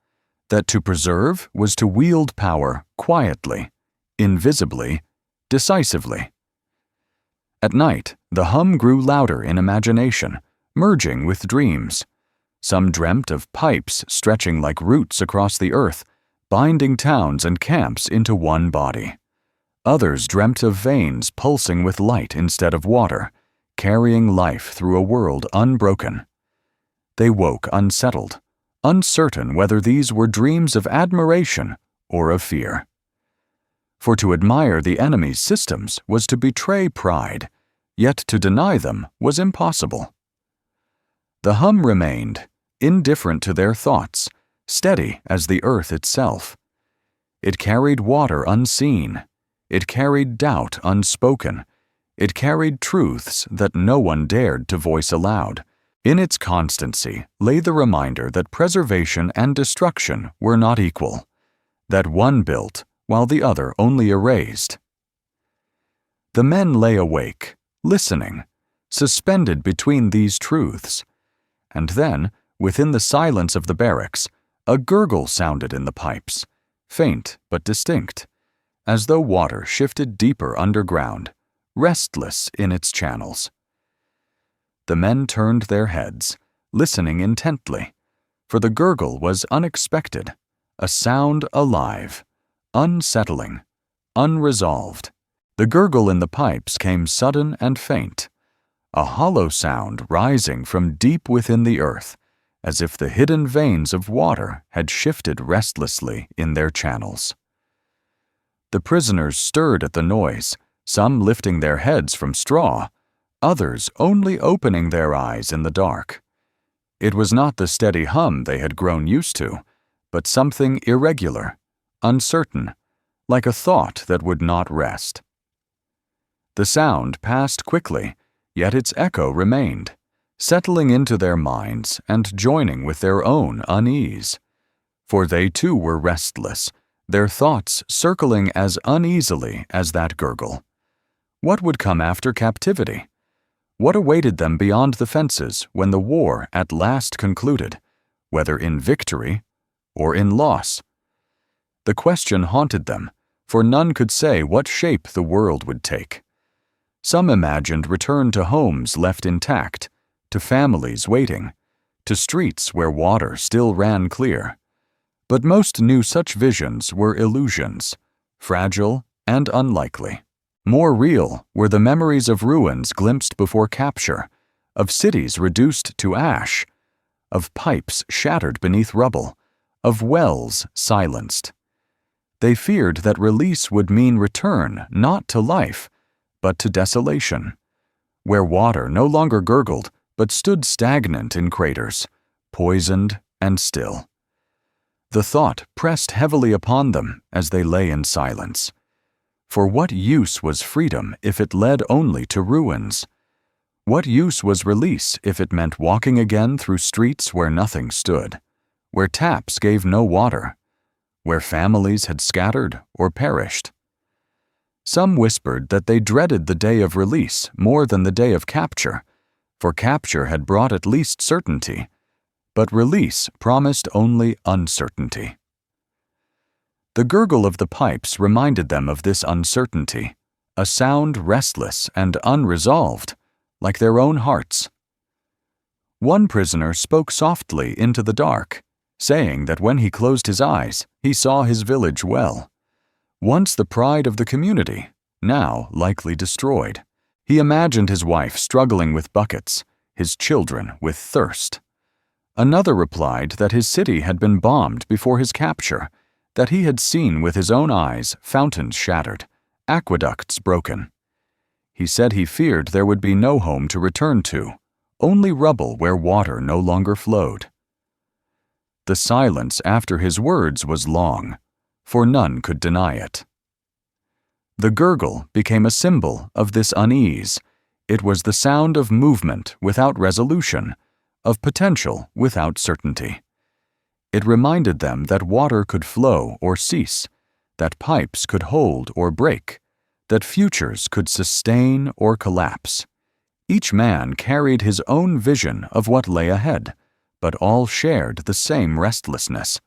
[SPEAKER 1] that to preserve was to wield power quietly, invisibly, decisively. At night, the hum grew louder in imagination, merging with dreams. Some dreamt of pipes stretching like roots across the earth, binding towns and camps into one body. Others dreamt of veins pulsing with light instead of water, carrying life through a world unbroken. They woke unsettled, uncertain whether these were dreams of admiration or of fear. For to admire the enemy's systems was to betray pride, yet to deny them was impossible. The hum remained, indifferent to their thoughts, steady as the earth itself. It carried water unseen. It carried doubt unspoken. It carried truths that no one dared to voice aloud. In its constancy lay the reminder that preservation and destruction were not equal, that one built while the other only erased. The men lay awake, listening, suspended between these truths. And then, within the silence of the barracks, a gurgle sounded in the pipes, faint but distinct, as though water shifted deeper underground, restless in its channels. The men turned their heads, listening intently, for the gurgle was unexpected, a sound alive, unsettling, unresolved. The gurgle in the pipes came sudden and faint, a hollow sound rising from deep within the earth, as if the hidden veins of water had shifted restlessly in their channels. The prisoners stirred at the noise, some lifting their heads from straw, others only opening their eyes in the dark. It was not the steady hum they had grown used to, but something irregular, uncertain, like a thought that would not rest. The sound passed quickly, yet its echo remained, settling into their minds and joining with their own unease. For they too were restless, their thoughts circling as uneasily as that gurgle. What would come after captivity? What awaited them beyond the fences when the war at last concluded, whether in victory or in loss? The question haunted them, for none could say what shape the world would take. Some imagined return to homes left intact, to families waiting, to streets where water still ran clear. But most knew such visions were illusions, fragile and unlikely. More real were the memories of ruins glimpsed before capture, of cities reduced to ash, of pipes shattered beneath rubble, of wells silenced. They feared that release would mean return not to life, but to desolation, where water no longer gurgled but stood stagnant in craters, poisoned and still. The thought pressed heavily upon them as they lay in silence. For what use was freedom if it led only to ruins? What use was release if it meant walking again through streets where nothing stood, where taps gave no water, where families had scattered or perished? Some whispered that they dreaded the day of release more than the day of capture, for capture had brought at least certainty, but release promised only uncertainty. The gurgle of the pipes reminded them of this uncertainty, a sound restless and unresolved, like their own hearts. One prisoner spoke softly into the dark, saying that when he closed his eyes, he saw his village well. Once the pride of the community, now likely destroyed. He imagined his wife struggling with buckets, his children with thirst. Another replied that his city had been bombed before his capture, that he had seen with his own eyes fountains shattered, aqueducts broken. He said he feared there would be no home to return to, only rubble where water no longer flowed. The silence after his words was long, for none could deny it. The gurgle became a symbol of this unease. It was the sound of movement without resolution, of potential without certainty. It reminded them that water could flow or cease, that pipes could hold or break, that futures could sustain or collapse. Each man carried his own vision of what lay ahead, but all shared the same restlessness.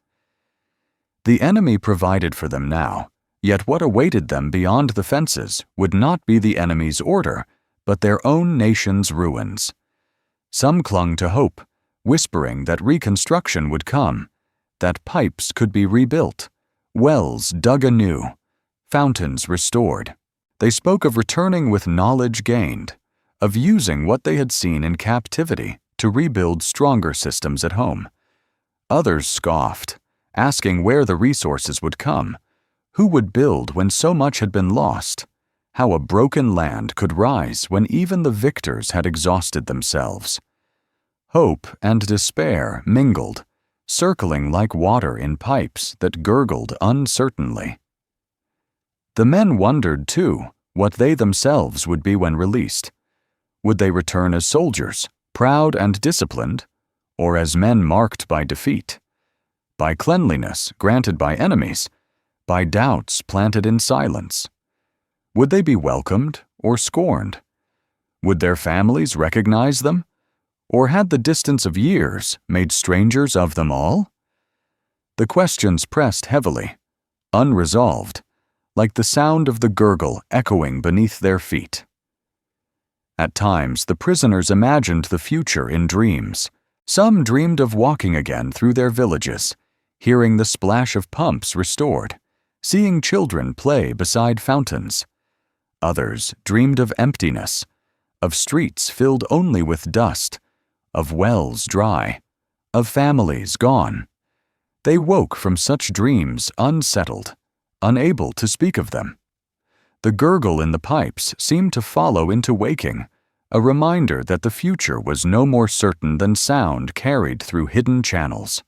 [SPEAKER 1] The enemy provided for them now, yet what awaited them beyond the fences would not be the enemy's order, but their own nation's ruins. Some clung to hope, whispering that reconstruction would come, that pipes could be rebuilt, wells dug anew, fountains restored. They spoke of returning with knowledge gained, of using what they had seen in captivity to rebuild stronger systems at home. Others scoffed, asking where the resources would come, who would build when so much had been lost, how a broken land could rise when even the victors had exhausted themselves. Hope and despair mingled, circling like water in pipes that gurgled uncertainly. The men wondered, too, what they themselves would be when released. Would they return as soldiers, proud and disciplined, or as men marked by defeat, by cleanliness granted by enemies, by doubts planted in silence? Would they be welcomed or scorned? Would their families recognize them? Or had the distance of years made strangers of them all? The questions pressed heavily, unresolved, like the sound of the gurgle echoing beneath their feet. At times, the prisoners imagined the future in dreams. Some dreamed of walking again through their villages, hearing the splash of pumps restored, seeing children play beside fountains. Others dreamed of emptiness, of streets filled only with dust, of wells dry, of families gone. They woke from such dreams unsettled, unable to speak of them. The gurgle in the pipes seemed to follow into waking, a reminder that the future was no more certain than sound carried through hidden channels.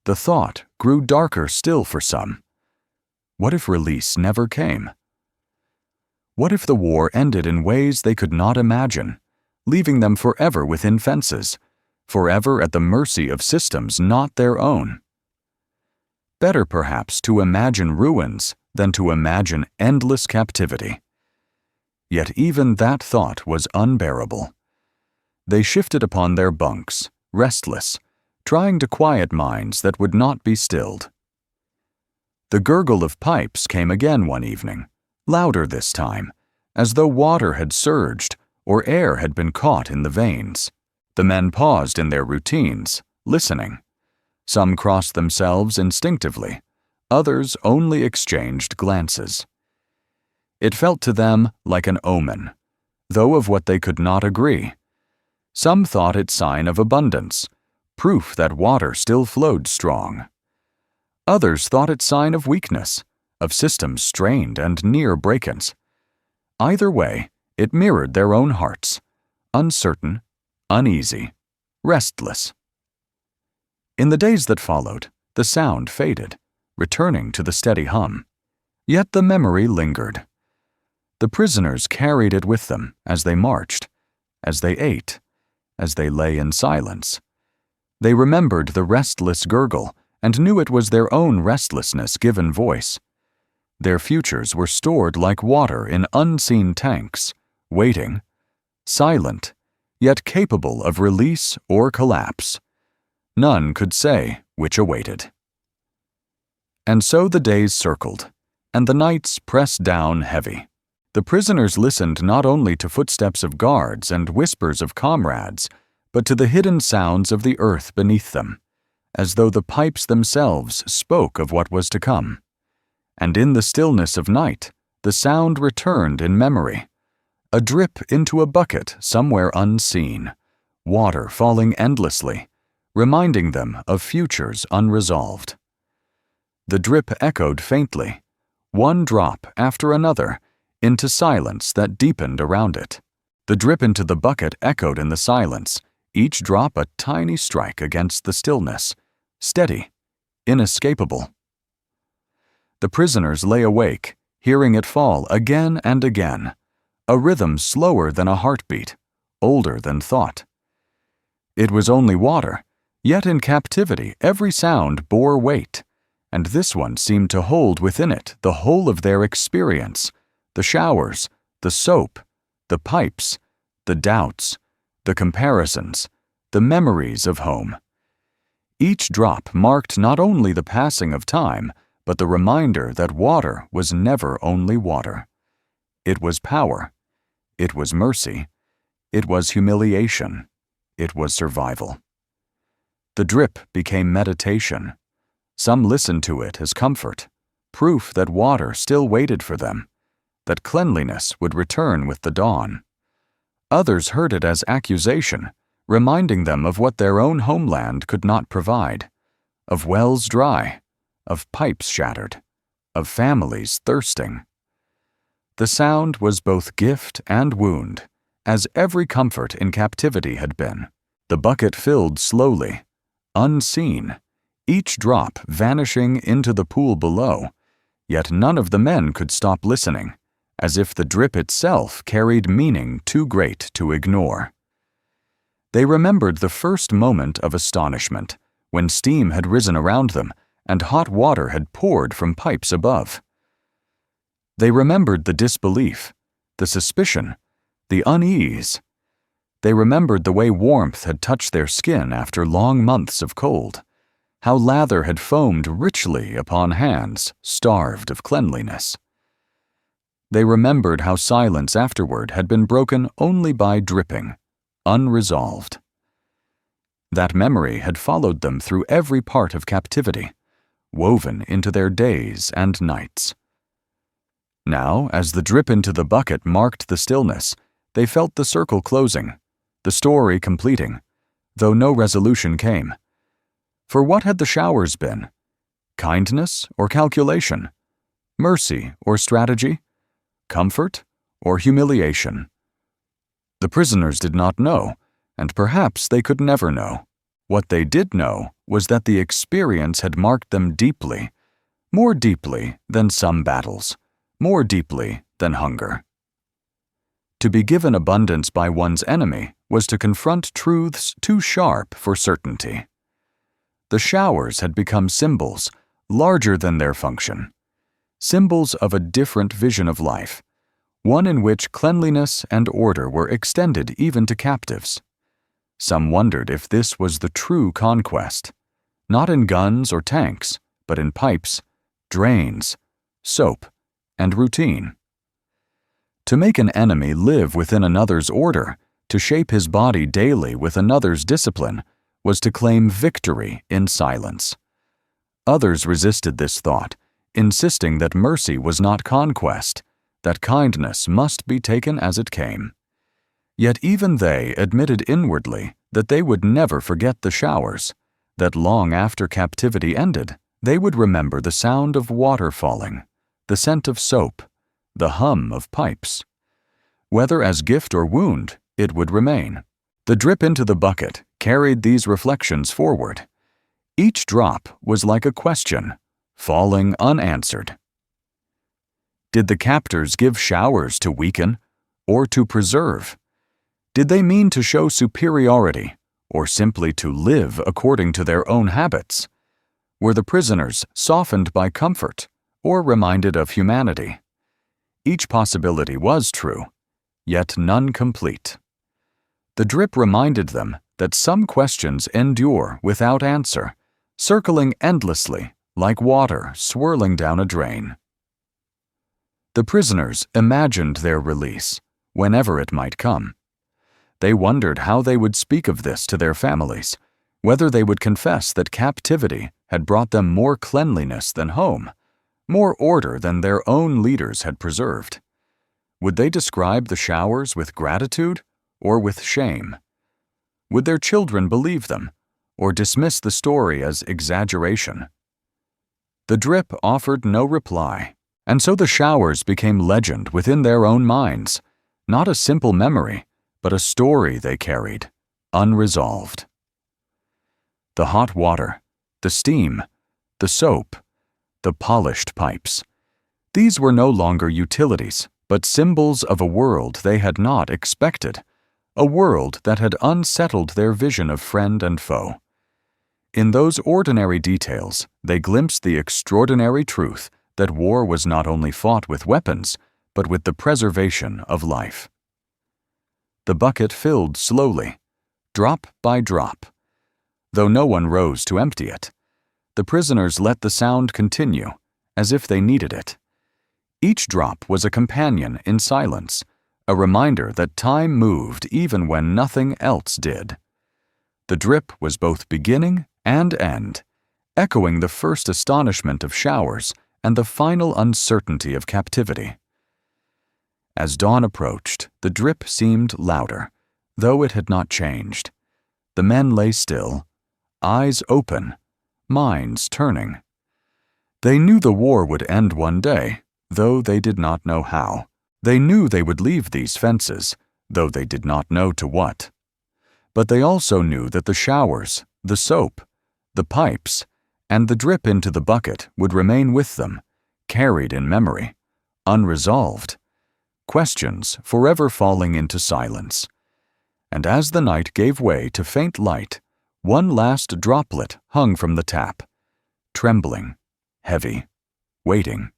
[SPEAKER 1] The thought grew darker still for some. What if release never came? What if the war ended in ways they could not imagine, leaving them forever within fences, forever at the mercy of systems not their own? Better perhaps to imagine ruins than to imagine endless captivity. Yet even that thought was unbearable. They shifted upon their bunks, restless, trying to quiet minds that would not be stilled. The gurgle of pipes came again one evening, louder this time, as though water had surged or air had been caught in the veins. The men paused in their routines, listening. Some crossed themselves instinctively, others only exchanged glances. It felt to them like an omen, though of what they could not agree. Some thought it sign of abundance, proof that water still flowed strong. Others thought it sign of weakness, of systems strained and near break-ins. Either way, it mirrored their own hearts, uncertain, uneasy, restless. In the days that followed, the sound faded, returning to the steady hum. Yet the memory lingered. The prisoners carried it with them as they marched, as they ate, as they lay in silence. They remembered the restless gurgle and knew it was their own restlessness given voice. Their futures were stored like water in unseen tanks, waiting, silent, yet capable of release or collapse. None could say which awaited. And so the days circled, and the nights pressed down heavy. The prisoners listened not only to footsteps of guards and whispers of comrades, but to the hidden sounds of the earth beneath them, as though the pipes themselves spoke of what was to come. And in the stillness of night, the sound returned in memory, a drip into a bucket somewhere unseen, water falling endlessly, reminding them of futures unresolved. The drip echoed faintly, one drop after another, into silence that deepened around it. The drip into the bucket echoed in the silence, each drop a tiny strike against the stillness, steady, inescapable. The prisoners lay awake, hearing it fall again and again, a rhythm slower than a heartbeat, older than thought. It was only water, yet in captivity every sound bore weight, and this one seemed to hold within it the whole of their experience, the showers, the soap, the pipes, the doubts, the comparisons, the memories of home. Each drop marked not only the passing of time, but the reminder that water was never only water. It was power. It was mercy. It was humiliation. It was survival. The drip became meditation. Some listened to it as comfort, proof that water still waited for them, that cleanliness would return with the dawn. Others heard it as accusation, reminding them of what their own homeland could not provide, of wells dry, of pipes shattered, of families thirsting. The sound was both gift and wound, as every comfort in captivity had been. The bucket filled slowly, unseen, each drop vanishing into the pool below, yet none of the men could stop listening, as if the drip itself carried meaning too great to ignore. They remembered the first moment of astonishment, when steam had risen around them and hot water had poured from pipes above. They remembered the disbelief, the suspicion, the unease. They remembered the way warmth had touched their skin after long months of cold, how lather had foamed richly upon hands starved of cleanliness. They remembered how silence afterward had been broken only by dripping, unresolved. That memory had followed them through every part of captivity, woven into their days and nights. Now, as the drip into the bucket marked the stillness, They felt the circle closing, the story completing, though no resolution came. For what had the showers been? Kindness or calculation? Mercy or strategy? Comfort or humiliation? The prisoners did not know, and perhaps they could never know. What they did know was that the experience had marked them deeply, more deeply than some battles, more deeply than hunger. To be given abundance by one's enemy was to confront truths too sharp for certainty. The showers had become symbols, larger than their function, symbols of a different vision of life, one in which cleanliness and order were extended even to captives. Some wondered if this was the true conquest, not in guns or tanks, but in pipes, drains, soap, and routine. To make an enemy live within another's order, to shape his body daily with another's discipline, was to claim victory in silence. Others resisted this thought, insisting that mercy was not conquest, that kindness must be taken as it came. Yet even they admitted inwardly that they would never forget the showers, that long after captivity ended, they would remember the sound of water falling, the scent of soap, the hum of pipes. Whether as gift or wound, it would remain. The drip into the bucket carried these reflections forward. Each drop was like a question, falling unanswered. Did the captors give showers to weaken or to preserve? Did they mean to show superiority or simply to live according to their own habits? Were the prisoners softened by comfort or reminded of humanity? Each possibility was true, yet none complete. The drip reminded them that some questions endure without answer, circling endlessly like water swirling down a drain. The prisoners imagined their release, whenever it might come. They wondered how they would speak of this to their families, whether they would confess that captivity had brought them more cleanliness than home, more order than their own leaders had preserved. Would they describe the showers with gratitude or with shame? Would their children believe them or dismiss the story as exaggeration? The drip offered no reply, and so the showers became legend within their own minds, not a simple memory, but a story they carried, unresolved. The hot water, the steam, the soap, the polished pipes. These were no longer utilities, but symbols of a world they had not expected, a world that had unsettled their vision of friend and foe. In those ordinary details, they glimpsed the extraordinary truth that war was not only fought with weapons, but with the preservation of life. The bucket filled slowly, drop by drop. Though no one rose to empty it, the prisoners let the sound continue, as if they needed it. Each drop was a companion in silence, a reminder that time moved even when nothing else did. The drip was both beginning and end, echoing the first astonishment of showers and the final uncertainty of captivity. As dawn approached, the drip seemed louder, though it had not changed. The men lay still, eyes open, minds turning. They knew the war would end one day, though they did not know how. They knew they would leave these fences, though they did not know to what. But they also knew that the showers, the soap, the pipes, and the drip into the bucket would remain with them, carried in memory, unresolved, questions forever falling into silence. And as the night gave way to faint light, one last droplet hung from the tap, trembling, heavy, waiting.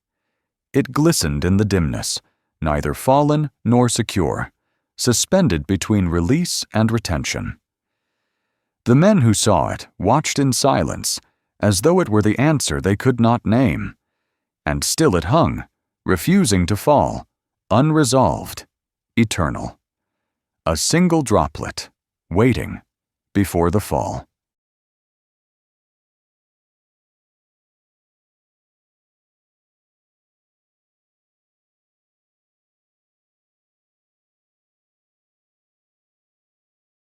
[SPEAKER 1] It glistened in the dimness, neither fallen nor secure, suspended between release and retention. The men who saw it watched in silence, as though it were the answer they could not name. And still it hung, refusing to fall, unresolved, eternal. A single droplet, waiting, before the fall.